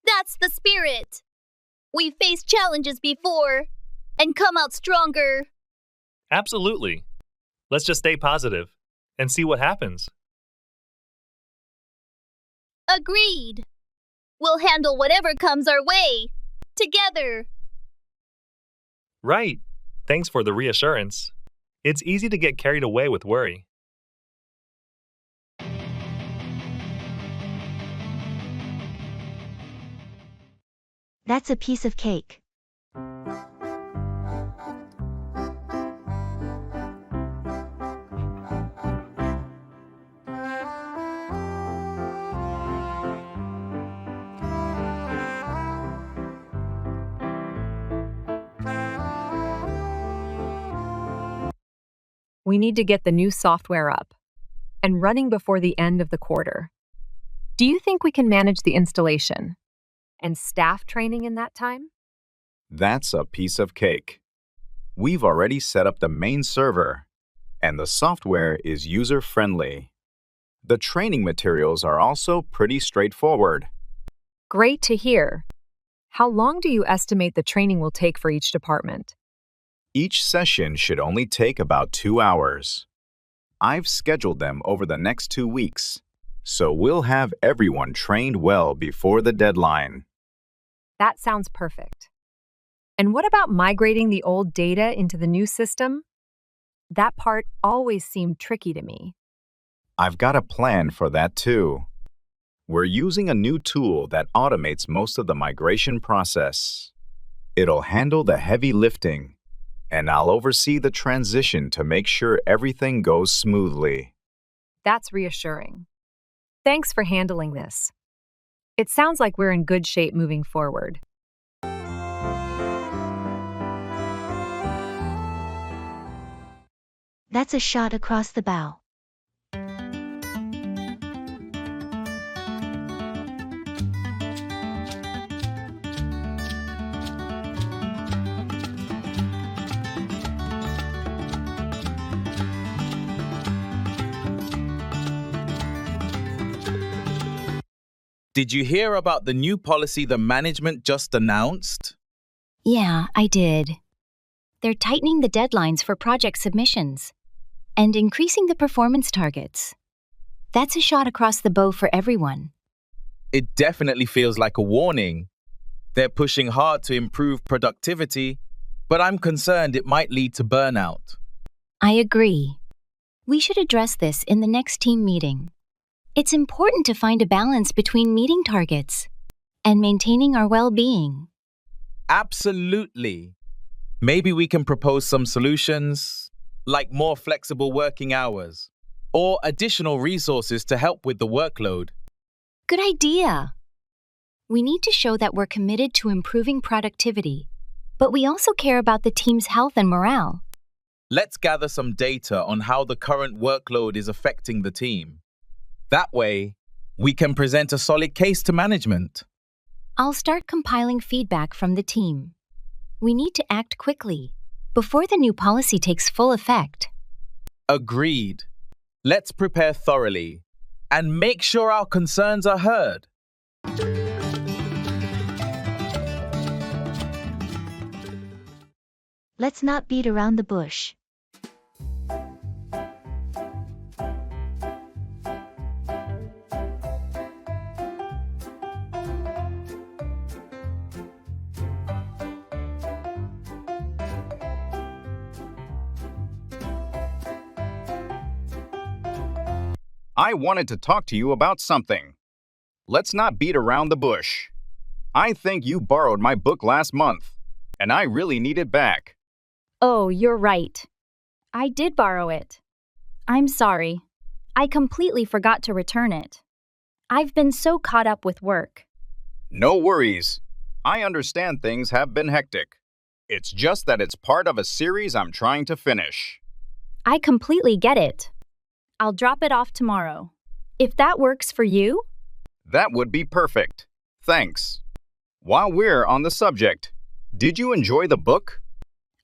That's the spirit. We've faced challenges before and come out stronger. Absolutely. Let's just stay positive and see what happens. Agreed. We'll handle whatever comes our way, together. Right. Thanks for the reassurance. It's easy to get carried away with worry. That's a piece of cake. We need to get the new software up and running before the end of the quarter. Do you think we can manage the installation and staff training in that time? That's a piece of cake. We've already set up the main server, and the software is user-friendly. The training materials are also pretty straightforward. Great to hear. How long do you estimate the training will take for each department? Each session should only take about 2 hours. I've scheduled them over the next 2 weeks, so we'll have everyone trained well before the deadline. That sounds perfect. And what about migrating the old data into the new system? That part always seemed tricky to me. I've got a plan for that too. We're using a new tool that automates most of the migration process. It'll handle the heavy lifting, and I'll oversee the transition to make sure everything goes smoothly. That's reassuring. Thanks for handling this. It sounds like we're in good shape moving forward. That's a shot across the bow. Did you hear about the new policy the management just announced? Yeah, I did. They're tightening the deadlines for project submissions and increasing the performance targets. That's a shot across the bow for everyone. It definitely feels like a warning. They're pushing hard to improve productivity, but I'm concerned it might lead to burnout. I agree. We should address this in the next team meeting. It's important to find a balance between meeting targets and maintaining our well-being. Absolutely. Maybe we can propose some solutions, like more flexible working hours, or additional resources to help with the workload. Good idea. We need to show that we're committed to improving productivity, but we also care about the team's health and morale. Let's gather some data on how the current workload is affecting the team. That way, we can present a solid case to management. I'll start compiling feedback from the team. We need to act quickly before the new policy takes full effect. Agreed. Let's prepare thoroughly and make sure our concerns are heard. Let's not beat around the bush. I wanted to talk to you about something. Let's not beat around the bush. I think you borrowed my book last month, and I really need it back. Oh, you're right. I did borrow it. I'm sorry. I completely forgot to return it. I've been so caught up with work. No worries. I understand things have been hectic. It's just that it's part of a series I'm trying to finish. I completely get it. I'll drop it off tomorrow. If that works for you? That would be perfect. Thanks. While we're on the subject, did you enjoy the book?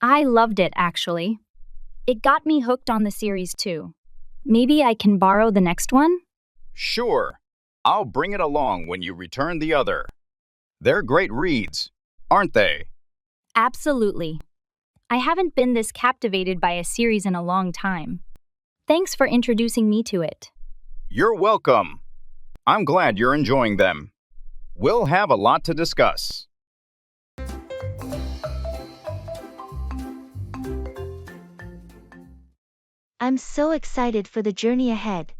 I loved it, actually. It got me hooked on the series, too. Maybe I can borrow the next one? Sure. I'll bring it along when you return the other. They're great reads, aren't they? Absolutely. I haven't been this captivated by a series in a long time. Thanks for introducing me to it. You're welcome. I'm glad you're enjoying them. We'll have a lot to discuss. I'm so excited for the journey ahead.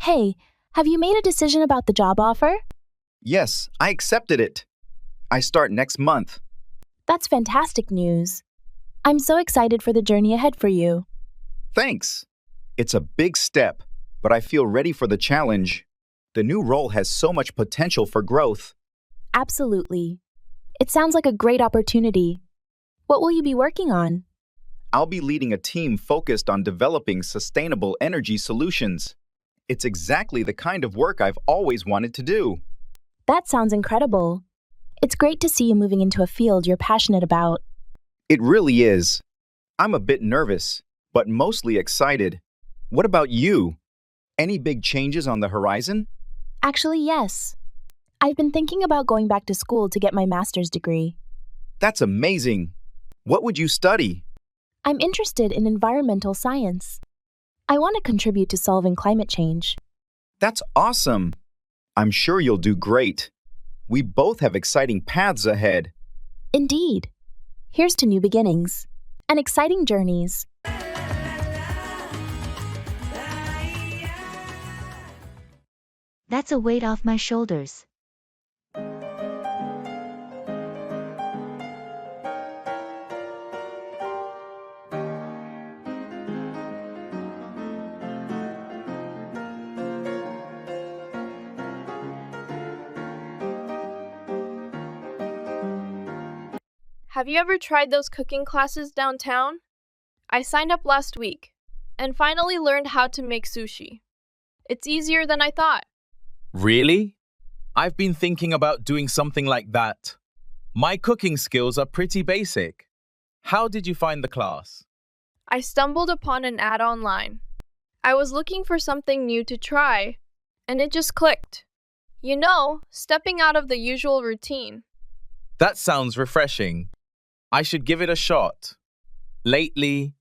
Hey, have you made a decision about the job offer? Yes, I accepted it. I start next month. That's fantastic news. I'm so excited for the journey ahead for you. Thanks. It's a big step, but I feel ready for the challenge. The new role has so much potential for growth. Absolutely. It sounds like a great opportunity. What will you be working on? I'll be leading a team focused on developing sustainable energy solutions. It's exactly the kind of work I've always wanted to do. That sounds incredible. It's great to see you moving into a field you're passionate about. It really is. I'm a bit nervous, but mostly excited. What about you? Any big changes on the horizon? Actually, yes. I've been thinking about going back to school to get my master's degree. That's amazing. What would you study? I'm interested in environmental science. I want to contribute to solving climate change. That's awesome. I'm sure you'll do great. We both have exciting paths ahead. Indeed. Here's to new beginnings and exciting journeys. That's a weight off my shoulders. Have you ever tried those cooking classes downtown? I signed up last week and finally learned how to make sushi. It's easier than I thought. Really? I've been thinking about doing something like that. My cooking skills are pretty basic. How did you find the class? I stumbled upon an ad online. I was looking for something new to try, and it just clicked. You know, stepping out of the usual routine. That sounds refreshing. I should give it a shot. Lately,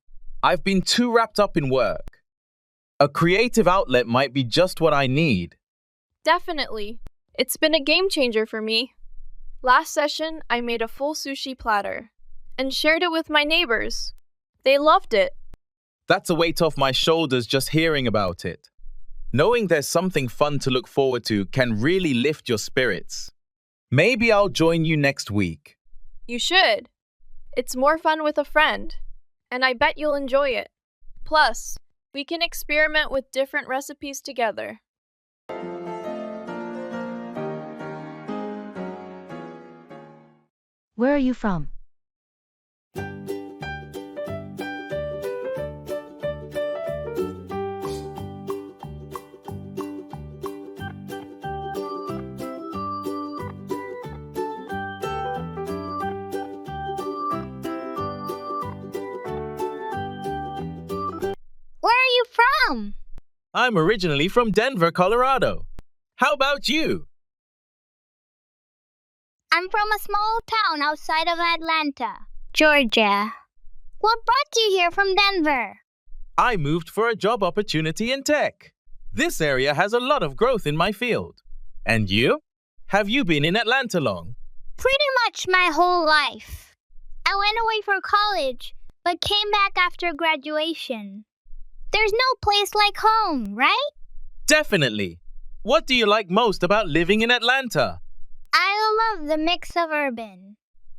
I've been too wrapped up in work. A creative outlet might be just what I need. Definitely. It's been a game changer for me. Last session, I made a full sushi platter and shared it with my neighbors. They loved it. That's a weight off my shoulders just hearing about it. Knowing there's something fun to look forward to can really lift your spirits. Maybe I'll join you next week. You should. It's more fun with a friend, and I bet you'll enjoy it. Plus, we can experiment with different recipes together. Where are you from? Where are you from? I'm originally from Denver, Colorado. How about you? I'm from a small town outside of Atlanta, Georgia. What brought you here from Denver? I moved for a job opportunity in tech. This area has a lot of growth in my field. And you? Have you been in Atlanta long? Pretty much my whole life. I went away for college, but came back after graduation. There's no place like home, right? Definitely. What do you like most about living in Atlanta? I love the mix of urban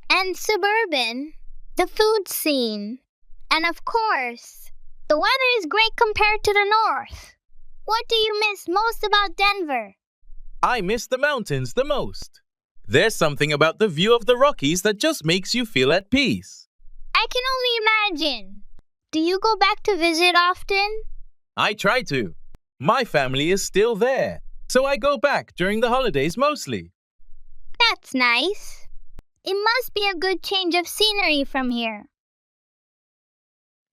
and suburban, the food scene, and of course, the weather is great compared to the north. What do you miss most about Denver? I miss the mountains the most. There's something about the view of the Rockies that just makes you feel at peace. I can only imagine. Do you go back to visit often? I try to. My family is still there, so I go back during the holidays mostly. That's nice. It must be a good change of scenery from here.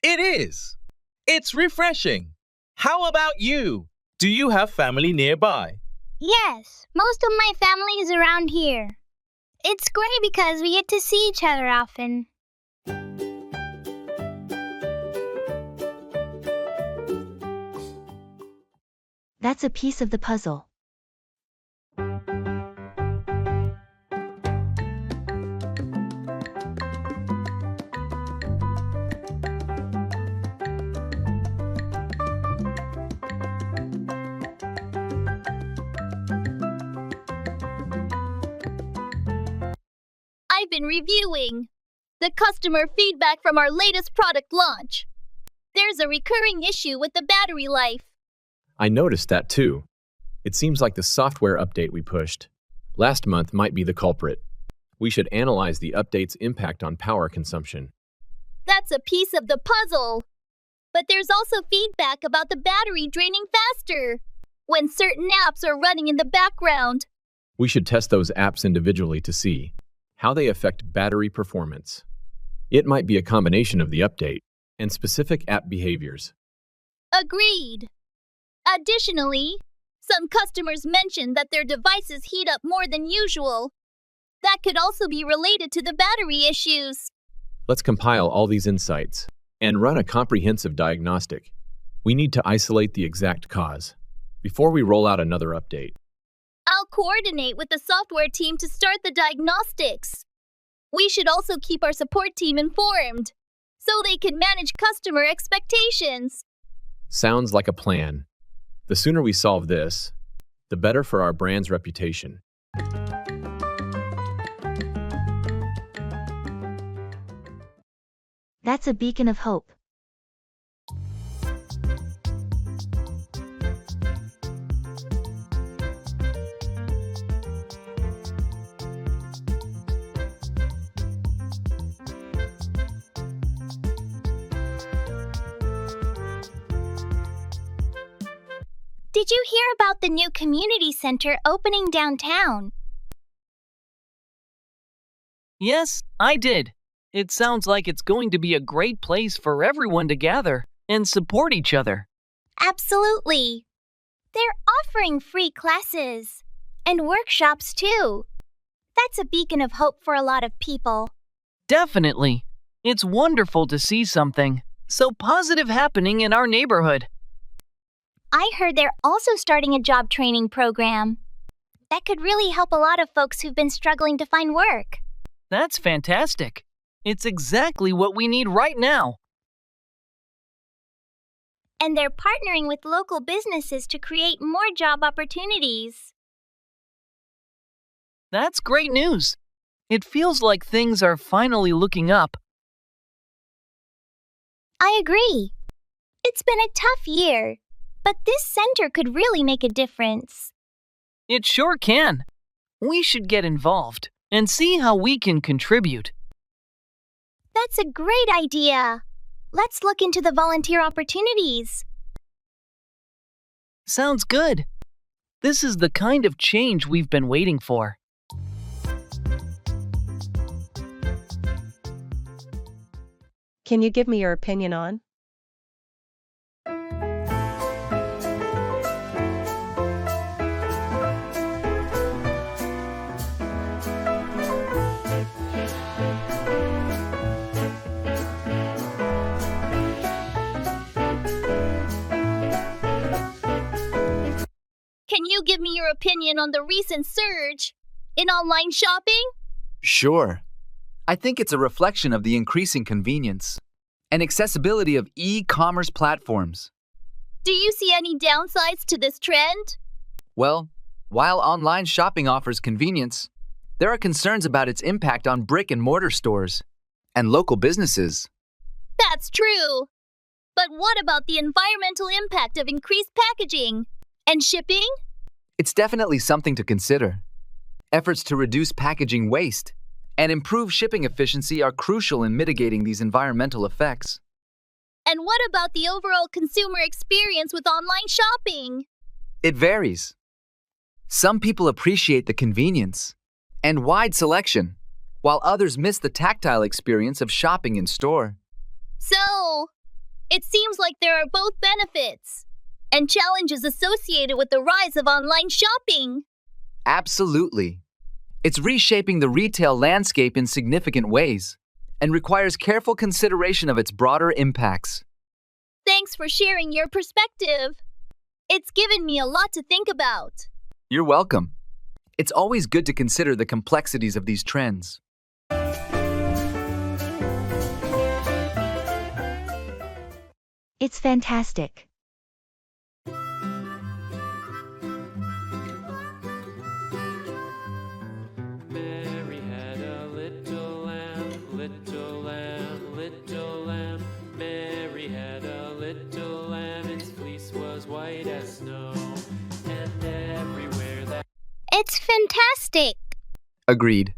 It is. It's refreshing. How about you? Do you have family nearby? Yes, most of my family is around here. It's great because we get to see each other often. That's a piece of the puzzle. I've been reviewing the customer feedback from our latest product launch. There's a recurring issue with the battery life. I noticed that too. It seems like the software update we pushed last month might be the culprit. We should analyze the update's impact on power consumption. That's a piece of the puzzle. But there's also feedback about the battery draining faster when certain apps are running in the background. We should test those apps individually to see how they affect battery performance. It might be a combination of the update and specific app behaviors. Agreed. Additionally, some customers mentioned that their devices heat up more than usual. That could also be related to the battery issues. Let's compile all these insights and run a comprehensive diagnostic. We need to isolate the exact cause before we roll out another update. I'll coordinate with the software team to start the diagnostics. We should also keep our support team informed so they can manage customer expectations. Sounds like a plan. The sooner we solve this, the better for our brand's reputation. That's a beacon of hope. Did you hear about the new community center opening downtown? Yes, I did. It sounds like it's going to be a great place for everyone to gather and support each other. Absolutely. They're offering free classes and workshops too. That's a beacon of hope for a lot of people. Definitely. It's wonderful to see something so positive happening in our neighborhood. I heard they're also starting a job training program. That could really help a lot of folks who've been struggling to find work. That's fantastic. It's exactly what we need right now. And they're partnering with local businesses to create more job opportunities. That's great news. It feels like things are finally looking up. I agree. It's been a tough year, but this center could really make a difference. It sure can. We should get involved. and see how we can contribute. That's a great idea. Let's look into the volunteer opportunities. Sounds good. This is the kind of change we've been waiting for. Can you give me your opinion on? Can you give me your opinion on the recent surge in online shopping? Sure. I think it's a reflection of the increasing convenience and accessibility of e-commerce platforms. Do you see any downsides to this trend? Well, while online shopping offers convenience, there are concerns about its impact on brick-and-mortar stores and local businesses. That's true. But what about the environmental impact of increased packaging and shipping? It's definitely something to consider. Efforts to reduce packaging waste and improve shipping efficiency are crucial in mitigating these environmental effects. And what about the overall consumer experience with online shopping? It varies. Some people appreciate the convenience and wide selection, while others miss the tactile experience of shopping in store. So, it seems like there are both benefits and challenges associated with the rise of online shopping. Absolutely. It's reshaping the retail landscape in significant ways and requires careful consideration of its broader impacts. Thanks for sharing your perspective. It's given me a lot to think about. You're welcome. It's always good to consider the complexities of these trends. It's fantastic. Mary had a little lamb, little lamb, little lamb. Mary had a little lamb, its fleece was white as snow, and everywhere that... It's fantastic. Agreed.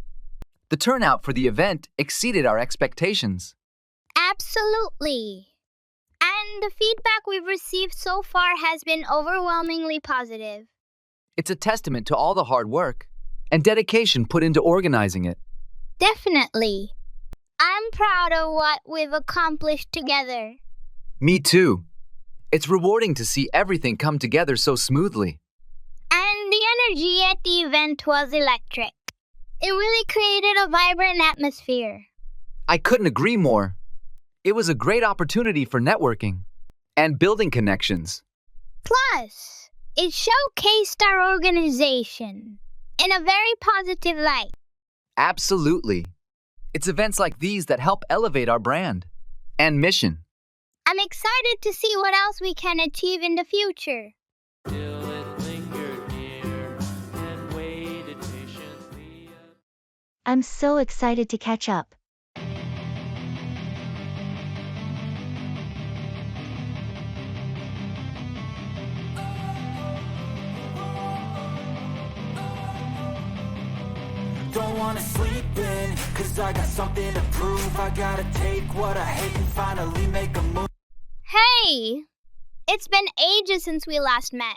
The turnout for the event exceeded our expectations. Absolutely. And the feedback we've received so far has been overwhelmingly positive. It's a testament to all the hard work and dedication put into organizing it. Definitely. I'm proud of what we've accomplished together. Me too. It's rewarding to see everything come together so smoothly. And the energy at the event was electric. It really created a vibrant atmosphere. I couldn't agree more. It was a great opportunity for networking and building connections. Plus, it showcased our organization in a very positive light. Absolutely. It's events like these that help elevate our brand and mission. I'm excited to see what else we can achieve in the future. Till it lingered near and waited patiently. I'm so excited to catch up. Don't wanna sleep in, cause I got something to prove. I gotta take what I hate and finally make a move. Hey! It's been ages since we last met.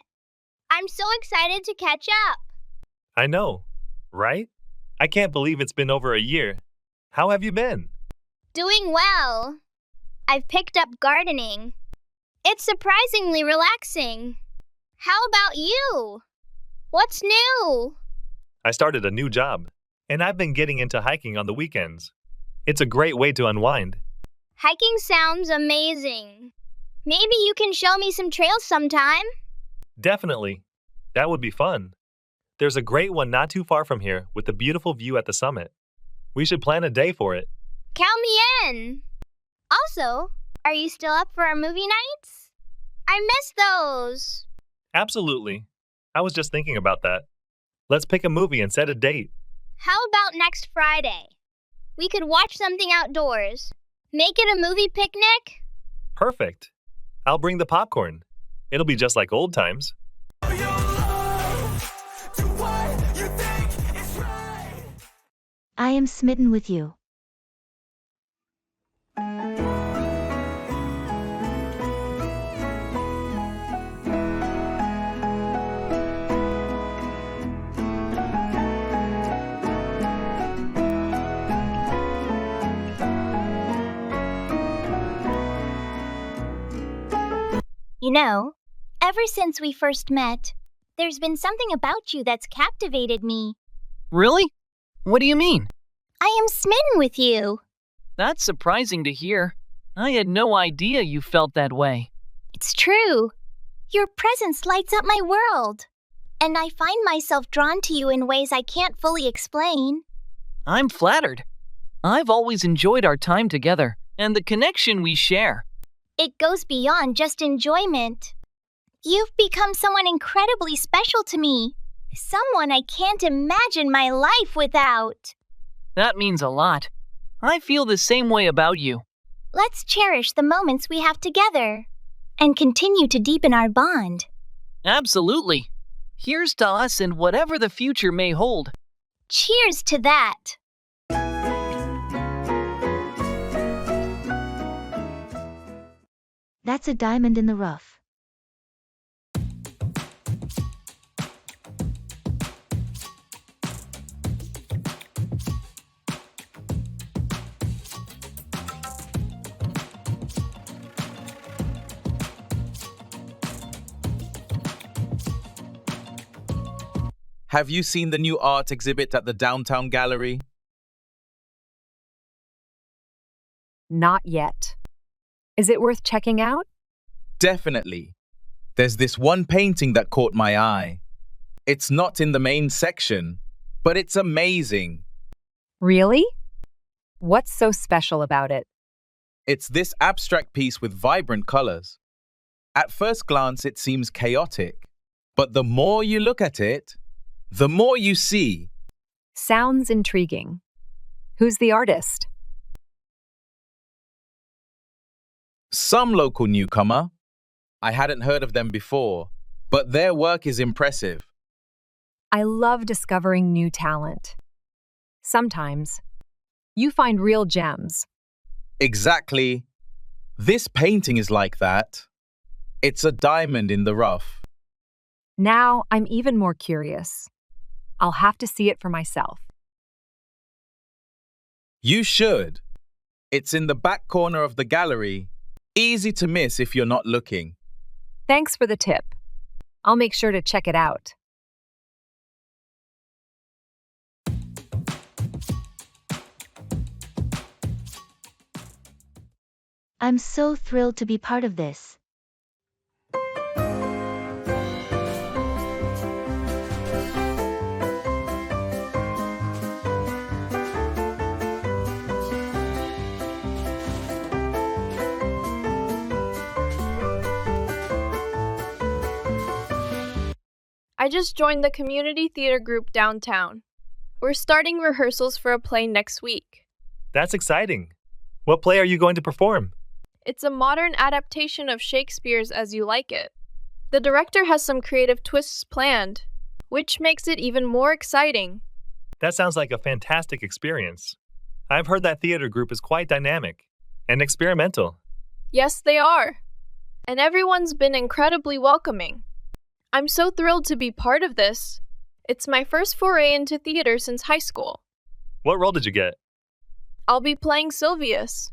I'm so excited to catch up. I know, right? I can't believe it's been over a year. How have you been? Doing well. I've picked up gardening. It's surprisingly relaxing. How about you? What's new? I started a new job, and I've been getting into hiking on the weekends. It's a great way to unwind. Hiking sounds amazing. Maybe you can show me some trails sometime. Definitely. That would be fun. There's a great one not too far from here with a beautiful view at the summit. We should plan a day for it. Count me in. Also, are you still up for our movie nights? I miss those. Absolutely. I was just thinking about that. Let's pick a movie and set a date. How about next Friday? We could watch something outdoors. Make it a movie picnic? Perfect. I'll bring the popcorn. It'll be just like old times. I am smitten with you. You know, ever since we first met, there's been something about you that's captivated me. Really? What do you mean? I am smitten with you. That's surprising to hear. I had no idea you felt that way. It's true. Your presence lights up my world. And I find myself drawn to you in ways I can't fully explain. I'm flattered. I've always enjoyed our time together and the connection we share. It goes beyond just enjoyment. You've become someone incredibly special to me. Someone I can't imagine my life without. That means a lot. I feel the same way about you. Let's cherish the moments we have together and continue to deepen our bond. Absolutely. Here's to us and whatever the future may hold. Cheers to that. That's a diamond in the rough. Have you seen the new art exhibit at the downtown gallery? Not yet. Is it worth checking out? Definitely. There's this one painting that caught my eye. It's not in the main section, but it's amazing. Really? What's so special about it? It's this abstract piece with vibrant colors. At first glance, it seems chaotic, but the more you look at it, the more you see. Sounds intriguing. Who's the artist? Some local newcomer. I hadn't heard of them before, but their work is impressive. I love discovering new talent. Sometimes, you find real gems. Exactly. This painting is like that. It's a diamond in the rough. Now I'm even more curious. I'll have to see it for myself. You should. It's in the back corner of the gallery. Easy to miss if you're not looking. Thanks for the tip. I'll make sure to check it out. I'm so thrilled to be part of this. I just joined the community theater group downtown. We're starting rehearsals for a play next week. That's exciting. What play are you going to perform? It's a modern adaptation of Shakespeare's As You Like It. The director has some creative twists planned, which makes it even more exciting. That sounds like a fantastic experience. I've heard that theater group is quite dynamic and experimental. Yes, they are. And everyone's been incredibly welcoming. I'm so thrilled to be part of this. It's my first foray into theater since high school. What role did you get? I'll be playing Sylvius.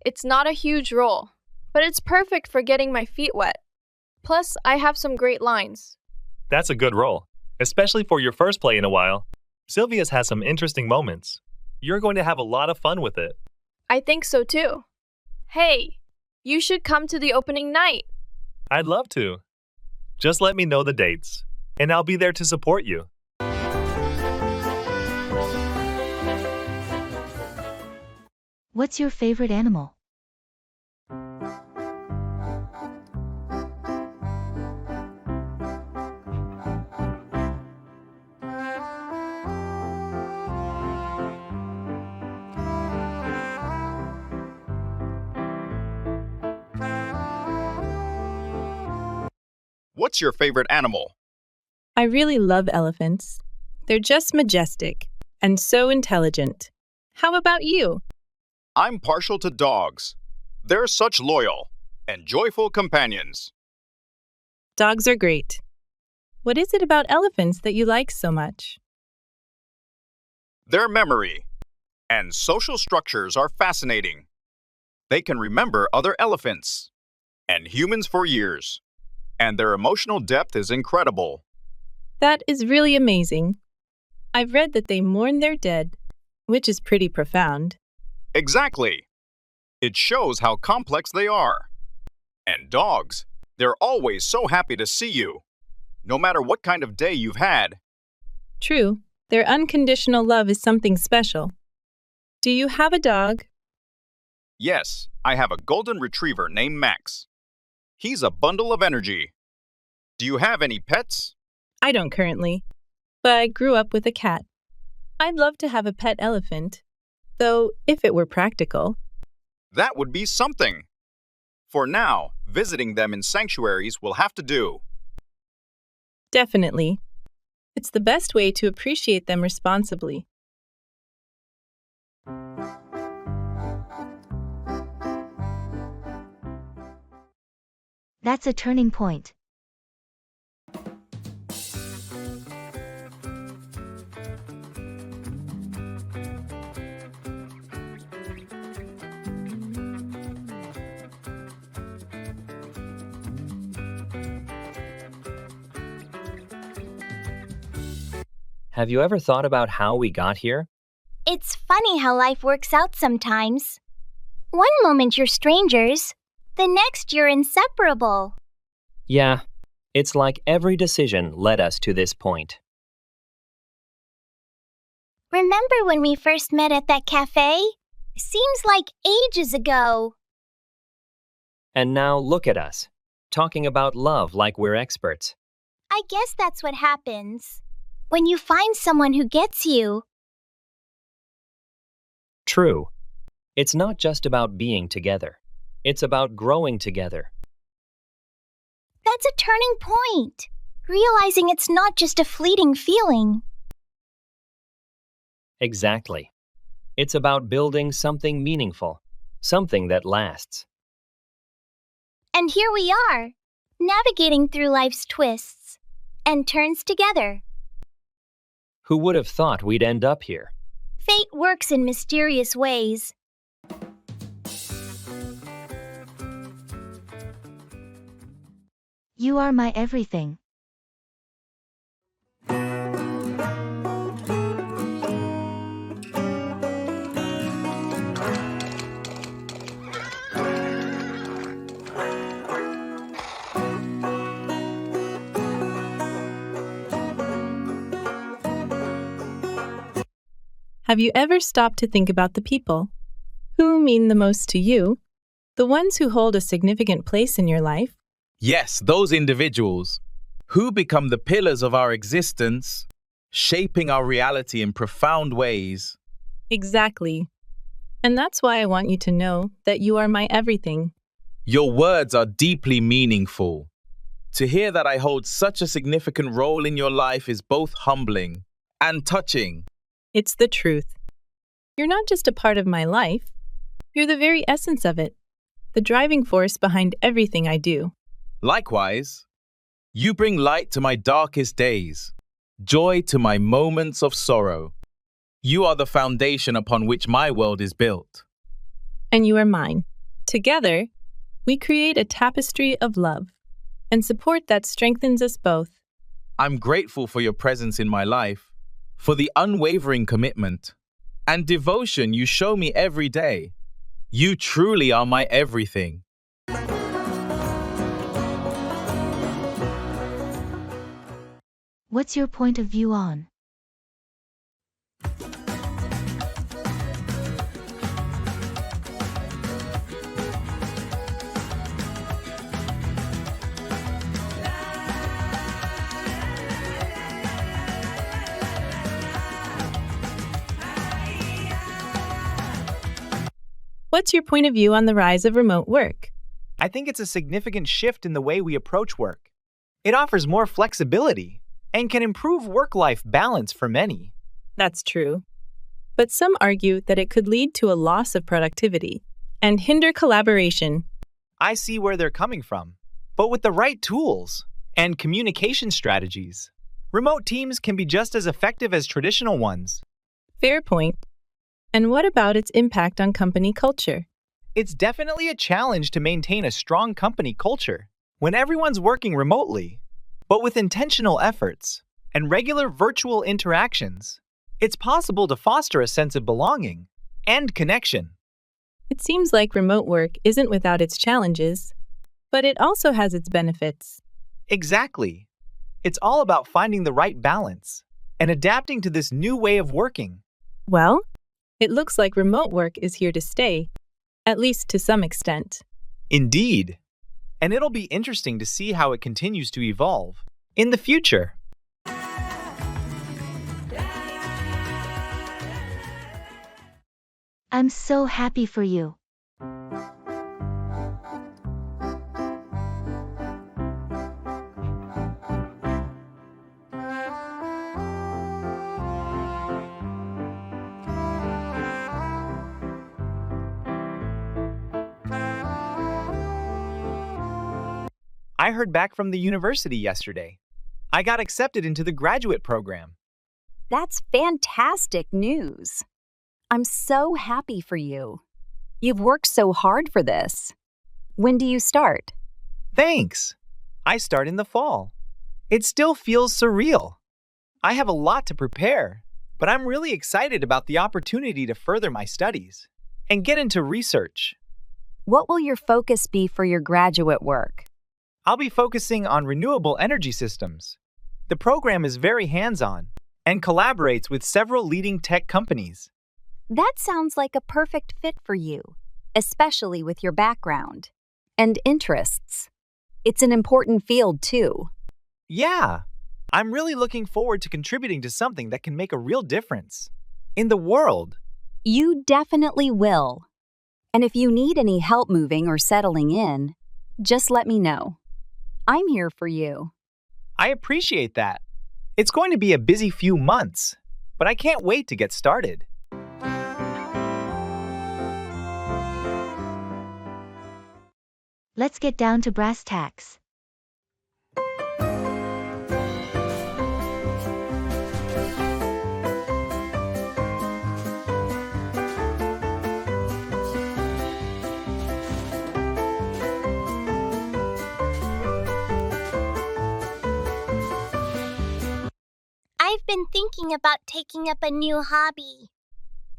It's not a huge role, but it's perfect for getting my feet wet. Plus, I have some great lines. That's a good role, especially for your first play in a while. Sylvia's has some interesting moments. You're going to have a lot of fun with it. I think so too. Hey, you should come to the opening night. I'd love to. Just let me know the dates, and I'll be there to support you. What's your favorite animal? What's your favorite animal? I really love elephants. They're just majestic, and so intelligent. How about you? I'm partial to dogs. They're such loyal and joyful companions. Dogs are great. What is it about elephants that you like so much? Their memory and social structures are fascinating. They can remember other elephants and humans for years, and their emotional depth is incredible. That is really amazing. I've read that they mourn their dead, which is pretty profound. Exactly. It shows how complex they are. And dogs, they're always so happy to see you, no matter what kind of day you've had. True, their unconditional love is something special. Do you have a dog? Yes, I have a golden retriever named Max. He's a bundle of energy. Do you have any pets? I don't currently, but I grew up with a cat. I'd love to have a pet elephant, though if it were practical. That would be something. For now, visiting them in sanctuaries will have to do. Definitely. It's the best way to appreciate them responsibly. That's a turning point. Have you ever thought about how we got here? It's funny how life works out sometimes. One moment you're strangers, the next you're inseparable. Yeah, it's like every decision led us to this point. Remember when we first met at that cafe? Seems like ages ago. And now look at us, talking about love like we're experts. I guess that's what happens. When you find someone who gets you. True. It's not just about being together. It's about growing together. That's a turning point. Realizing it's not just a fleeting feeling. Exactly. It's about building something meaningful, something that lasts. And here we are, navigating through life's twists and turns together. Who would have thought we'd end up here? Fate works in mysterious ways. You are my everything. Have you ever stopped to think about the people? Who mean the most to you? The ones who hold a significant place in your life? Yes, those individuals who become the pillars of our existence, shaping our reality in profound ways. Exactly. And that's why I want you to know that you are my everything. Your words are deeply meaningful. To hear that I hold such a significant role in your life is both humbling and touching. It's the truth. You're not just a part of my life. You're the very essence of it, the driving force behind everything I do. Likewise, you bring light to my darkest days, joy to my moments of sorrow. You are the foundation upon which my world is built. And you are mine. Together, we create a tapestry of love and support that strengthens us both. I'm grateful for your presence in my life, for the unwavering commitment and devotion you show me every day. You truly are my everything. What's your point of view on? What's your point of view on the rise of remote work? I think it's a significant shift in the way we approach work. It offers more flexibility and can improve work-life balance for many. That's true. but some argue that it could lead to a loss of productivity and hinder collaboration. I see where they're coming from. But with the right tools and communication strategies, remote teams can be just as effective as traditional ones. Fair point. And what about its impact on company culture? It's definitely a challenge to maintain a strong company culture when everyone's working remotely. But with intentional efforts and regular virtual interactions, it's possible to foster a sense of belonging and connection. It seems like remote work isn't without its challenges, but it also has its benefits. Exactly. It's all about finding the right balance and adapting to this new way of working. Well, it looks like remote work is here to stay, at least to some extent. Indeed. And it'll be interesting to see how it continues to evolve in the future. I'm so happy for you. I heard back from the university yesterday. I got accepted into the graduate program. That's fantastic news. I'm so happy for you. You've worked so hard for this. When do you start? Thanks. I start in the fall. It still feels surreal. I have a lot to prepare, but I'm really excited about the opportunity to further my studies and get into research. What will your focus be for your graduate work? I'll be focusing on renewable energy systems. The program is very hands-on and collaborates with several leading tech companies. That sounds like a perfect fit for you, especially with your background and interests. It's an important field, too. Yeah, I'm really looking forward to contributing to something that can make a real difference in the world. You definitely will. And if you need any help moving or settling in, just let me know. I'm here for you. I appreciate that. It's going to be a busy few months, but I can't wait to get started. Let's get down to brass tacks. I've been thinking about taking up a new hobby.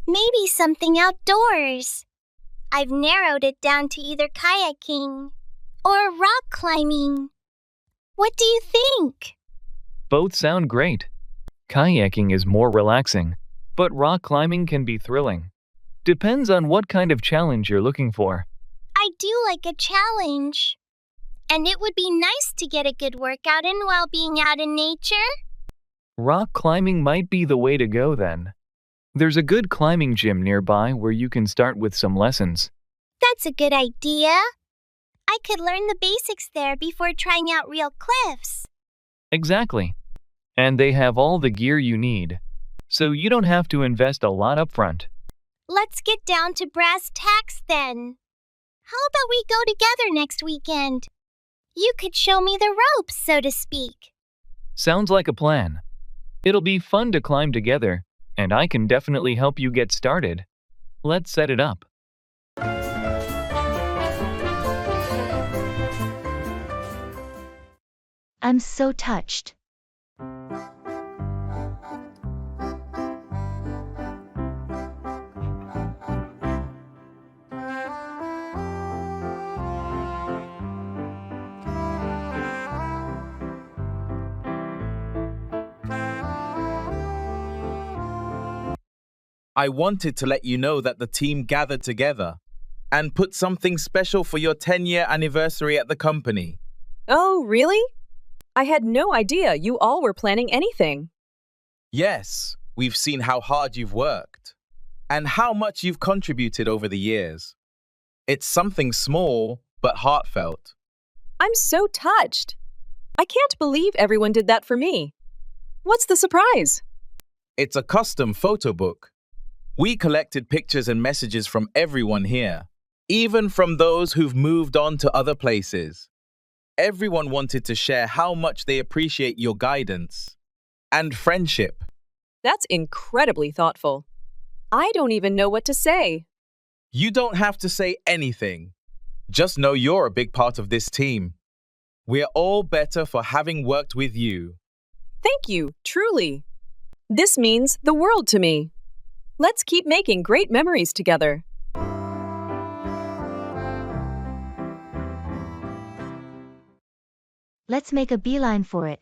Maybe something outdoors. I've narrowed it down to either kayaking or rock climbing. What do you think? Both sound great. Kayaking is more relaxing, but rock climbing can be thrilling. Depends on what kind of challenge you're looking for. I do like a challenge. And it would be nice to get a good workout in while being out in nature. Rock climbing might be the way to go then. There's a good climbing gym nearby where you can start with some lessons. That's a good idea. I could learn the basics there before trying out real cliffs. Exactly. And they have all the gear you need, so you don't have to invest a lot up front. Let's get down to brass tacks then. How about we go together next weekend? You could show me the ropes, so to speak. Sounds like a plan. It'll be fun to climb together, and I can definitely help you get started. Let's set it up. I'm so touched. I wanted to let you know that the team gathered together and put something special for your 10-year anniversary at the company. Oh, really? I had no idea you all were planning anything. Yes, we've seen how hard you've worked and how much you've contributed over the years. It's something small but heartfelt. I'm so touched. I can't believe everyone did that for me. What's the surprise? It's a custom photo book. We collected pictures and messages from everyone here, even from those who've moved on to other places. Everyone wanted to share how much they appreciate your guidance and friendship. That's incredibly thoughtful. I don't even know what to say. You don't have to say anything. Just know you're a big part of this team. We're all better for having worked with you. Thank you, truly. This means the world to me. Let's keep making great memories together. Let's make a beeline for it.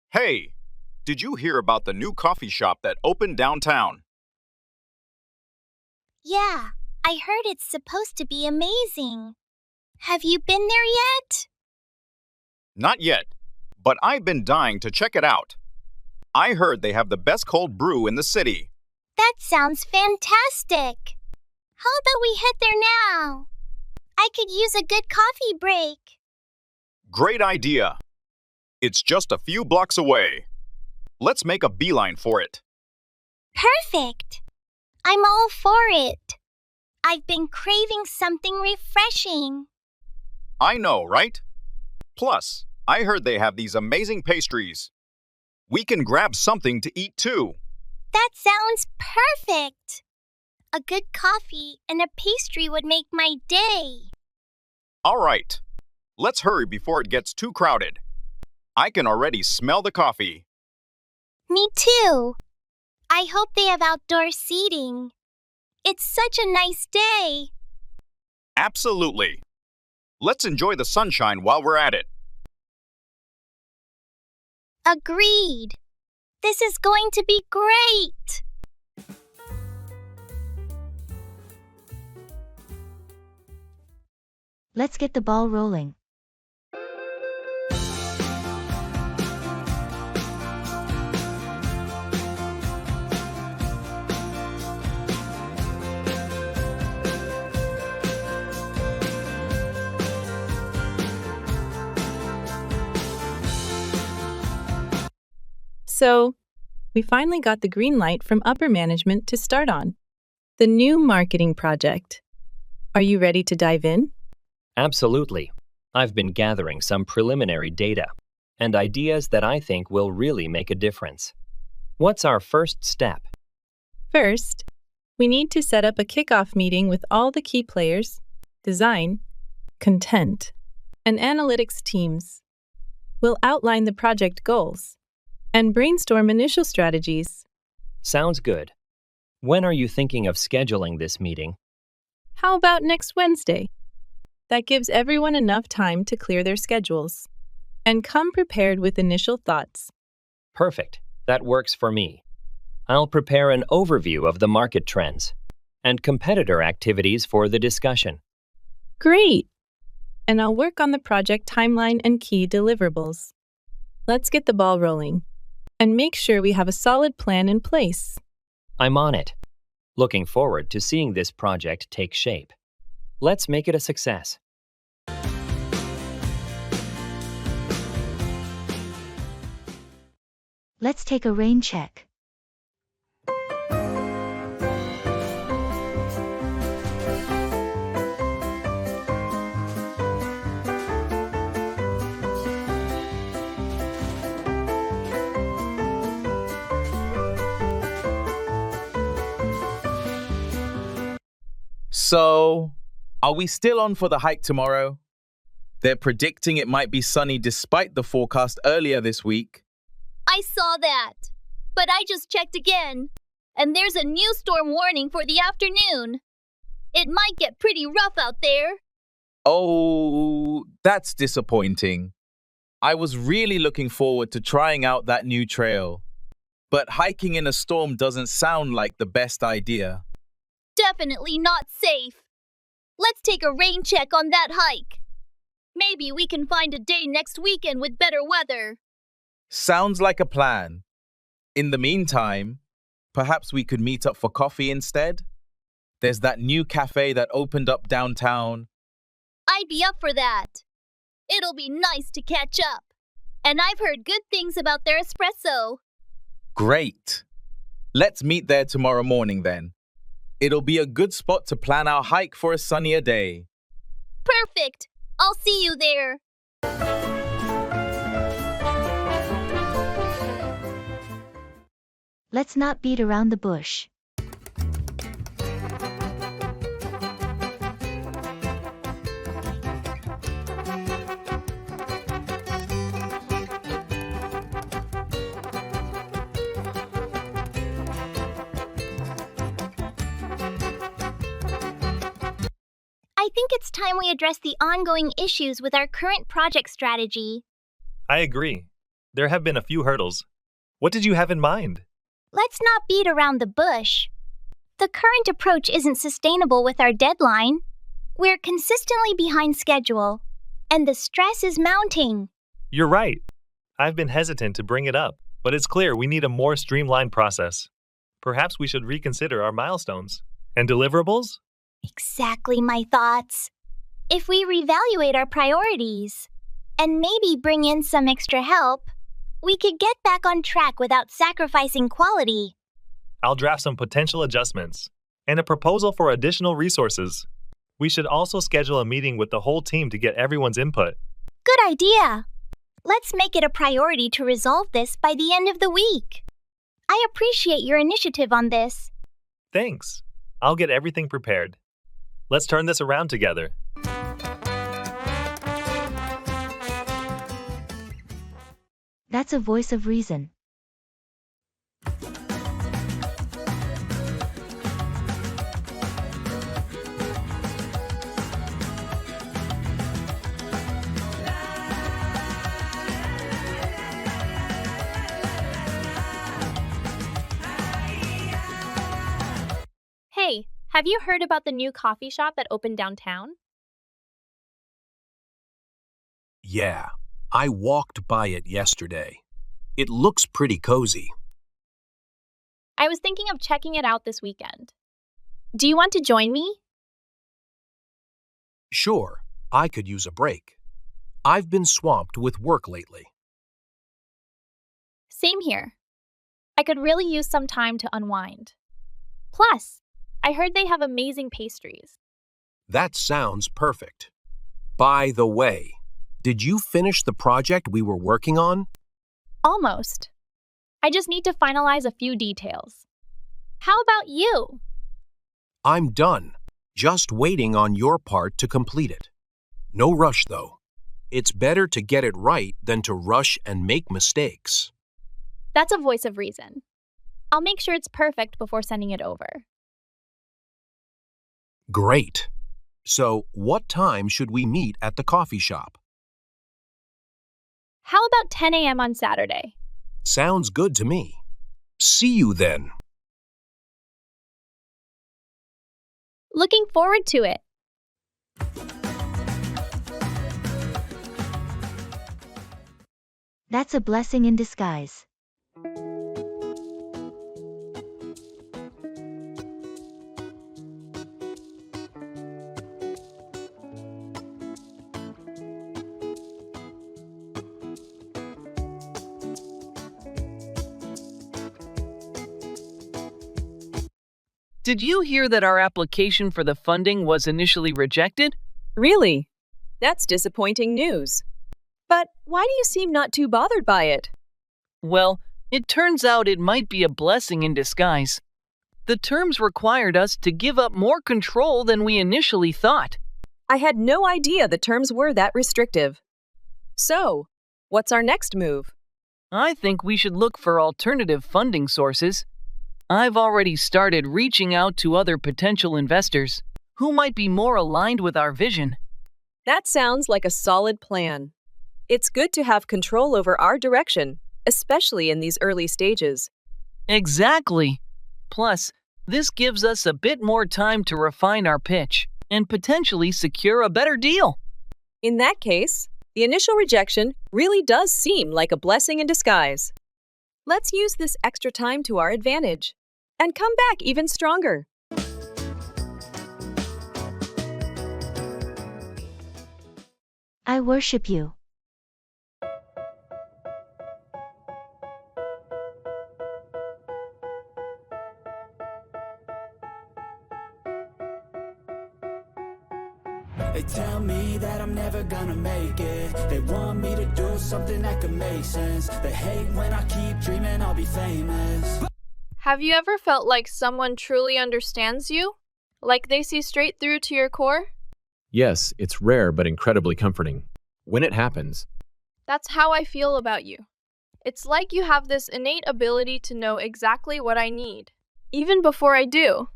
Hey, did you hear about the new coffee shop that opened downtown? Yeah, I heard it's supposed to be amazing. Have you been there yet? Not yet, but I've been dying to check it out. I heard they have the best cold brew in the city. That sounds fantastic. How about we head there now? I could use a good coffee break. Great idea. It's just a few blocks away. Let's make a beeline for it. Perfect. I'm all for it. I've been craving something refreshing. I know, right? Plus, I heard they have these amazing pastries. We can grab something to eat too. That sounds perfect. A good coffee and a pastry would make my day. All right. Let's hurry before it gets too crowded. I can already smell the coffee. Me too. I hope they have outdoor seating. It's such a nice day. Absolutely. Let's enjoy the sunshine while we're at it. Agreed. This is going to be great. Let's get the ball rolling. So, we finally got the green light from upper management to start on the new marketing project. Are you ready to dive in? Absolutely. I've been gathering some preliminary data and ideas that I think will really make a difference. What's our first step? First, we need to set up a kickoff meeting with all the key players, design, content, and analytics teams. We'll outline the project goals and brainstorm initial strategies. Sounds good. When are you thinking of scheduling this meeting? How about next Wednesday? That gives everyone enough time to clear their schedules and come prepared with initial thoughts. Perfect. That works for me. I'll prepare an overview of the market trends and competitor activities for the discussion. Great! And I'll work on the project timeline and key deliverables. Let's get the ball rolling and make sure we have a solid plan in place. I'm on it. Looking forward to seeing this project take shape. Let's make it a success. Let's take a rain check. So, are we still on for the hike tomorrow? They're predicting it might be sunny despite the forecast earlier this week. I saw that. But I just checked again, and there's a new storm warning for the afternoon. It might get pretty rough out there. Oh, that's disappointing. I was really looking forward to trying out that new trail. But hiking in a storm doesn't sound like the best idea. Definitely not safe. Let's take a rain check on that hike. Maybe we can find a day next weekend with better weather. Sounds like a plan. In the meantime, perhaps we could meet up for coffee instead? There's that new cafe that opened up downtown. I'd be up for that. It'll be nice to catch up. And I've heard good things about their espresso. Great. Let's meet there tomorrow morning then. It'll be a good spot to plan our hike for a sunnier day. Perfect. I'll see you there. Let's not beat around the bush. I think it's time we address the ongoing issues with our current project strategy. I agree. There have been a few hurdles. What did you have in mind? Let's not beat around the bush. The current approach isn't sustainable with our deadline. We're consistently behind schedule, and the stress is mounting. You're right. I've been hesitant to bring it up, but it's clear we need a more streamlined process. Perhaps we should reconsider our milestones and deliverables? Exactly my thoughts. If we reevaluate our priorities and maybe bring in some extra help, we could get back on track without sacrificing quality. I'll draft some potential adjustments and a proposal for additional resources. We should also schedule a meeting with the whole team to get everyone's input. Good idea. Let's make it a priority to resolve this by the end of the week. I appreciate your initiative on this. Thanks. I'll get everything prepared. Let's turn this around together. That's a voice of reason. Hey, have you heard about the new coffee shop that opened downtown? Yeah, I walked by it yesterday. It looks pretty cozy. I was thinking of checking it out this weekend. Do you want to join me? Sure, I could use a break. I've been swamped with work lately. Same here. I could really use some time to unwind. Plus, I heard they have amazing pastries. That sounds perfect. By the way, did you finish the project we were working on? Almost. I just need to finalize a few details. How about you? I'm done. Just waiting on your part to complete it. No rush, though. It's better to get it right than to rush and make mistakes. That's a voice of reason. I'll make sure it's perfect before sending it over. Great. So, what time should we meet at the coffee shop? How about 10 a.m. on Saturday? Sounds good to me. See you then. Looking forward to it. That's a blessing in disguise. Did you hear that our application for the funding was initially rejected? Really? That's disappointing news. But why do you seem not too bothered by it? Well, it turns out it might be a blessing in disguise. The terms required us to give up more control than we initially thought. I had no idea the terms were that restrictive. So, what's our next move? I think we should look for alternative funding sources. I've already started reaching out to other potential investors who might be more aligned with our vision. That sounds like a solid plan. It's good to have control over our direction, especially in these early stages. Exactly. Plus, this gives us a bit more time to refine our pitch and potentially secure a better deal. In that case, the initial rejection really does seem like a blessing in disguise. Let's use this extra time to our advantage and come back even stronger. I worship you. They tell me that I'm never gonna make it. They want me to do something that could make sense. They hate when I keep dreaming I'll be famous. Have you ever felt like someone truly understands you? Like they see straight through to your core? Yes, it's rare but incredibly comforting. When it happens, That's how I feel about you. It's like you have this innate ability to know exactly what I need, even before I do.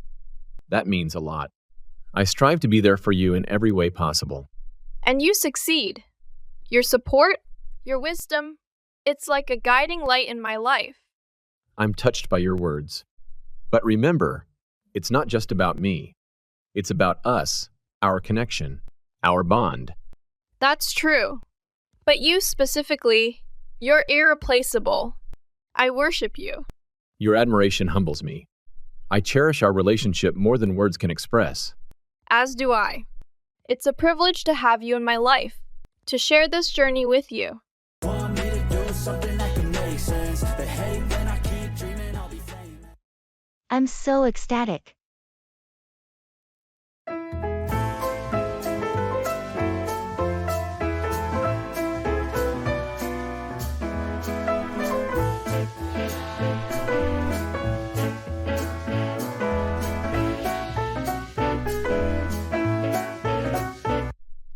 that means a lot. I strive to be there for you in every way possible. And you succeed. Your support, your wisdom, it's like a guiding light in my life. I'm touched by your words. But remember, it's not just about me. It's about us, our connection, our bond. That's true. But you specifically, you're irreplaceable. I worship you. Your admiration humbles me. I cherish our relationship more than words can express. As do I. It's a privilege to have you in my life, to share this journey with you. Want me to do something that could make sense. They hate when I keep dreaming I'll be famous. I'm so ecstatic.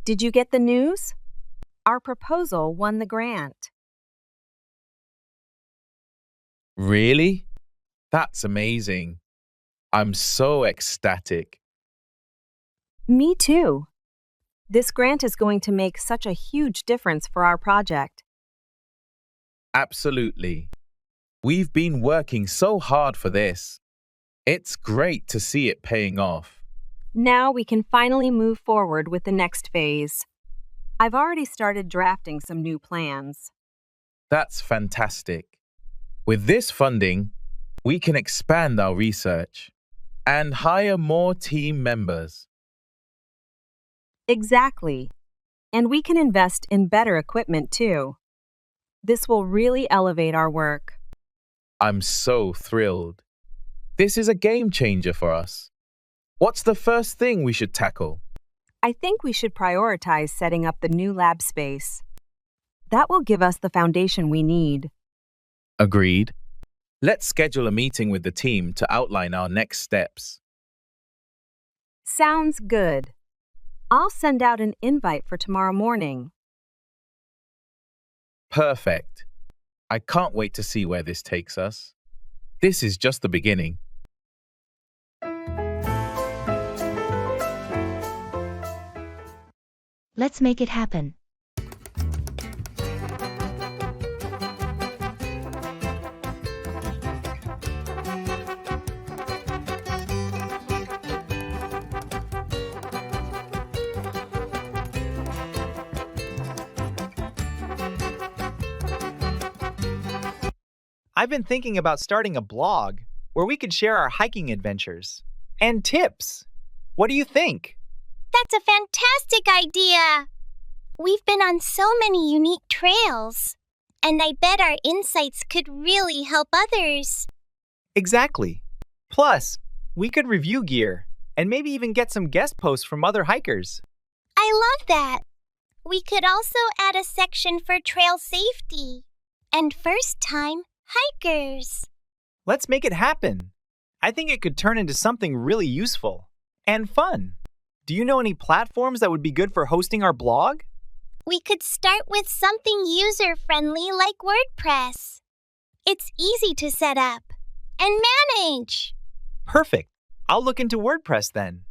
Did you get the news? Our proposal won the grant. Really? That's amazing. I'm so ecstatic. Me too. This grant is going to make such a huge difference for our project. Absolutely. We've been working so hard for this. It's great to see it paying off. Now we can finally move forward with the next phase. I've already started drafting some new plans. That's fantastic. With this funding, we can expand our research and hire more team members. Exactly. And we can invest in better equipment too. This will really elevate our work. I'm so thrilled. This is a game changer for us. What's the first thing we should tackle? I think we should prioritize setting up the new lab space. That will give us the foundation we need. Agreed. Let's schedule a meeting with the team to outline our next steps. Sounds good. I'll send out an invite for tomorrow morning. Perfect. I can't wait to see where this takes us. This is just the beginning. Let's make it happen. I've been thinking about starting a blog where we could share our hiking adventures and tips. What do you think? That's a fantastic idea! We've been on so many unique trails, and I bet our insights could really help others. Exactly. Plus, we could review gear and maybe even get some guest posts from other hikers. I love that! We could also add a section for trail safety and first-time hikers. Let's make it happen. I think it could turn into something really useful and fun. Do you know any platforms that would be good for hosting our blog? We could start with something user-friendly like WordPress. It's easy to set up and manage. Perfect. I'll look into WordPress then.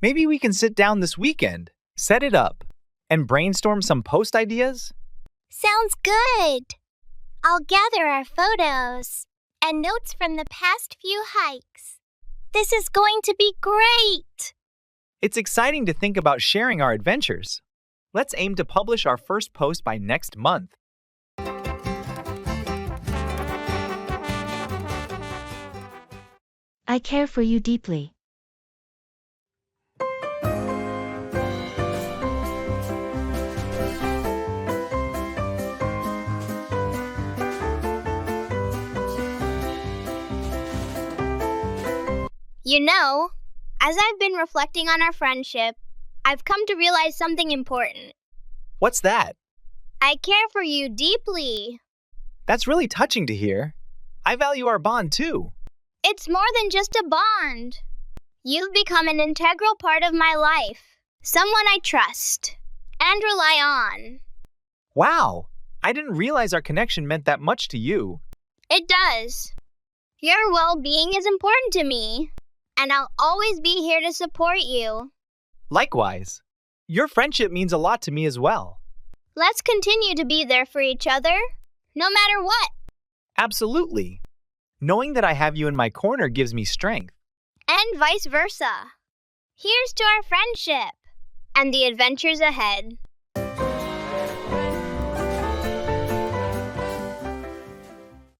Maybe we can sit down this weekend, set it up, and brainstorm some post ideas? Sounds good. I'll gather our photos and notes from the past few hikes. This is going to be great. It's exciting to think about sharing our adventures. Let's aim to publish our first post by next month. I care for you deeply. You know, as I've been reflecting on our friendship, I've come to realize something important. What's that? I care for you deeply. That's really touching to hear. I value our bond too. It's more than just a bond. You've become an integral part of my life, someone I trust and rely on. Wow, I didn't realize our connection meant that much to you. It does. Your well-being is important to me, and I'll always be here to support you. Likewise, your friendship means a lot to me as well. Let's continue to be there for each other, no matter what. Absolutely. Knowing that I have you in my corner gives me strength. And vice versa. Here's to our friendship and the adventures ahead.